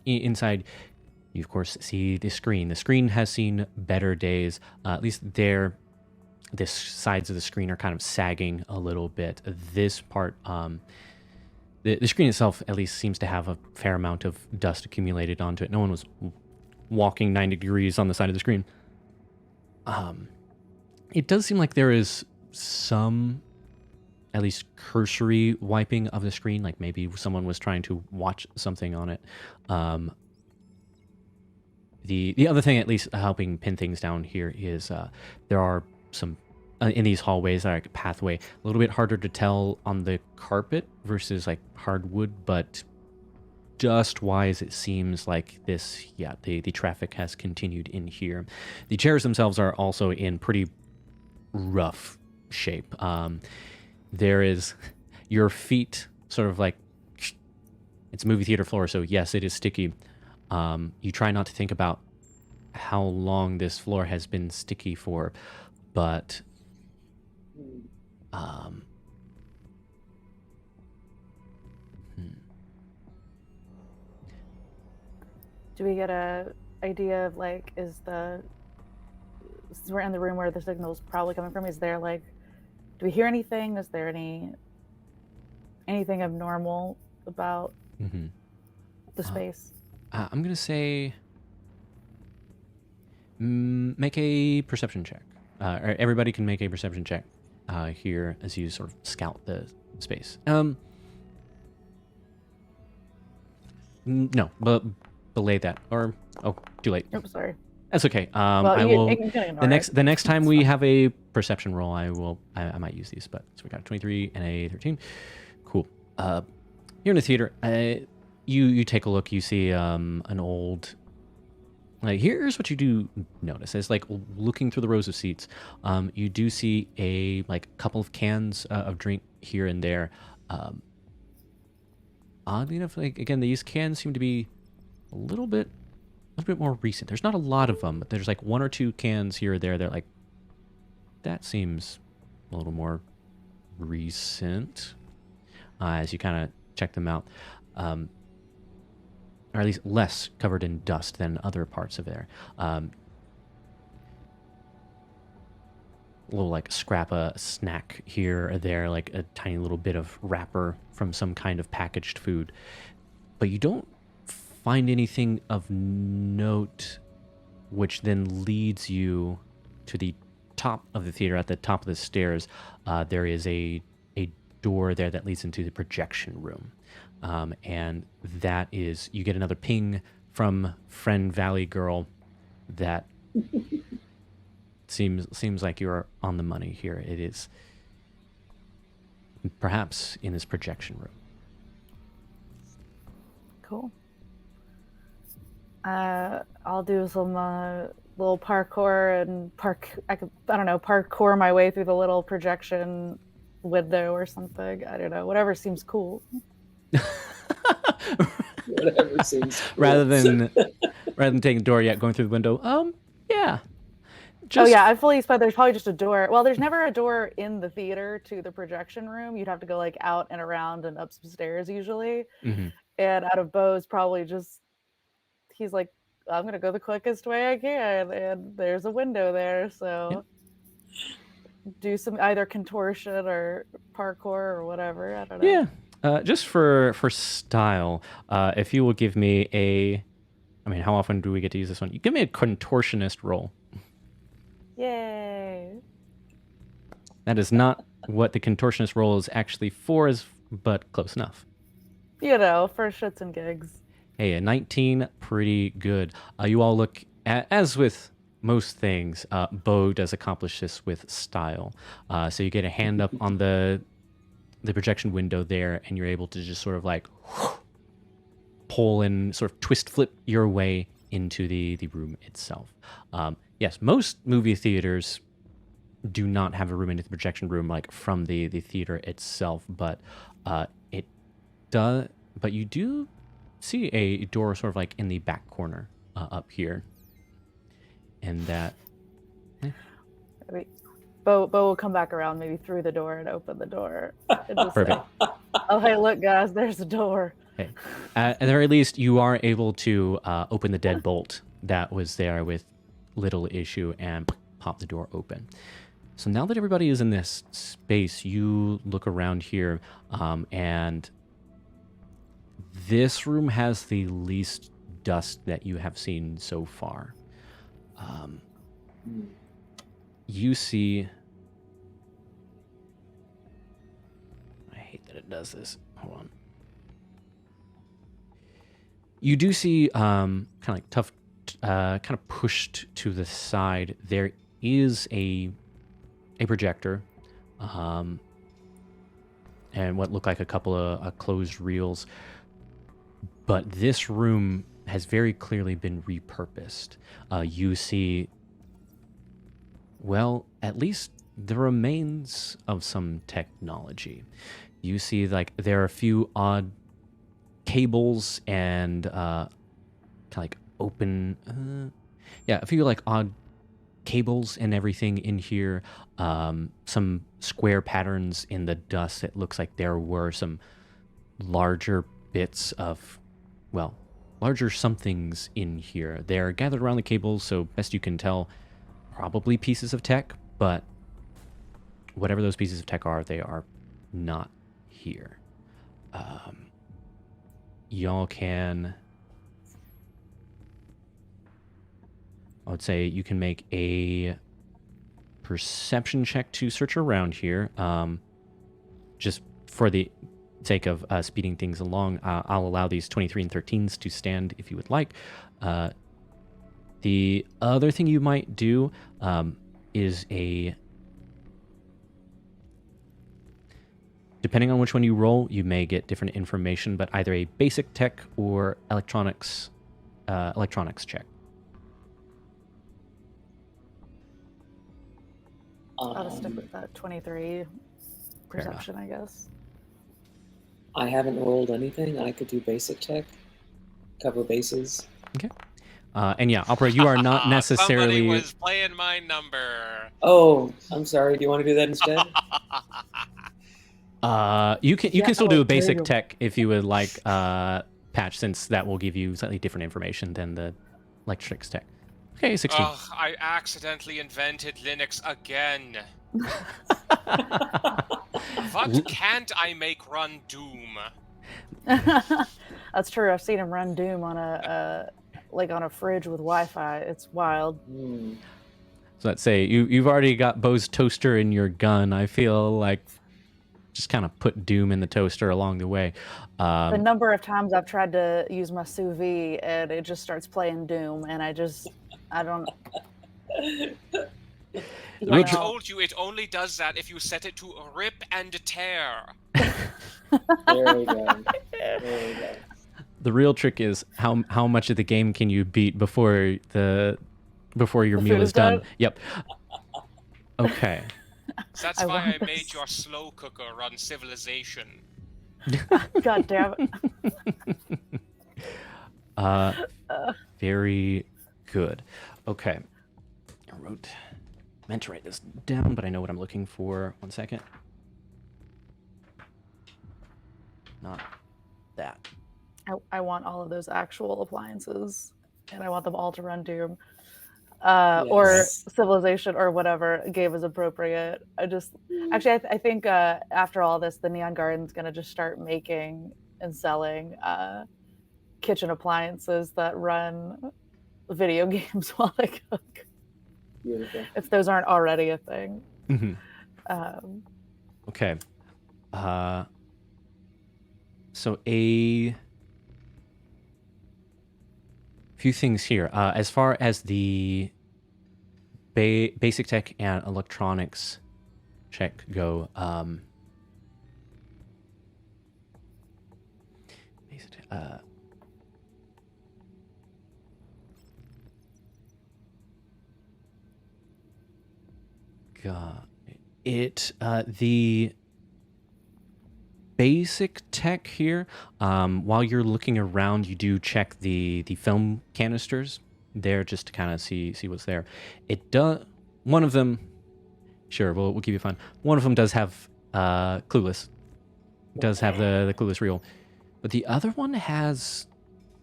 inside, you of course see the screen. The screen has seen better days. At least the sides of the screen are kind of sagging a little bit. This part, the screen itself at least seems to have a fair amount of dust accumulated onto it. No one was walking 90 degrees on the side of the screen. It does seem like there is some, at least cursory wiping of the screen, like maybe someone was trying to watch something on it. The other thing, at least helping pin things down here, is there are some in these hallways, like a pathway, a little bit harder to tell on the carpet versus like hardwood, but dust-wise, it seems like this, the traffic has continued in here. The chairs themselves are also in pretty rough shape. There is your feet sort of like, it's a movie theater floor, so yes, it is sticky. You try not to think about how long this floor has been sticky for, but do we get a idea of like, since we're in the room where the signal's probably coming from, is there like, do we hear anything? Is there anything abnormal about the space? I'm gonna say make a perception check. Or everybody can make a perception check here as you sort of scout the space. No, but belay that, or too late. Oops, sorry. That's okay. Well, I will. you can The next time we have a perception roll, I might use these. But so we got a 23 and a 13. Cool. Here in the theater, you take a look. You see an old. Like, here's what you do notice. It's like looking through the rows of seats. You do see a couple of cans of drink here and there. Oddly enough, like again, these cans seem to be a little bit more recent. There's not a lot of them, but there's like one or two cans here or there. They're like, that seems a little more recent. As you kind of check them out. Or at least less covered in dust than other parts of there. A little like scrap a snack here or there, like a tiny little bit of wrapper from some kind of packaged food. But you don't find anything of note, which then leads you to the top of the theater. At the top of the stairs, there is a door there that leads into the projection room. And that is, you get another ping from friend Valley Girl that seems like you're on the money here. It is perhaps in this projection room. Cool. I'll do some little parkour and parkour my way through the little projection window or something. I don't know, whatever seems cool. Whatever seems cool. rather than taking the door yet, going through the window. Yeah. I fully expect there's probably just a door. Well, there's never a door in the theater to the projection room. You'd have to go like out and around and up some stairs usually. Mm-hmm. And out of Bo's probably just, he's like, I'm gonna go the quickest way I can, and there's a window there, so do some either contortion or parkour or whatever. I don't know. Yeah. Just for style, if you will give me how often do we get to use this one? You give me a contortionist roll. Yay. That is not what the contortionist roll is actually for, but close enough. You know, for shits and gigs. Hey, a 19, pretty good. You all look, as with most things, Bo does accomplish this with style. So you get a hand up on the projection window there, and you're able to just sort of like pull and sort of twist flip your way into the room itself. Yes, most movie theaters do not have a room into the projection room like from the theater itself, but it does. But you do see a door sort of like in the back corner up here, and that Bo will come back around maybe through the door and open the door. And just Perfect. say, oh, hey, look, guys, there's a door. Okay. At the very least, you are able to open the deadbolt that was there with little issue and pop the door open. So now that everybody is in this space, you look around here, and this room has the least dust that you have seen so far. You see... I hate that it does this. Hold on. You do see, kind of like tough, kind of pushed to the side. There is a projector, and what look like a couple of closed reels. But this room has very clearly been repurposed. You see, well, at least the remains of some technology. You see, like, there are a few odd cables and kind of like open, a few like odd cables and everything in here. Some square patterns in the dust. It looks like there were some larger bits of, well, larger somethings in here. They're gathered around the cables, so best you can tell, probably pieces of tech, but whatever those pieces of tech are, they are not here. Y'all can, I would say you can make a perception check to search around here. Just for the sake of speeding things along, I'll allow these 23 and 13s to stand if you would like. The other thing you might do is depending on which one you roll, you may get different information, but either a basic tech or electronics check. I'll just stick with that 23 perception, I guess. I haven't rolled anything. I could do basic tech, cover bases. Okay. And yeah, Opera, you are not necessarily... Somebody was playing my number. Oh, I'm sorry. Do you want to do that instead? You can still do a basic tech if you would like, Patch, since that will give you slightly different information than the electronics tech. Okay, 16. Ugh, I accidentally invented Linux again. What can't I make run Doom? That's true. I've seen him run Doom on a fridge with Wi-Fi. It's wild. So let's say you've already got Bo's toaster in your gun. I feel like just kind of put Doom in the toaster along the way. The number of times I've tried to use my sous vide and it just starts playing Doom, and I don't. I told you it only does that if you set it to rip and tear. There we go. The real trick is how much of the game can you beat before your meal is done. Yep. Okay. That's why I made your slow cooker run Civilization. God damn it. Very good. Okay. Meant to write this down, but I know what I'm looking for. 1 second. Not that. I want all of those actual appliances, and I want them all to run Doom. Or Civilization, or whatever game is appropriate. I think after all this, the Neon Garden's going to just start making and selling kitchen appliances that run video games while they cook. Beautiful. If those aren't already a thing. Mm-hmm. Okay. So a few things here. As far as the basic tech and electronics check go, the basic tech here, while you're looking around, you do check the film canisters there just to kind of see what's there. One of them Sure, we'll keep it fun. One of them does have Qlueless. Does have the Qlueless reel. But the other one has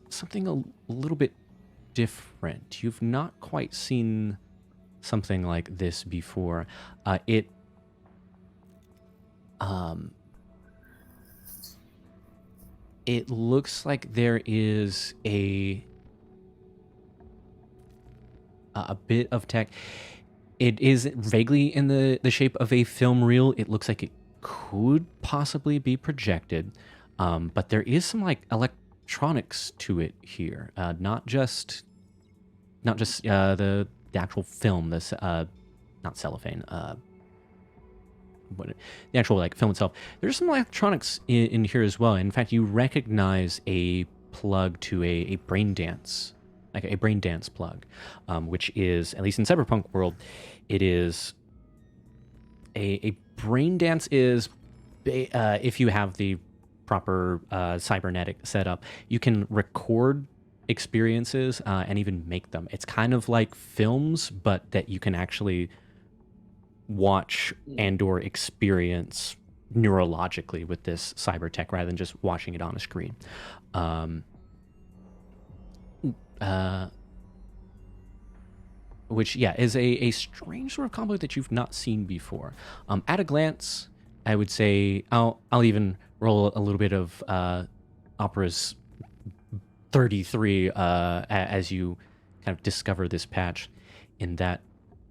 something a little bit different. You've not quite seen something like this before. It looks like there is a bit of tech. It is vaguely in the shape of a film reel. It looks like it could possibly be projected, but there is some like electronics to it here. Not just the actual film. This not cellophane. The actual like film itself. There's some electronics in here as well. In fact, you recognize a plug to a brain dance. Like a brain dance plug, which is, at least in Cyberpunk world, it is a brain dance is, if you have the proper cybernetic setup, you can record experiences and even make them. It's kind of like films, but that you can actually watch and or experience neurologically with this cyber tech rather than just watching it on a screen. Which, yeah, is a strange sort of combo that you've not seen before. At a glance, I would say I'll even roll a little bit of Opera's 33 as you kind of discover this patch, in that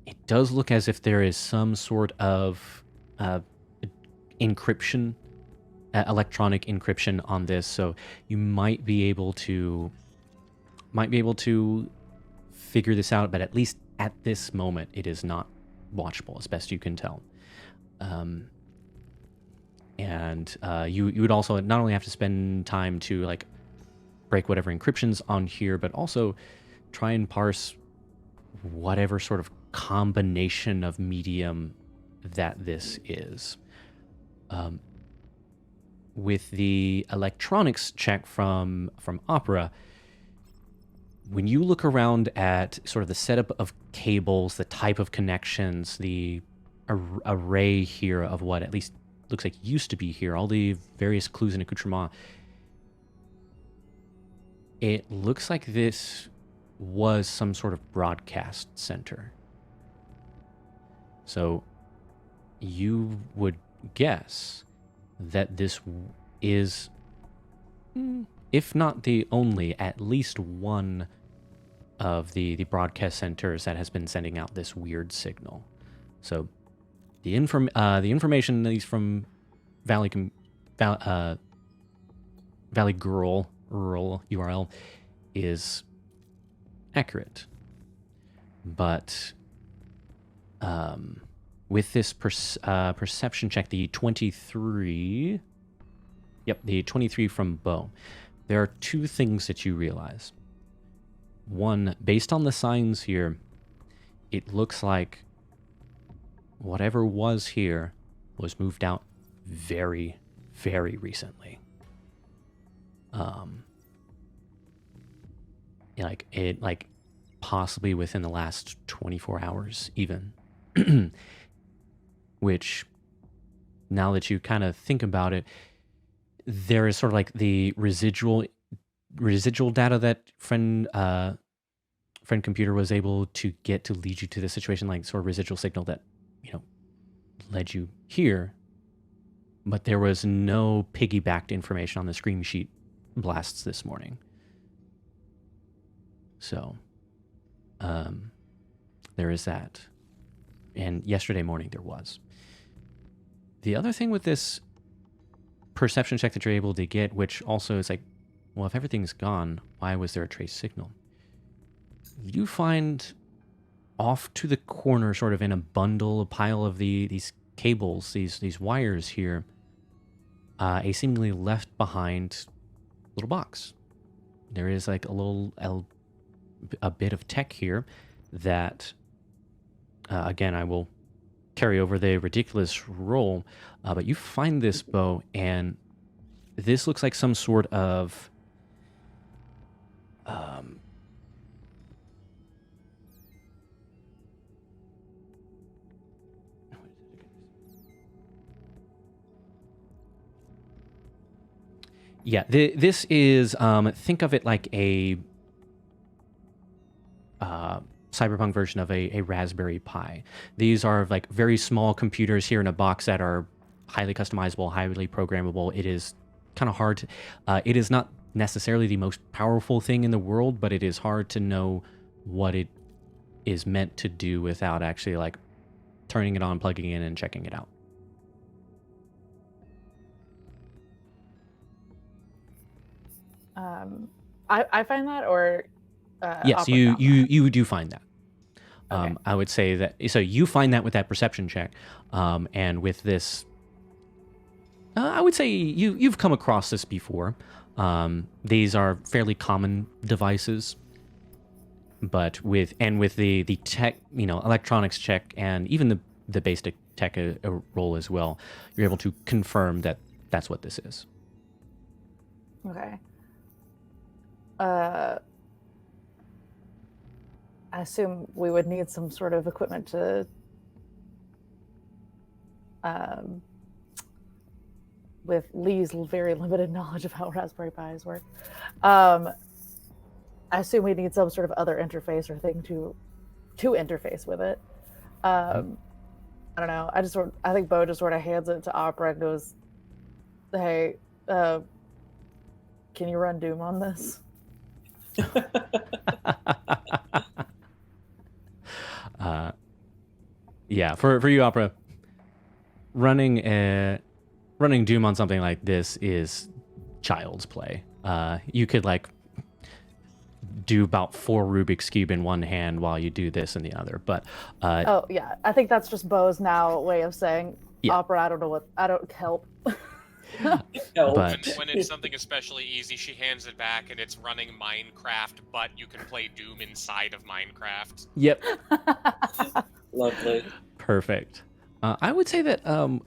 it does look as if there is some sort of encryption, electronic encryption on this, so you might be able to figure this out, but at least at this moment, it is not watchable, as best you can tell. And you would also not only have to spend time to like break whatever encryption's on here, but also try and parse whatever sort of combination of medium that this is. With the electronics check from Opera, when you look around at sort of the setup of cables, the type of connections, the array here of what at least looks like used to be here, all the various clues and accoutrements, it looks like this was some sort of broadcast center. So you would guess that this is, if not the only, at least one of the broadcast centers that has been sending out this weird signal. So the information, at least from Valley gURL URL, is accurate. But with this perception check, the 23... Yep, the 23 from Bo. There are two things that you realize. One, based on the signs here, it looks like whatever was here was moved out very, very recently. Like possibly within the last 24 hours even. Which, now that you kind of think about it, there is sort of like the residual data that friend computer was able to get to lead you to this situation, like sort of residual signal that, led you here. But there was no piggybacked information on the Screamsheet blasts this morning. So, there is that. And yesterday morning there was. The other thing with this perception check that you're able to get, which also is like, well, if everything's gone, why was there a trace signal? You find off to the corner, sort of in a bundle, a pile of these cables, these wires here, a seemingly left behind little box. There is like a bit of tech here that, again, I will carry over the ridiculous roll, but you find this, Bo, and this looks like some sort of Yeah, this is think of it like a cyberpunk version of a Raspberry Pi. These are like very small computers here in a box that are highly customizable, highly programmable. It is kind of hard to, it is not necessarily the most powerful thing in the world, but it is hard to know what it is meant to do without actually like turning it on, plugging it in, and checking it out. I find that, or Yes, Opera you found that? you do find that. Okay. I would say that, so you find that with that perception check, and with this, I would say you've come across this before. These are fairly common devices, but with the tech, electronics check, and even the basic tech roll as well, you're able to confirm that that's what this is. Okay. I assume we would need some sort of equipment to, with Lee's very limited knowledge of how Raspberry Pis work, I assume we need some sort of other interface or thing to interface with it. I don't know. I think Bo just sort of hands it to Opera and goes, "Hey, can you run Doom on this?" Yeah, for you, Opera, running Doom on something like this is child's play. You could like do about 4 Rubik's Cube in one hand while you do this in the other. But oh yeah, I think that's just Bo's now way of saying, Yeah. Opera, I don't help. No. But When it's something especially easy, she hands it back and it's running Minecraft, but you can play Doom inside of Minecraft. yep, Lovely. perfect. I would say that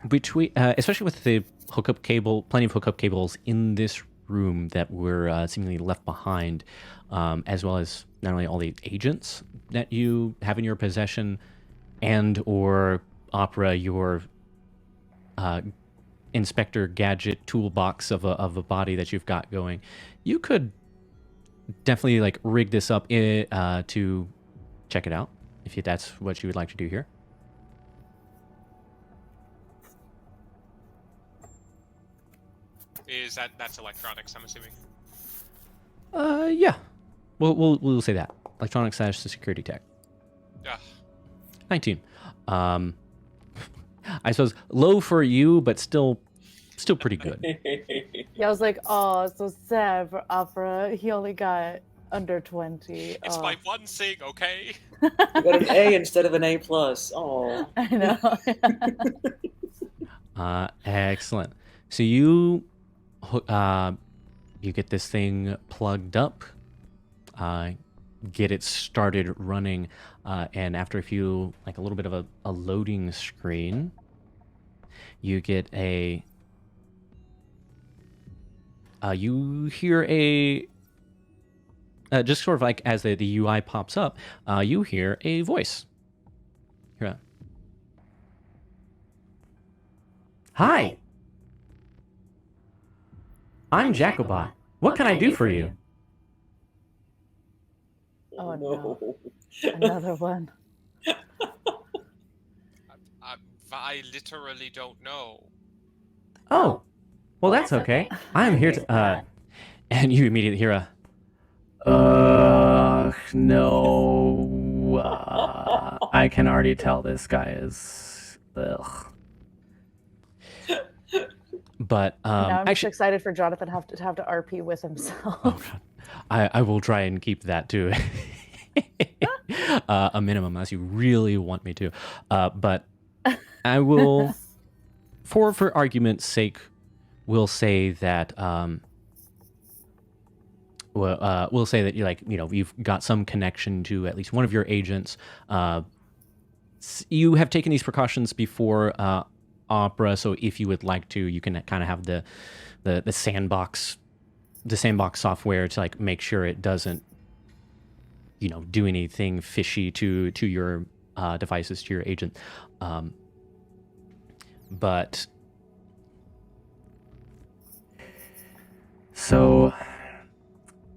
between, especially with the hookup cable, plenty of hookup cables in this room that were seemingly left behind, as well as not only all the agents that you have in your possession, and or Opera, your Inspector Gadget toolbox of a body that you've got going, you could definitely like rig this up to check it out if that's what you would like to do here. That's electronics, I'm assuming. Yeah. We'll say that. Electronics / security tech. Ugh. 19. I suppose low for you, but still pretty good. Yeah, I was like, oh, it's so sad for Opera. He only got under 20. It's Oh. my one thing, okay? You got an A instead of an A+. Oh. I know. Excellent. So you get this thing plugged up, get it started running, and after a little bit of a loading screen, you get you hear just sort of like as the UI pops up, you hear a voice. Hear that? Hi, I'm Jacobot. What can I do for you? Oh, no. Another one. I literally don't know. Oh, well, that's okay. I'm here to, and you immediately hear no. I can already tell this guy is, ugh. But, Now I'm just actually, excited for Jonathan to have to RP with himself. oh God, I will try and keep that to a minimum unless you really want me to. But I will, for argument's sake, we'll say that we'll say that you've got some connection to at least one of your agents. You have taken these precautions before, Opera, so if you would like to, you can kind of have the sandbox software to like make sure it doesn't do anything fishy to your devices, to your agent. But So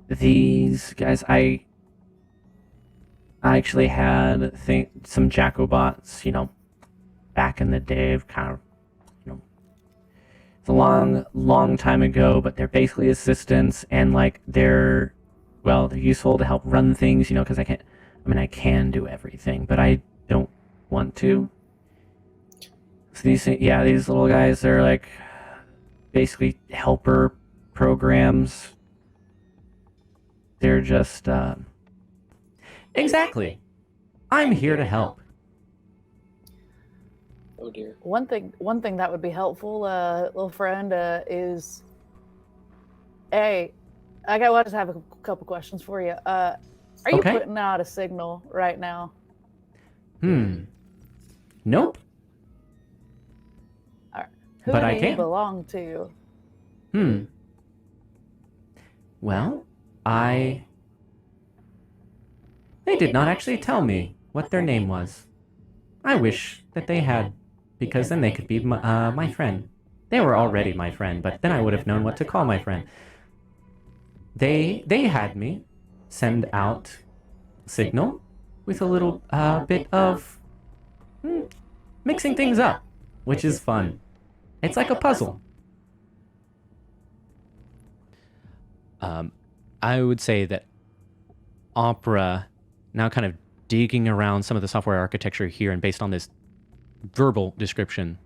these guys, I actually had some Jacobots, back in the day. Kind of, it's a long time ago, but they're basically assistants, and like they're useful to help run things, because I can do everything, but I don't want to. So these little guys, they're like basically helper programs. They're just exactly. I'm here to help. Oh dear. One thing that would be helpful, little friend, is I just have a couple questions for you. Are you Okay. putting out a signal right now? Nope. Who But do I you can. belong to? Well, they did not actually tell me what their name was. I wish that they had, because then they could be my friend. They were already my friend, but then I would have known what to call my friend. They had me send out signal with a little bit of mixing things up, which is fun. It's like a puzzle. I would say that Opera, now kind of digging around some of the software architecture here, and based on this verbal description,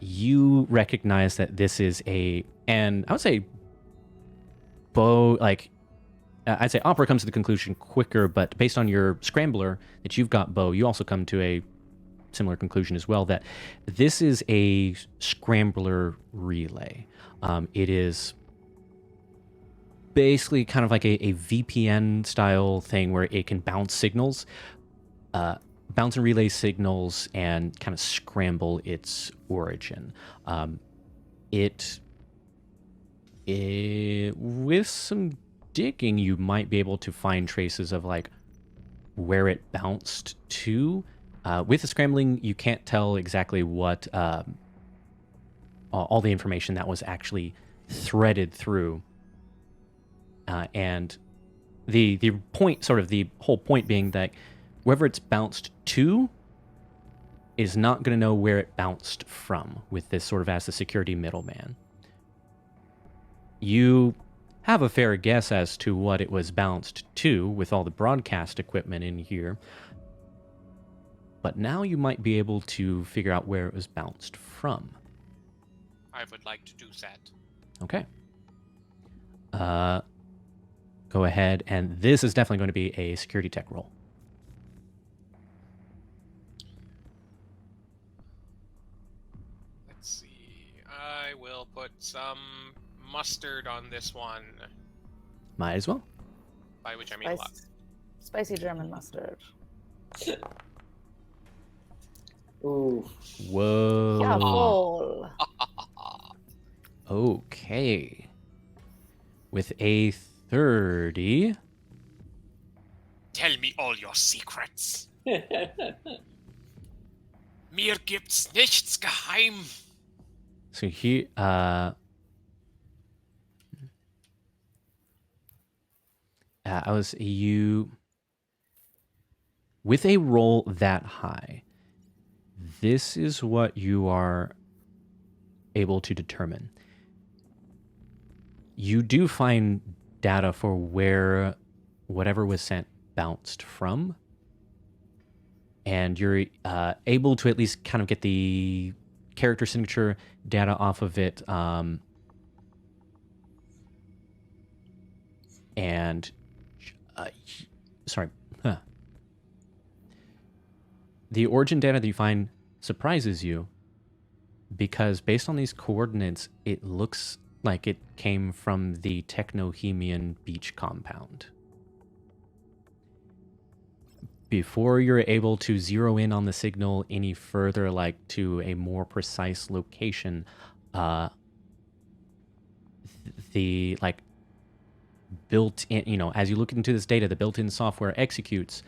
you recognize that this is and I would say I'd say Opera comes to the conclusion quicker, but based on your scrambler that you've got, Bo, you also come to a similar conclusion as well, that this is a scrambler relay. It is basically kind of like a VPN style thing where it can bounce signals, bounce and relay signals, and kind of scramble its origin. It with some digging, you might be able to find traces of like where it bounced to. With the scrambling, you can't tell exactly what all the information that was actually threaded through. And the point, sort of the whole point being that wherever it's bounced to is not going to know where it bounced from, with this sort of as the security middleman. You have a fair guess as to what it was bounced to with all the broadcast equipment in here, but now you might be able to figure out where it was bounced from. I would like to do that. Okay. Go ahead, and this is definitely going to be a security tech roll. Let's see. I will put some mustard on this one. Might as well. By which I mean luck. Spicy German mustard. Ooh. Whoa. Jawohl. Okay. With a 30. Tell me all your secrets. Mir gibt's nichts geheim. So here, with a roll that high, this is what you are able to determine. You do find data for where whatever was sent bounced from, and you're able to at least kind of get the character signature data off of it, the origin data that you find surprises you, because based on these coordinates, it looks like it came from the Technohemian beach compound. Before you're able to zero in on the signal any further, like to a more precise location, the like built-in, as you look into this data, the built-in software executes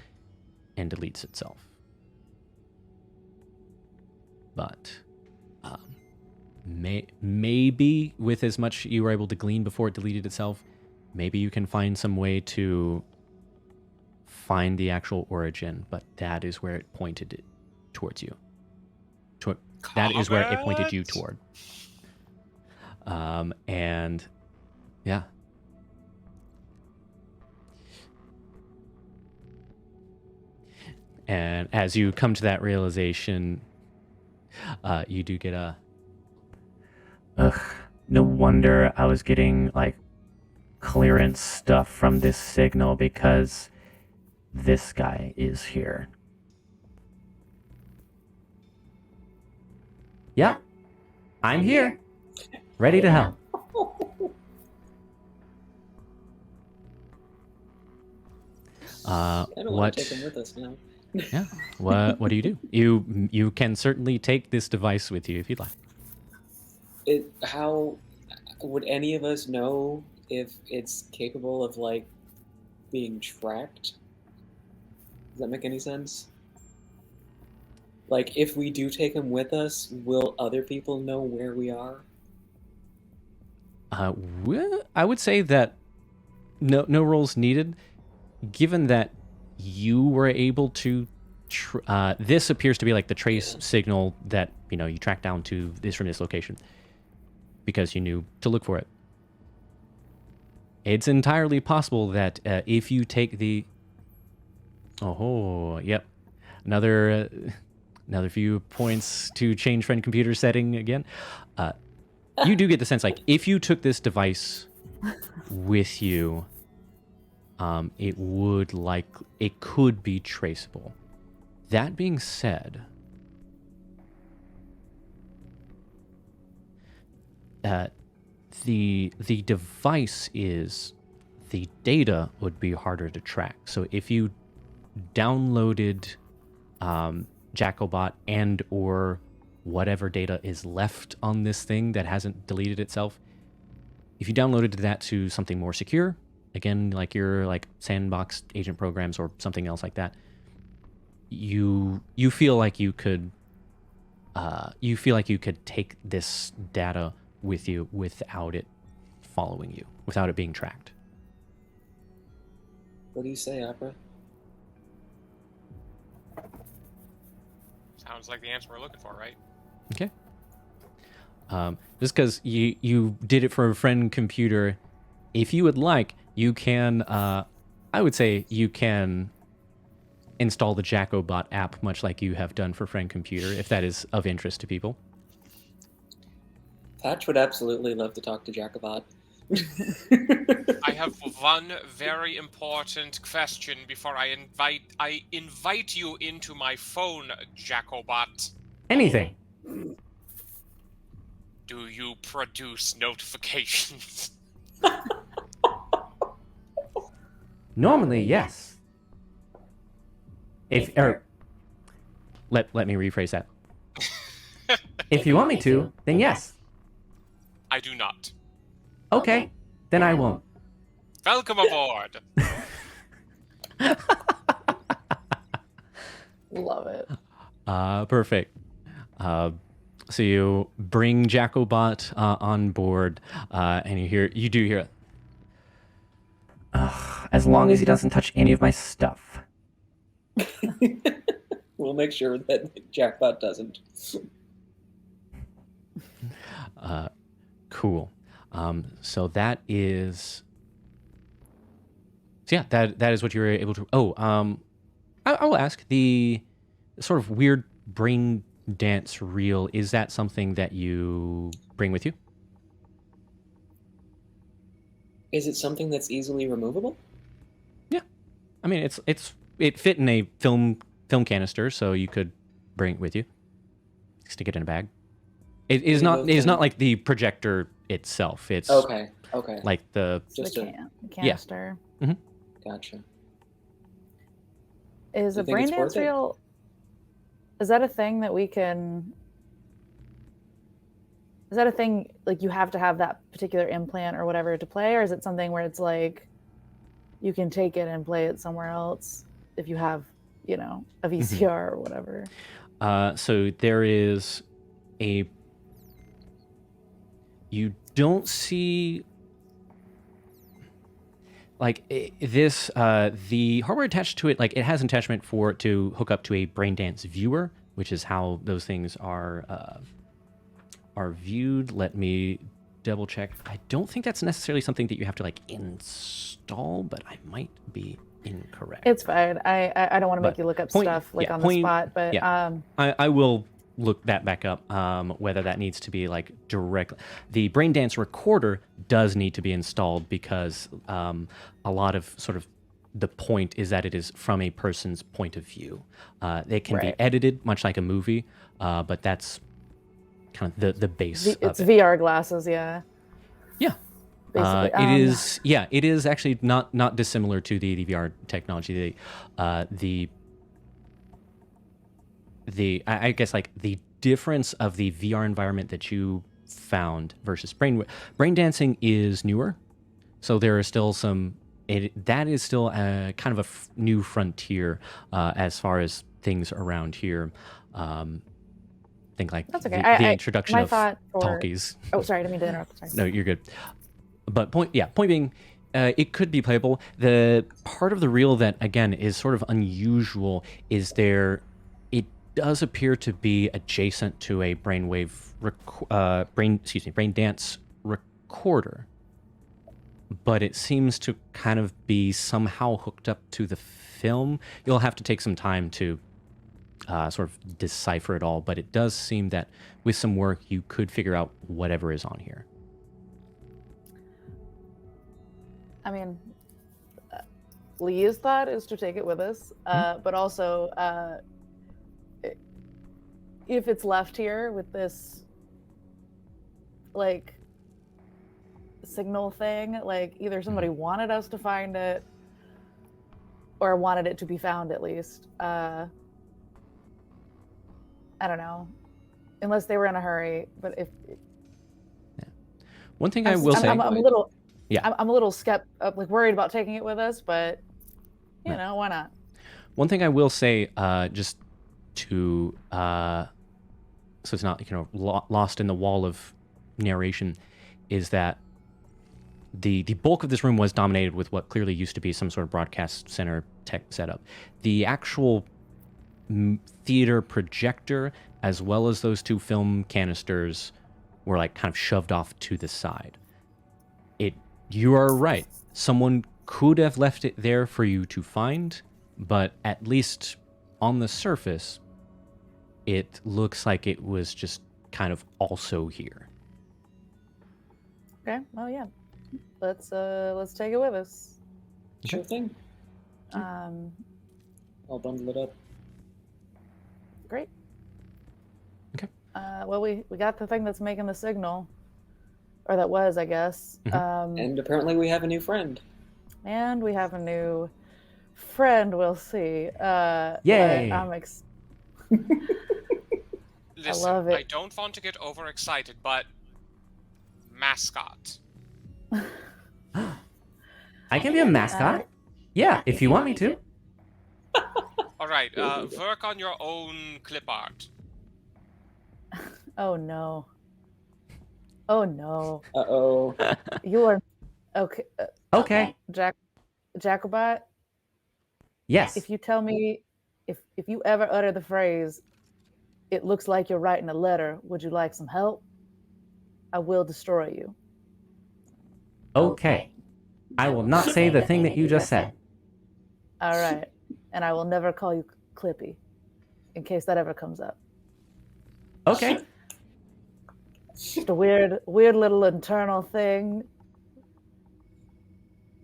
and deletes itself. But maybe with as much you were able to glean before it deleted itself, maybe you can find some way to find the actual origin, but that is where it pointed it towards you. That is where it pointed you toward. And yeah. And as you come to that realization, you do get a... Ugh, no wonder I was getting, like, clearance stuff from this signal, because this guy is here. Yeah, I'm here. Ready to help. I don't want to take him with us now. Yeah. What do you do? You can certainly take this device with you if you'd like. How would any of us know if it's capable of, like, being tracked? Does that make any sense? Like, if we do take him with us, will other people know where we are? Well, I would say that no rolls needed, given that you were able to... this appears to be like the trace signal that, you tracked down to this from this location, because you knew to look for it. It's entirely possible that if you take the... Oh, yep. Another few points to change friend computer setting again. You do get the sense, like, if you took this device with you, it could be traceable. That being said, the device is... the data would be harder to track. So if you downloaded Jacobot and or whatever data is left on this thing that hasn't deleted itself, if you downloaded that to something more secure, again, like your sandbox agent programs or something else like that, you feel like you could take this data with you without it following you, without it being tracked. What do you say, Opera? Sounds like the answer we're looking for, right? Okay. Just because you did it for a friend computer, if you would like, you can, I would say you can install the Jacobot app, much like you have done for friend computer, if that is of interest to people. Patch would absolutely love to talk to Jacobot. I have one very important question before I invite you into my phone, Jacobot. Anything. Do you produce notifications? Normally, yes. Let me rephrase that. If you want me to, then yes. I do not. Okay, then I won't. Welcome aboard. Love it. Perfect. So you bring Jacobot on board, and you do hear it. As long as he doesn't touch any of my stuff. We'll make sure that Jackbot doesn't. Cool. So that is... So yeah, that is what you were able to... I will ask, the sort of weird brain dance reel, is that something that you bring with you? Is it something that's easily removable? Yeah. I mean, it fit in a film canister, so you could bring it with you. Stick it in a bag. It is not like the projector itself. It's okay. Like the canister. Yeah. Mm-hmm. Gotcha. Is a brain dance reel? Is that a thing that we can? Is that a thing like you have to have that particular implant or whatever to play, or is it something where it's like you can take it and play it somewhere else if you have, a VCR or whatever? So there is a You don't see like the hardware attached to it. Like it has an attachment for it to hook up to a Braindance viewer, which is how those things are viewed. Let me double check. I don't think that's necessarily something that you have to like install, but I might be incorrect. It's fine. I don't want to make you look up stuff like on the spot, but I will look that back up, whether that needs to be like direct. The Braindance recorder does need to be installed because a lot of sort of the point is that it is from a person's point of view. It can be edited much like a movie, but that's kind of the base of it's it. VR glasses, yeah. Yeah. It is actually not dissimilar to the VR technology. I guess like the difference of the VR environment that you found versus brain dancing is newer, so there are still some. That is still kind of a new frontier as far as things around here. Think like That's okay. the introduction of talkies. Oh, sorry, I didn't mean to interrupt. Sorry. No, you're good. But point being, it could be playable. The part of the reel that again is sort of unusual is it does appear to be adjacent to a brain dance recorder, but it seems to kind of be somehow hooked up to the film. You'll have to take some time to sort of decipher it all, but it does seem that with some work you could figure out whatever is on here. I mean, Lee's thought is to take it with us, but also if it's left here with this like signal thing, like either somebody wanted us to find it or wanted it to be found at least. I don't know, unless they were in a hurry. But if one thing I will say, I'm a little. Yeah, I'm a little like worried about taking it with us, but you know, why not? One thing I will say, just to so it's not lost in the wall of narration, is that the bulk of this room was dominated with what clearly used to be some sort of broadcast center tech setup. The actual theater projector, as well as those two film canisters, were like kind of shoved off to the side. You are right. Someone could have left it there for you to find, but at least on the surface, it looks like it was just kind of also here. Okay. Well, yeah. Let's take it with us. Sure thing. I'll bundle it up. Great. Okay. Well, we got the thing that's making the signal. Or that was, I guess. Mm-hmm. And apparently we have a new friend. And we have a new friend, we'll see. Yay! Listen, I love it. I don't want to get overexcited, but mascot. I can be a mascot. Yeah, if you want me to. All right, work on your own clip art. Oh no. Oh no. Uh-oh. You are okay. Okay. Jacobot. Yes. If you tell me, if you ever utter the phrase, "It looks like you're writing a letter. Would you like some help?" I will destroy you. Okay. I will not say the thing that you just said. All right. And I will never call you Clippy, in case that ever comes up. Okay. Just a weird little internal thing.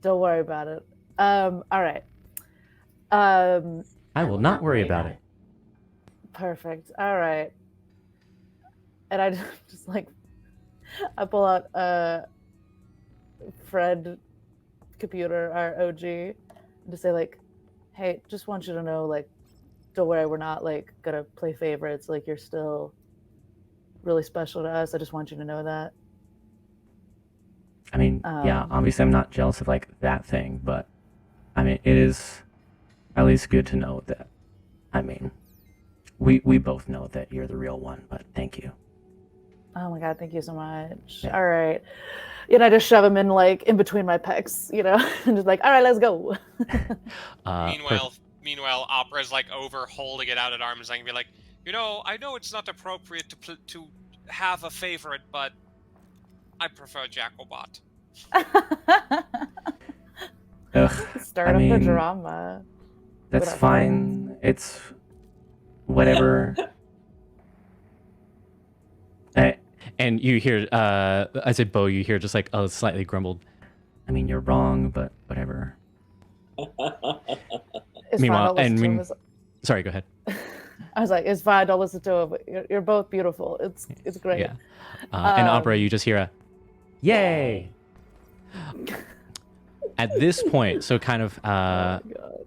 Don't worry about it. All right. I will not worry about it. Perfect. All right. And I just like, I pull out Fred computer, our OG, and to say like, hey, just want you to know, like, don't worry, we're not like gonna play favorites. Like, you're still really special to us. I just want you to know that. I mean, yeah, obviously I'm not jealous of like that thing, but I mean, it is at least good to know that. I mean, we both know that you're the real one, but thank you. Oh my god, thank you so much. All right. And I just shove him in like in between my pecs, and just like, all right, let's go. Meanwhile, Opera's like over holding it out at arm's length and be like, I know it's not appropriate to have a favorite, but I prefer Jacobot. Ugh, Start up the drama. That's Whatever. fine. It's whatever. And you hear, I said, Bo, you hear just like a slightly grumbled. I mean, you're wrong, but whatever. It's Meanwhile, fine, don't listen to him. sorry, go ahead. I was like, it's fine, don't listen to him. But you're both beautiful. It's great. Yeah. And Opera, you just hear a, yay! At this point, so kind of, Oh my god.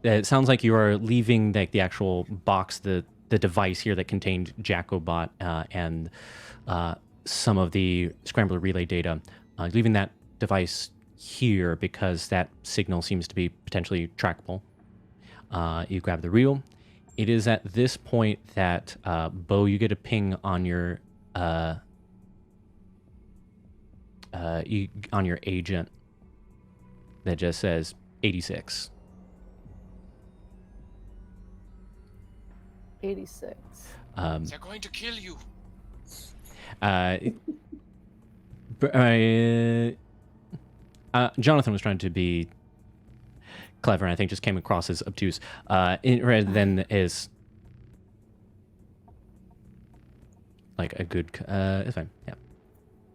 it sounds like you are leaving the actual box, the device here that contained Jacobot and some of the Scrambler relay data, leaving that device here because that signal seems to be potentially trackable. You grab the reel. It is at this point that, Bo, you get a ping on your on your agent that just says 86. 86. They're going to kill you. Jonathan was trying to be clever, and I think just came across as obtuse. Rather than is like a good. It's fine. Yeah.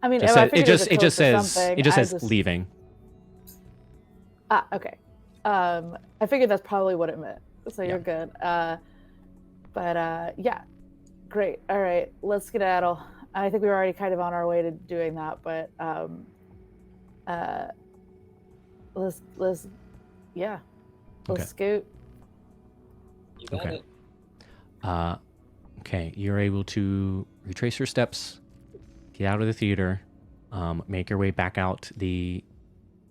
I mean, Just I it just figured it just it was a code for says something. it just I says leaving. Okay. I figured that's probably what it meant. So you're good. But yeah, great. All right, let's skedaddle. I think we were already kind of on our way to doing that, but let's Okay. scoot. You got Okay. it. Okay, you're able to retrace your steps, get out of the theater, make your way back out the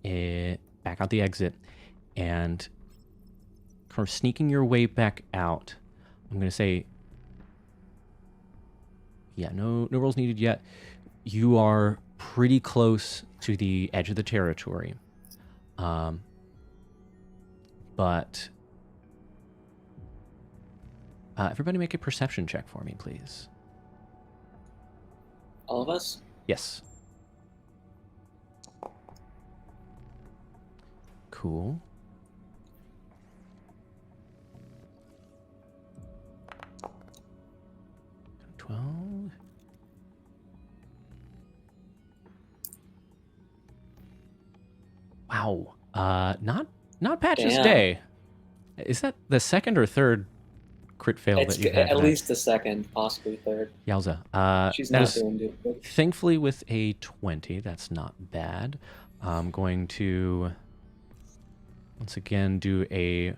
exit, and kind of sneaking your way back out. I'm gonna say, yeah, no rolls needed yet. You are pretty close to the edge of the territory, but everybody make a perception check for me, please. All of us? Yes. Cool. $12. Wow. Not Patch's Damn. day. Is that the second or third crit fail It's that you've had? at least the second, possibly third. Yowza. She's that not is doing good. thankfully with a 20. That's not bad. I'm going to once again do a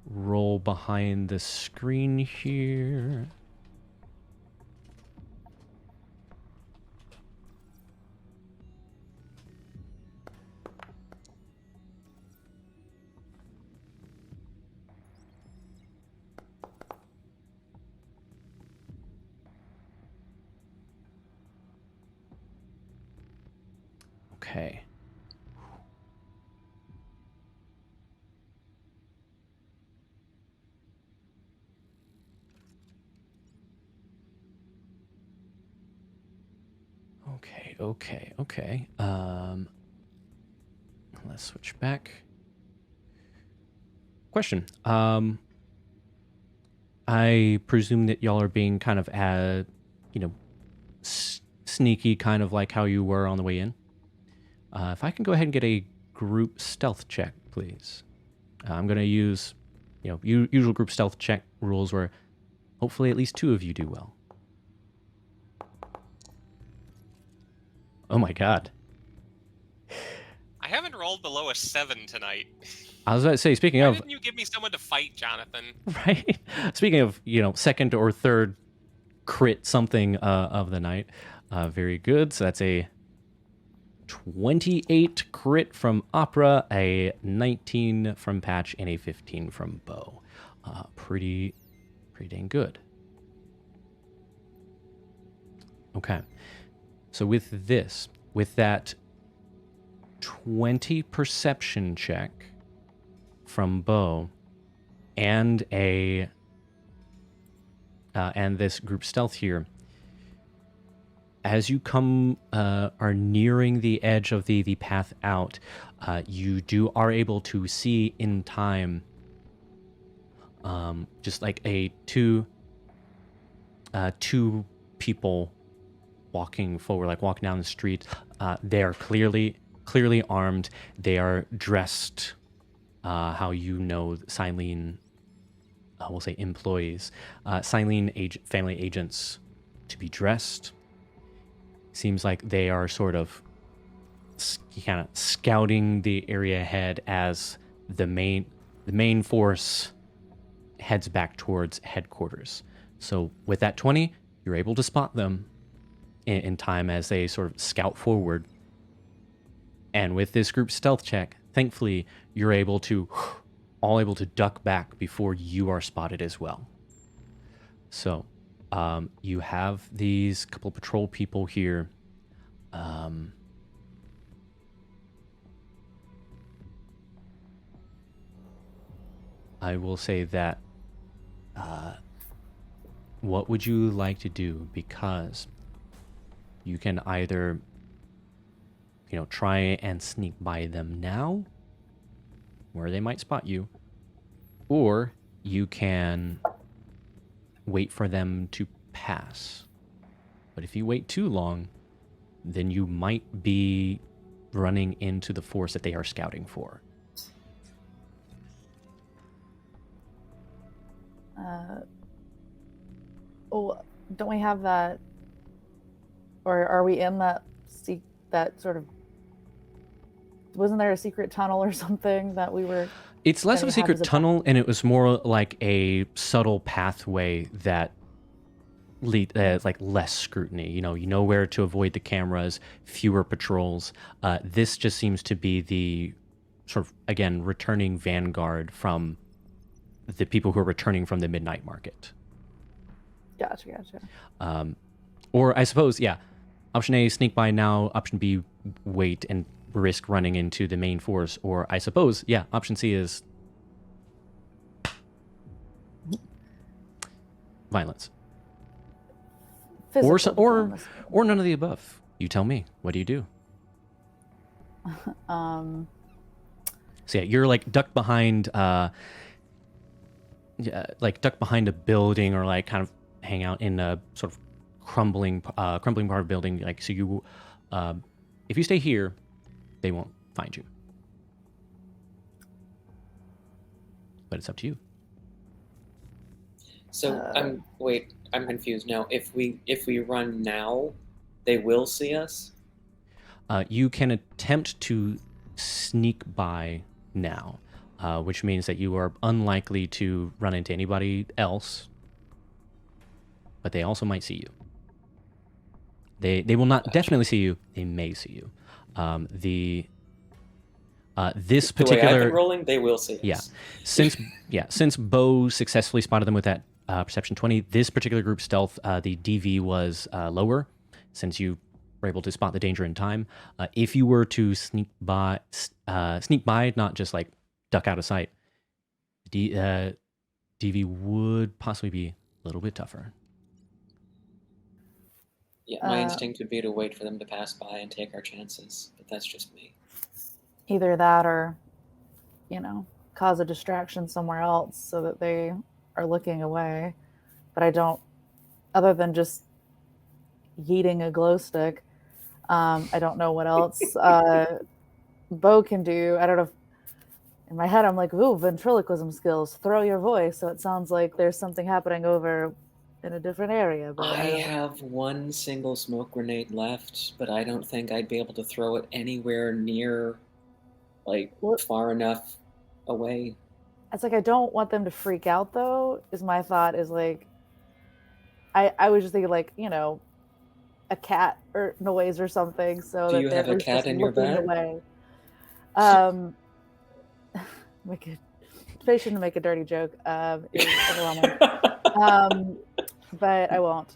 roll behind the screen here. Okay. Okay. Let's switch back. Question. I presume that y'all are being kind of, sneaky, kind of like how you were on the way in. If I can go ahead and get a group stealth check, please. I'm going to use, usual group stealth check rules where hopefully at least two of you do well. Oh my god. I haven't rolled below a 7 tonight. I was about to say, speaking Why of... didn't you give me someone to fight, Jonathan? Right? Speaking of, second or third crit something of the night. Very good. So that's a 28 crit from Opera, a 19 from Patch, and a 15 from Bo. Pretty dang good. Okay. So with that 20 perception check from Bo and and this group stealth here, as you are nearing the edge of the path out, you are able to see in time, just like two people walking forward, like walking down the street. They are clearly armed. They are dressed how Silene, we'll say employees, Silene family agents to be dressed. Seems like they are sort of kind of scouting the area ahead as the main force heads back towards headquarters. So with that 20, you're able to spot them in time as they sort of scout forward. And with this group stealth check, thankfully, you're all able to duck back before you are spotted as well. So you have these couple patrol people here. I will say that what would you like to do? Because you can either try and sneak by them now, where they might spot you, or you can wait for them to pass. But if you wait too long, then you might be running into the force that they are scouting for. Don't we have that, or are we in that sort of, wasn't there a secret tunnel or something that we were? It's less of a secret tunnel, and it was more like a subtle pathway that lead like less scrutiny. You know where to avoid the cameras, fewer patrols. This just seems to be the sort of, again, returning vanguard from the people who are returning from the midnight market. Gotcha. Or I suppose, yeah, option A, sneak by now. Option B, wait and risk running into the main force. Or I suppose, yeah, option C is violence. Or none of the above. You tell me. What do you do? So yeah, you're like ducked behind a building, or like kind of hang out in a sort of crumbling part of the building. Like, so you, if you stay here, they won't find you. But it's up to you. So I'm confused now. If we run now, they will see us? You can attempt to sneak by now, which means that you are unlikely to run into anybody else, but they also might see you. They will not definitely see you. They may see you. This particular the way I've been rolling, they will see us. Since Bo successfully spotted them with that perception 20, this particular group stealth, the DV was lower, since you were able to spot the danger in time. If you were to sneak by, not just like duck out of sight, DV would possibly be a little bit tougher. Yeah, my instinct would be to wait for them to pass by and take our chances, but that's just me. Either that, or cause a distraction somewhere else so that they are looking away. But I don't, other than just yeeting a glow stick, I don't know what else Bo can do. I don't know. In my head, I'm like, ooh, ventriloquism skills, throw your voice, so it sounds like there's something happening over in a different area. But I have one single smoke grenade left, but I don't think I'd be able to throw it anywhere near, far enough away. It's like, I don't want them to freak out, though, is my thought. Is like, I was just thinking, like, a cat or noise or something, so do you have a cat in your bag? Away. Patient to make a dirty joke is overwhelming. But I won't.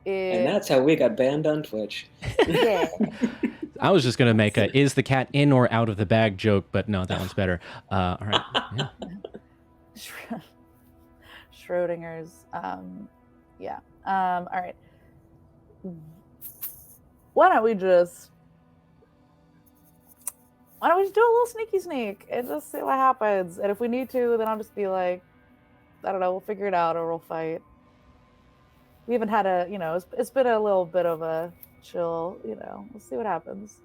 And that's how we got banned on Twitch. Yeah. I was just going to make a is the cat in or out of the bag joke, but no, that one's better. All right. Yeah. Schrodinger's. Yeah. All right. Why don't we just do a little sneaky sneak and just see what happens? And if we need to, then I'll just be like, I don't know, we'll figure it out or we'll fight. We haven't had it's been a little bit of a chill, we'll see what happens.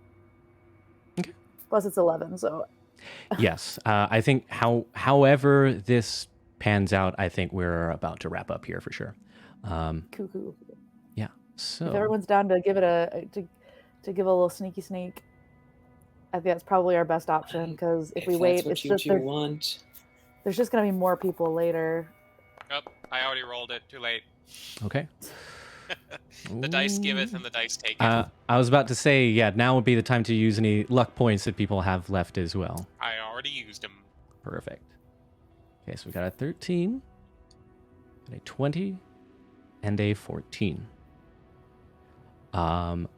Okay. Plus it's 11, so. Yes. I think however this pans out, I think we're about to wrap up here for sure. Cool. Yeah. So if everyone's down to give it to give a little sneaky sneak, I think that's probably our best option, because if we wait, it's just there's just gonna be more people later. Oh, I already rolled it. Too late. Okay. The dice giveth and the dice taketh. I was about to say, yeah, now would be the time to use any luck points that people have left as well. I already used them. Perfect. Okay, so we got a 13, a 20, and a 14. I'm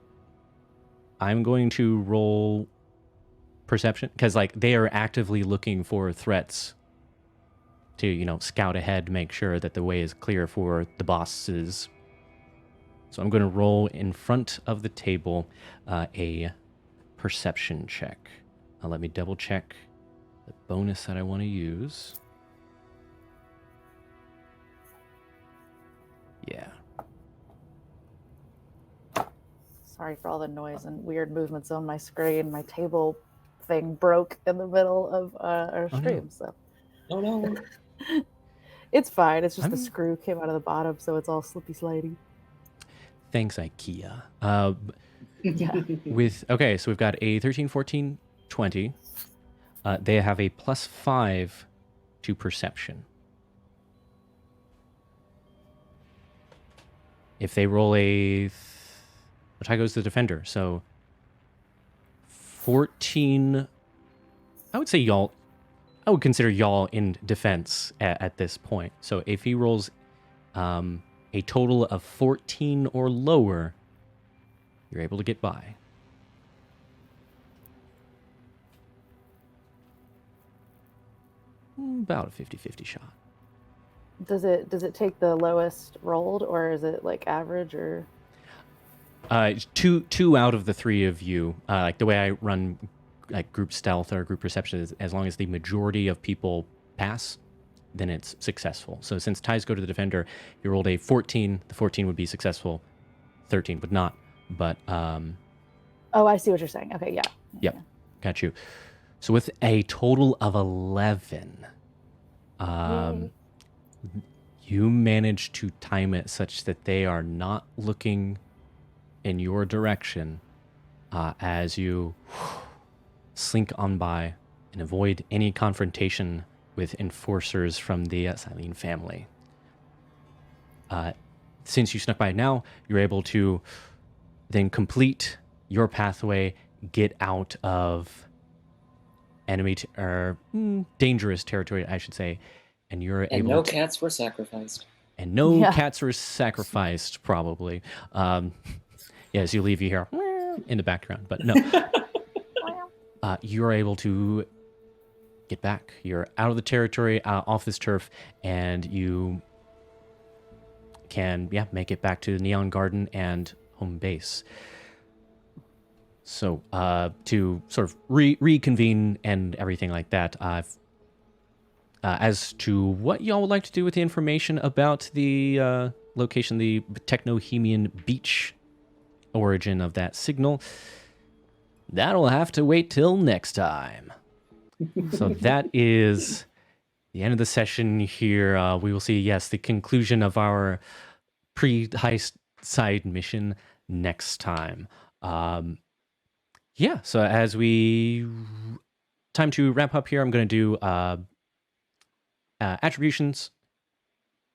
going to roll perception, because they are actively looking for threats to, scout ahead, make sure that the way is clear for the bosses. So I'm going to roll in front of the table a perception check. Let me double check the bonus that I want to use. Yeah. Sorry for all the noise and weird movements on my screen. My table thing broke in the middle of our stream. No. So. Oh no. It's fine. It's just the screw came out of the bottom, so it's all slippy slidey. Thanks, IKEA. Yeah. So we've got a 13, 14, 20. They have a +5 to perception. If they roll what high goes the defender? So 14. I would say I would consider y'all in defense at this point. So if he rolls a total of 14 or lower, you're able to get by. About a 50-50 shot. Does it take the lowest rolled, or is it average, or? Two out of the three of you. The way I run group stealth or group perception is, as long as the majority of people pass, then it's successful. So since ties go to the defender, if you rolled a 14, the 14 would be successful. 13 would not. But oh, I see what you're saying. Okay, yeah. Yep, yeah. Got you. So with a total of 11, you manage to time it such that they are not looking in your direction as you slink on by and avoid any confrontation with enforcers from the Silene family. Since you snuck by now, you're able to then complete your pathway, get out of enemy or dangerous territory, I should say, and you're able. And no cats were sacrificed. And no cats were sacrificed, probably. As you leave, you hear in the background, but no. You're able to get back. You're out of the territory, off this turf, and you can make it back to the Neon Garden and home base. So to sort of reconvene and everything like that, as to what y'all would like to do with the information about the location, the Technohemian Beach origin of that signal, that'll have to wait till next time. So that is the end of the session here. We will see, the conclusion of our pre-heist side mission next time. So as time to wrap up here, I'm going to do attributions,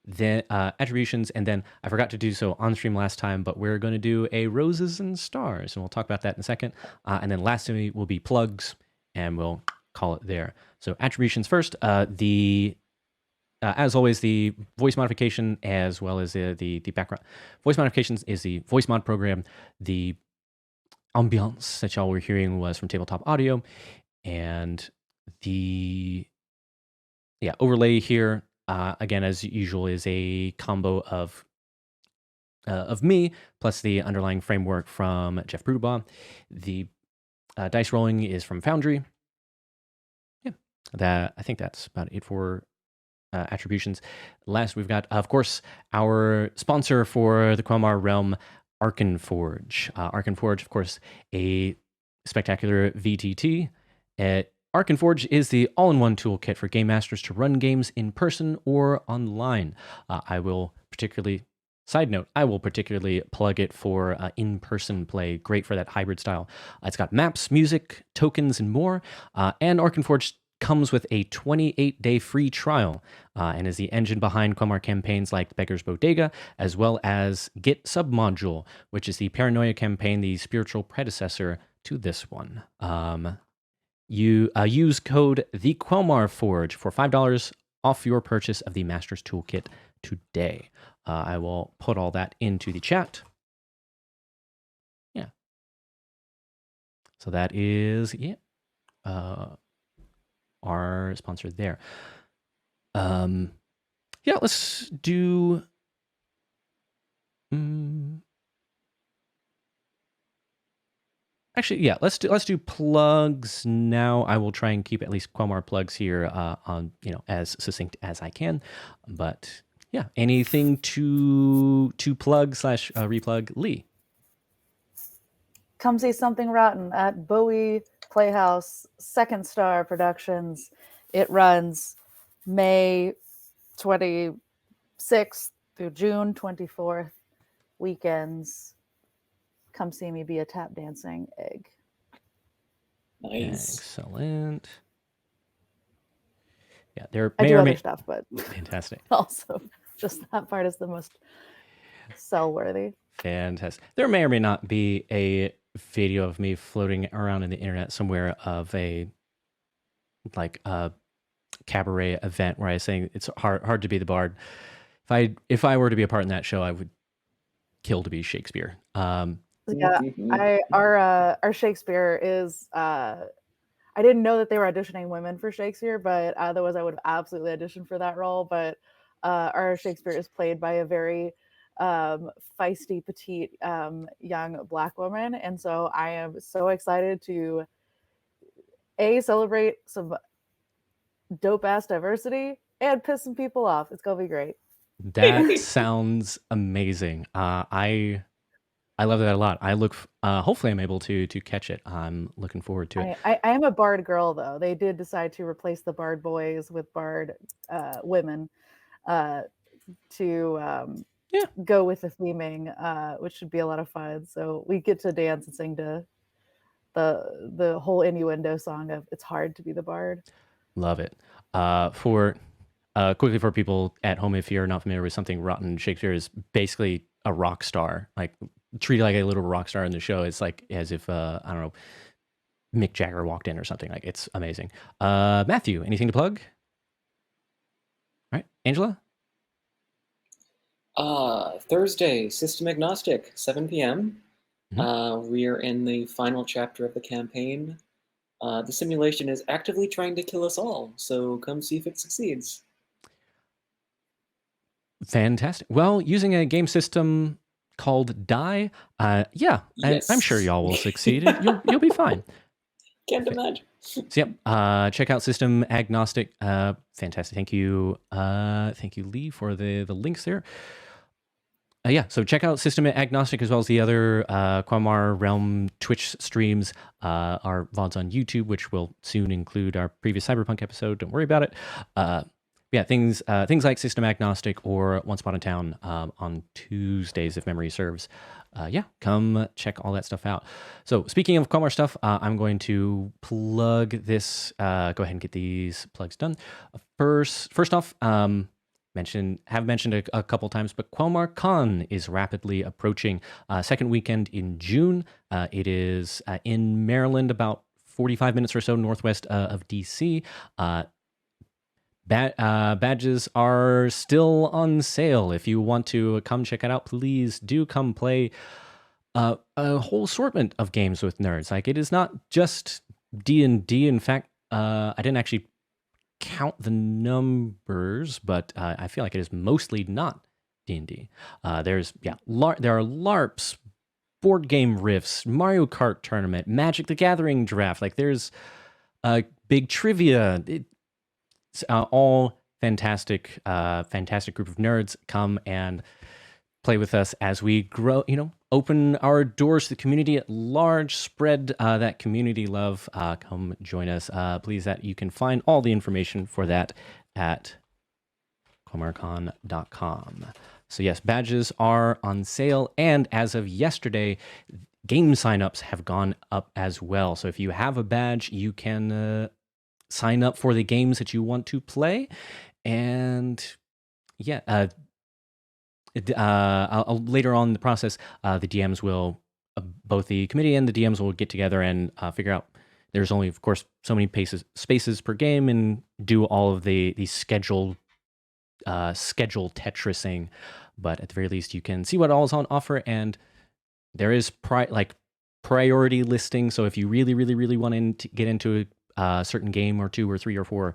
then and then I forgot to do so on stream last time, but we're going to do a roses and stars, and we'll talk about that in a second. And then lastly will be plugs, and we'll call it there. So attributions first. The as always, the voice modification as well as the background voice modifications is the VoiceMod program. The ambiance that y'all were hearing was from Tabletop Audio, and the overlay here again, as usual, is a combo of me plus the underlying framework from Jeff Buterbaugh. The dice rolling is from Foundry. Yeah, I think that's about it for attributions. Last, we've got, of course, our sponsor for the Quelmar realm, Arkenforge. Arkenforge, of course, a spectacular VTT. Arkenforge is the all-in-one toolkit for game masters to run games in person or online. Side note, I will particularly plug it for in-person play, great for that hybrid style. It's got maps, music, tokens, and more. And Arkenforge comes with a 28-day free trial and is the engine behind Quelmar campaigns like Beggar's Bodega, as well as Git Submodule, which is the Paranoia campaign, the spiritual predecessor to this one. You use code TheQuelmarForge for $5 off your purchase of the Master's Toolkit today. I will put all that into the chat. Yeah. So that is our sponsor there. Let's do. Actually, yeah, let's do plugs now. I will try and keep at least Quelmar plugs here on as succinct as I can. But yeah, anything to plug / replug, Lee? Come see Something Rotten at Bowie Playhouse, Second Star Productions. It runs May 26th through June 24th, weekends. Come see me be a tap dancing egg. Nice. Excellent. Yeah, I do other stuff, but fantastic. Also, just that part is the most sell-worthy. Fantastic. There may or may not be a video of me floating around in the internet somewhere of a cabaret event where I was saying it's hard to be the bard. If I were to be a part in that show, I would kill to be Shakespeare. Yeah, our Shakespeare is. I didn't know that they were auditioning women for Shakespeare, but otherwise I would have absolutely auditioned for that role. But our Shakespeare is played by a very feisty, petite, young Black woman, and so I am so excited to celebrate some dope ass diversity and piss some people off. It's gonna be great. That sounds amazing. I love that a lot. I look. Hopefully, I'm able to catch it. I'm looking forward to it. I am a bard girl, though. They did decide to replace the bard boys with bard women to go with the theming, which should be a lot of fun. So we get to dance and sing to the whole innuendo song of "It's hard to be the bard." Love it. Quickly for people at home, if you're not familiar with Something Rotten, Shakespeare is basically a rock star, like treated like a little rock star in the show. It's like as if I don't know, Mick Jagger walked in or something. Like, it's amazing. Matthew, anything to plug? All right, Angela. Thursday, System Agnostic, 7 p.m. We are in the final chapter of the campaign. The simulation is actively trying to kill us all, so come see if it succeeds. Fantastic. Well, using a game system called Die, Yes. I'm sure y'all will succeed. You'll be fine. Can't imagine. So check out System Agnostic. Fantastic. Thank you, Lee, for the links there. So check out System Agnostic as well as the other Quelmar Realm Twitch streams, our VODs on YouTube, which will soon include our previous Cyberpunk episode. Don't worry about it. Things like System Agnostic or Once Upon a Town on Tuesdays, if memory serves. Come check all that stuff out. So speaking of Quelmar stuff, I'm going to plug this. Go ahead and get these plugs done. First off, mentioned a couple times, but Quelmar Con is rapidly approaching. Second weekend in June. It is in Maryland, about 45 minutes or so northwest of DC. Badges are still on sale. If you want to come check it out, please do come play a whole assortment of games with nerds. Like, it is not just D&D. In fact, I didn't actually count the numbers, but I feel like it is mostly not D&D. There are LARPs, board game riffs, Mario Kart tournament, Magic the Gathering draft. Like, there's big trivia. It's all fantastic group of nerds. Come and play with us as we grow, open our doors to the community at large, spread that community love. Come join us. Please, that you can find all the information for that at quelmarcon.com. So yes, badges are on sale, and as of yesterday, game signups have gone up as well. So if you have a badge, you can sign up for the games that you want to play. And yeah, later on in the process, the DMs will, both the committee and the DMs will get together and figure out. There's only, of course, so many spaces per game, and do all of the schedule Tetrising. But at the very least, you can see what all is on offer, and there is priority listing. So if you really, really, really want to get into a certain game or 2 or 3 or 4,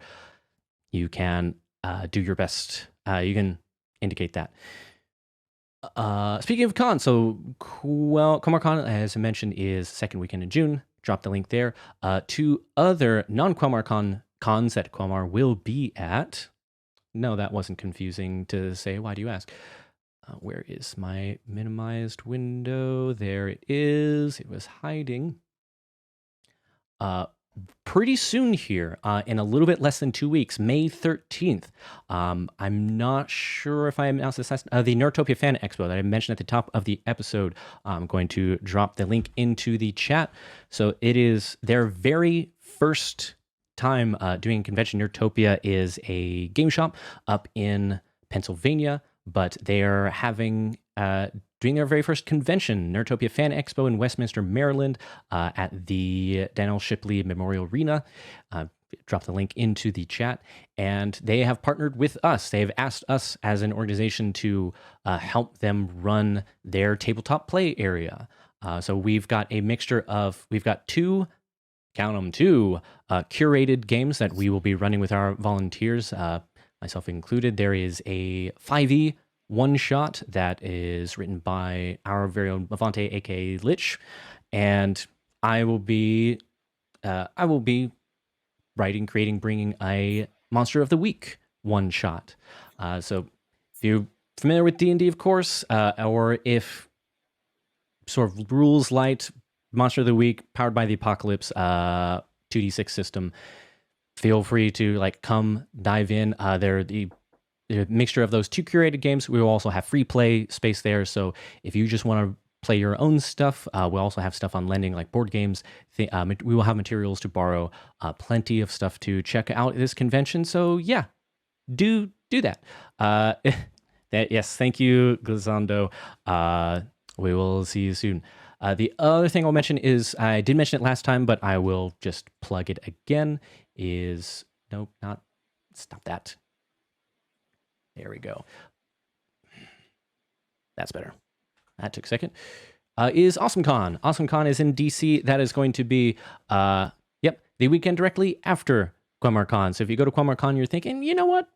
you can do your best. You can indicate that. Speaking of cons, so Quelmar Con, as I mentioned, is second weekend in June. Drop the link there. 2 other non-Quelmar cons that Quelmar will be at. No, that wasn't confusing to say. Why do you ask? Where is my minimized window? There it is. It was hiding. Pretty soon here, in a little bit less than 2 weeks, May 13th. I'm not sure if I announced this last, the Nerdtopia Fan Expo that I mentioned at the top of the episode. I'm going to drop the link into the chat. So it is their very first time doing convention. Nerdtopia is a game shop up in Pennsylvania, but they are having doing their very first convention, Nerdtopia Fan Expo in Westminster, Maryland, at the Daniel Shipley Memorial Arena. Drop the link into the chat, and they have partnered with us. They have asked us as an organization to help them run their tabletop play area. So we've got a mixture of, we've got 2 curated games that we will be running with our volunteers, myself included. There is a 5e one-shot that is written by our very own Avante, aka Lich, and I will be writing, creating, bringing a Monster of the Week one-shot. So if you're familiar with D&D, of course, or if sort of rules light, Monster of the Week, powered by the Apocalypse 2d6 system, feel free to come dive in. They're the mixture of those 2 curated games. We will also have free play space there. So if you just want to play your own stuff, we'll also have stuff on lending, like board games. We will have materials to borrow, plenty of stuff to check out at this convention. So yeah, do that. Yes, thank you, Glazando. We will see you soon. The other thing I'll mention is, I did mention it last time, but I will just plug it again, stop that. There we go. That's better. That took a second. Is AwesomeCon. AwesomeCon is in DC. That is going to be, the weekend directly after QuelmarCon. So if you go to QuelmarCon, you're thinking, you know what?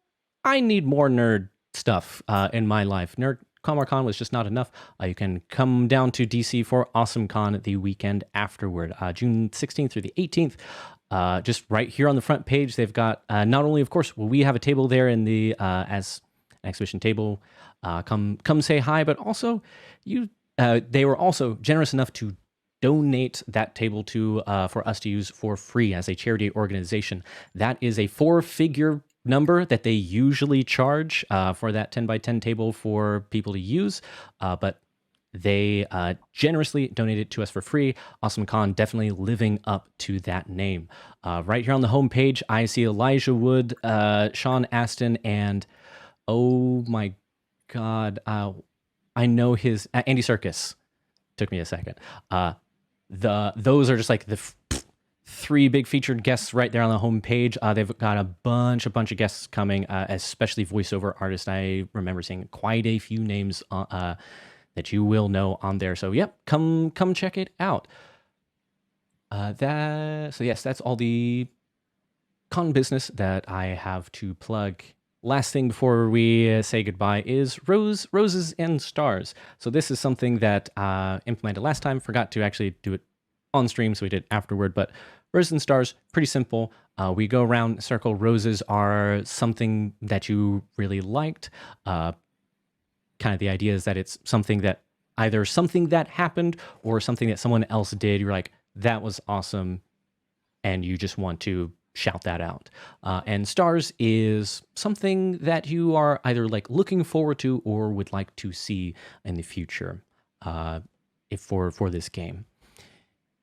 I need more nerd stuff in my life. QuelmarCon was just not enough. You can come down to DC for AwesomeCon the weekend afterward, June 16th through the 18th. Just right here on the front page, they've got not only, of course, will we have a table there in the as an exhibition table. Come say hi, but also they were also generous enough to donate that table to for us to use for free as a charity organization. That is a 4-figure number that they usually charge for that 10 by 10 table for people to use, but they generously donated to us for free. AwesomeCon definitely living up to that name. Right here on the homepage, I see Elijah Wood, Sean Aston, and oh my God, I know his Andy Serkis. Took me a second. Those are just like the 3 big featured guests right there on the homepage. They've got a bunch of guests coming, especially voiceover artists. I remember seeing quite a few names that you will know on there. So yep, come check it out. So yes, that's all the con business that I have to plug. Last thing before we say goodbye is roses and stars. So this is something that implemented last time. Forgot to actually do it on stream, so we did it afterward. But roses and stars, pretty simple. We go around a circle. Roses are something that you really liked. Kind of the idea is that it's something that either something that happened or something that someone else did. You're like, that was awesome, and you just want to shout that out. And stars is something that you are either like looking forward to or would like to see in the future if for this game.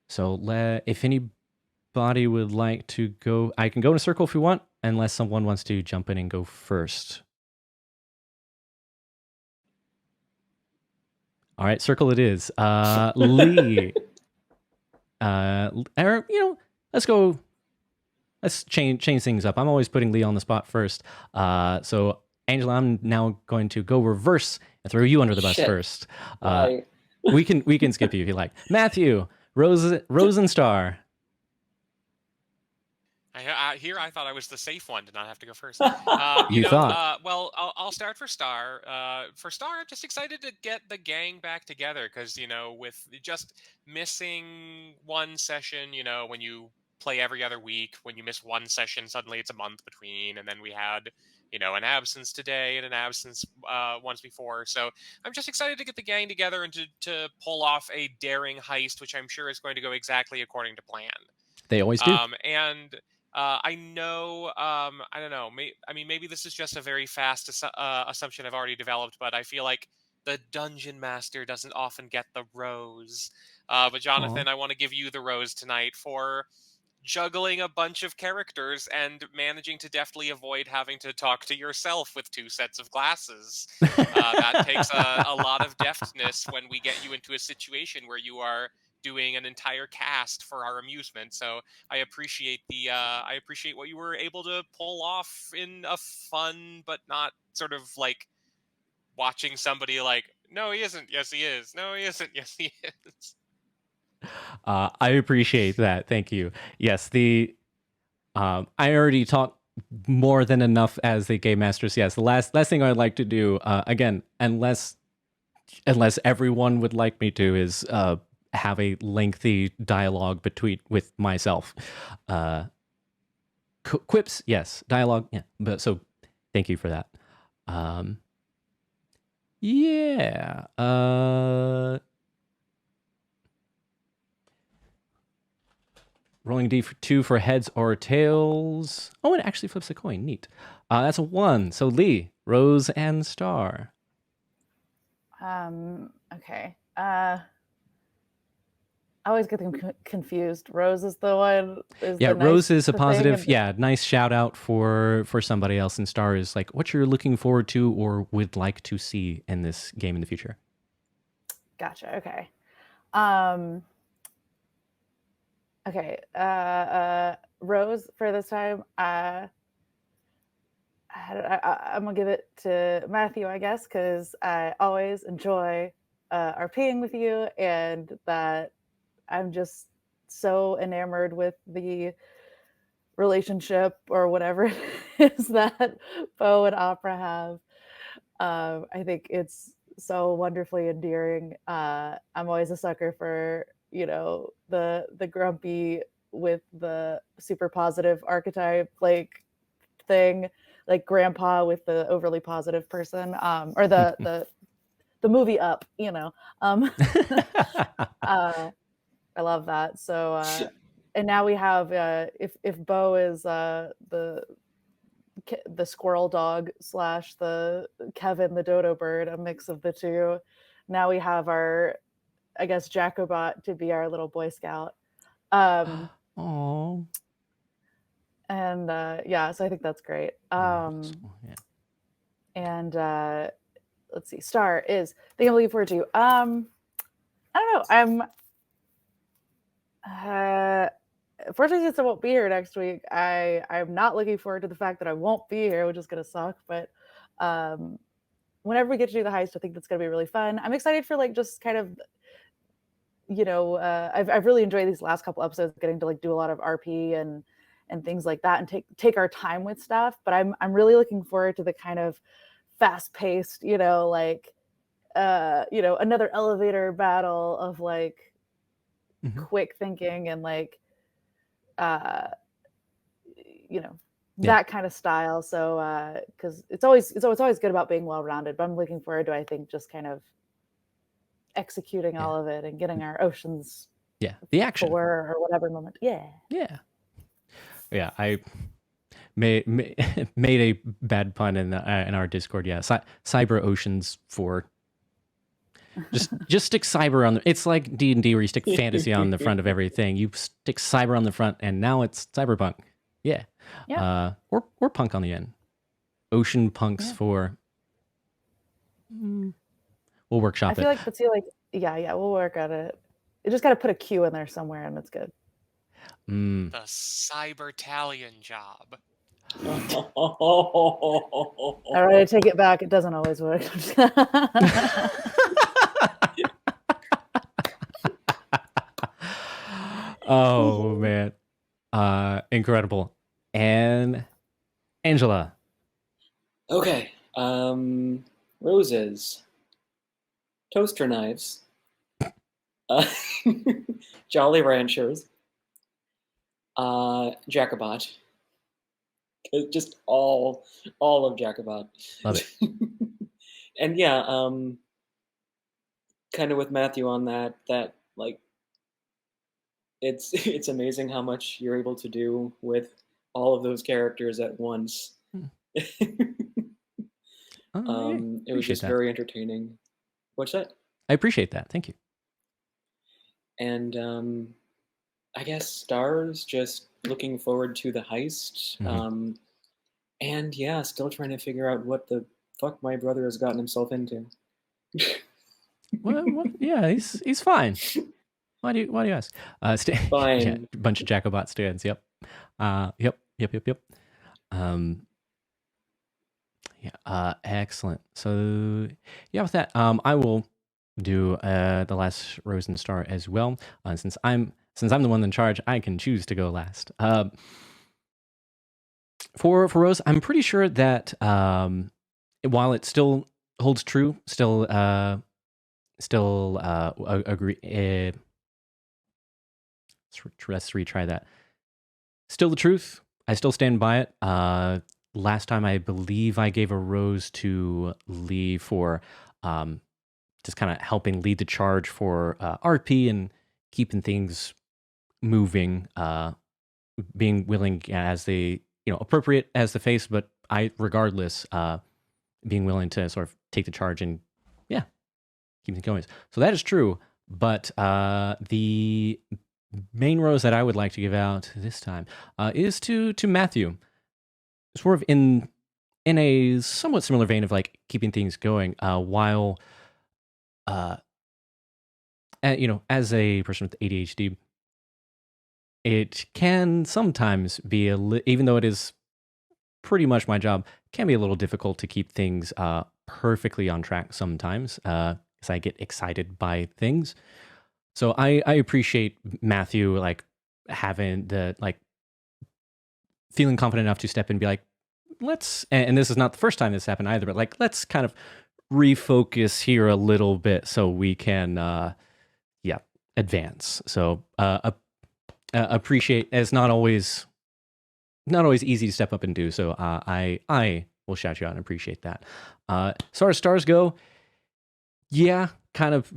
So if anybody would like to go, I can go in a circle if you want, unless someone wants to jump in and go first. All right, circle it is. Lee. Let's go. Let's change things up. I'm always putting Lee on the spot first. So Angela, I'm now going to go reverse and throw you under the bus first. We can skip you if you like. Matthew, Rose and Star. I thought I was the safe one to not have to go first. You thought? Well, I'll start for Star. For Star, I'm just excited to get the gang back together because, with just missing one session, when you play every other week, when you miss one session, suddenly it's a month between. And then we had, an absence today and an absence once before. So I'm just excited to get the gang together and to pull off a daring heist, which I'm sure is going to go exactly according to plan. They always do. I know, I don't know, maybe this is just a very fast assumption I've already developed, but I feel like the Dungeon Master doesn't often get the rose. But Jonathan, I want to give you the rose tonight for juggling a bunch of characters and managing to deftly avoid having to talk to yourself with 2 sets of glasses. That takes a lot of deftness when we get you into a situation where you are doing an entire cast for our amusement. So I appreciate what you were able to pull off in a fun but not sort of like watching somebody like, no he isn't, yes he is, no he isn't, yes he is. I appreciate that. Thank you. Yes, I already talked more than enough as the game masters. Yes, the last thing I'd like to do, again, unless everyone would like me to, is have a lengthy dialogue with myself. Quips, yes. Dialogue, yeah. But so, thank you for that. Yeah. Rolling D2 for heads or tails. Oh, it actually flips a coin. Neat. That's a 1. So Lee, Rose and Star. Okay. I always get them confused. Rose is the one. Rose is a positive. Yeah, nice shout out for somebody else. And Star is like what you're looking forward to or would like to see in this game in the future. Gotcha. Okay. Okay, Rose for this time. I'm gonna give it to Matthew, I guess, because I always enjoy RPing with you, and that I'm just so enamored with the relationship or whatever it is that Bo and Opera have. I think it's so wonderfully endearing. I'm always a sucker for the grumpy with the super positive archetype like thing, like grandpa with the overly positive person, or the movie Up, I love that. So and now we have if Bo is the squirrel dog / the Kevin the dodo bird, a mix of the two, now we have our, I guess, Jacobot to be our little Boy Scout. Aww. And so I think that's great. And let's see, Star is the thing I'm looking forward to. I don't know. fortunately, since I won't be here next week, I'm not looking forward to the fact that I won't be here, which is gonna suck. But whenever we get to do the heist, I think that's gonna be really fun. I'm excited for like just kind of I've really enjoyed these last couple episodes, getting to like do a lot of RP and things like that, and take our time with stuff. But I'm really looking forward to the kind of fast paced, like another elevator battle of like quick thinking and like that kind of style. So because it's always good about being well rounded, but I'm looking forward to, I think, just kind of executing all of it and getting our oceans the action 4 or whatever moment. I made a bad pun in our Discord. Cyber Oceans 4. Just stick cyber on it's like D&D where you stick fantasy on the front of everything. You stick cyber on the front and now it's cyberpunk. Or punk on the end. Ocean Punks 4. We'll workshop it. I feel like we'll work on it. You just got to put a Q in there somewhere and it's good. The Cybertalian job. All right, I take it back. It doesn't always work. Oh man, incredible. And Angela. Okay, roses, toaster knives, Jolly Ranchers, Jacobot. Just all of Jacobot. Love it. And yeah, kind of with Matthew on that like it's amazing how much you're able to do with all of those characters at once. It was just very entertaining. What's that? I appreciate that. Thank you. And I guess stars, just looking forward to the heist. And yeah, still trying to figure out what the fuck my brother has gotten himself into. Well, yeah, he's fine. Why do you ask? Fine. Bunch of Jacobot stands. Yep. Yep. Excellent. So with that, I will do the last rose and star as well. Since I'm the one in charge, I can choose to go last. For Rose, I'm pretty sure that while it still holds true, still agree. Let's retry that. Still the truth. I still stand by it. Last time, I believe I gave a rose to Lee for just kind of helping lead the charge for RP and keeping things moving, being willing as the appropriate as the face, but regardless being willing to sort of take the charge and keep it going. So that is true, but the main rose that I would like to give out this time is to Matthew, sort of in a somewhat similar vein of like keeping things going while as a person with ADHD, it can sometimes be even though it is pretty much my job, can be a little difficult to keep things perfectly on track sometimes because I get excited by things. So I appreciate Matthew like having the like feeling confident enough to step in and be like, and this is not the first time this happened either, but like let's kind of refocus here a little bit so we can advance. So appreciate, it's not always easy to step up and do. So I will shout you out and appreciate that. So as stars go, kind of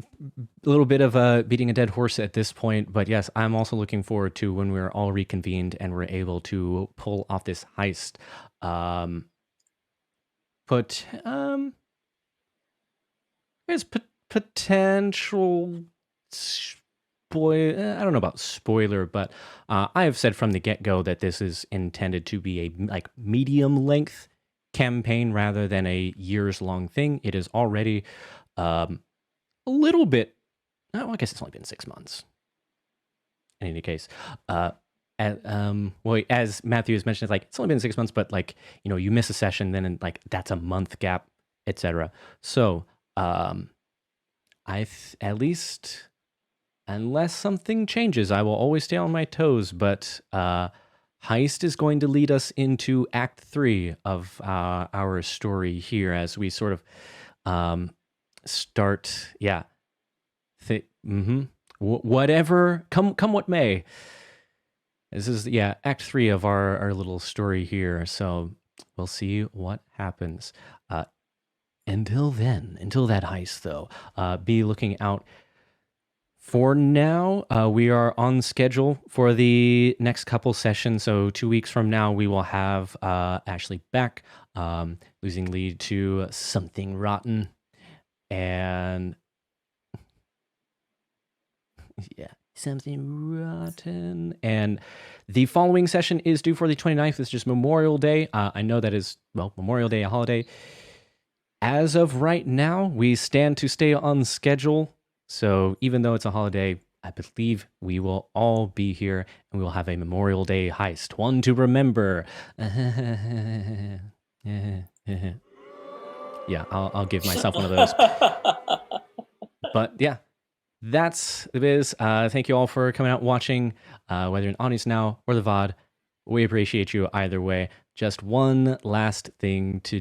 a little bit of beating a dead horse at this point, but yes, I'm also looking forward to when we're all reconvened and we're able to pull off this heist. There's potential I don't know about spoiler, but I have said from the get-go that this is intended to be a like medium length campaign rather than a years-long thing. It is already a little bit. I guess it's only been 6 months. In any case, well, as Matthew has mentioned, it's only been 6 months, but you miss a session, then that's a month gap, etc. So at least, unless something changes, I will always stay on my toes. But heist is going to lead us into Act 3 of our story here, as we sort of start. Yeah. Whatever, come what may. This is Act 3 of our little story here. So we'll see what happens. Until that heist, though, be looking out. For now, we are on schedule for the next couple sessions. So 2 weeks from now, we will have Ashley back, losing lead to something rotten, and something rotten. And the following session is due for the 29th. It's just Memorial Day. I know that is, Memorial Day, a holiday. As of right now, we stand to stay on schedule. So even though it's a holiday, I believe we will all be here, and we will have a Memorial Day heist, one to remember. Yeah, I'll give myself one of those. But yeah, that's the biz. Thank you all for coming out watching, whether in audience now or the VOD. We appreciate you either way. Just one last thing to...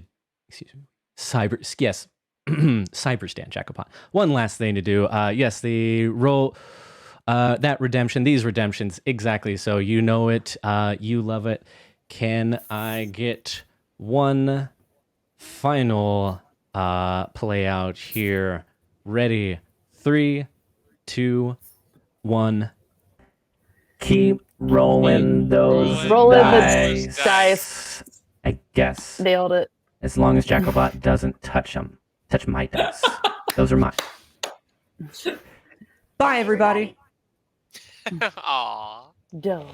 Cyberstan Jacopot. One last thing to do. Yes, the roll, that redemption, these redemptions, exactly. So you know it, you love it. Can I get one final play out here? Ready? 3, 2, 1. Keep rolling those Rolling dice. the dice. I guess. Nailed it. As long as Jacobot doesn't touch my dice. Those are mine. Bye, everybody. Aww. Dope.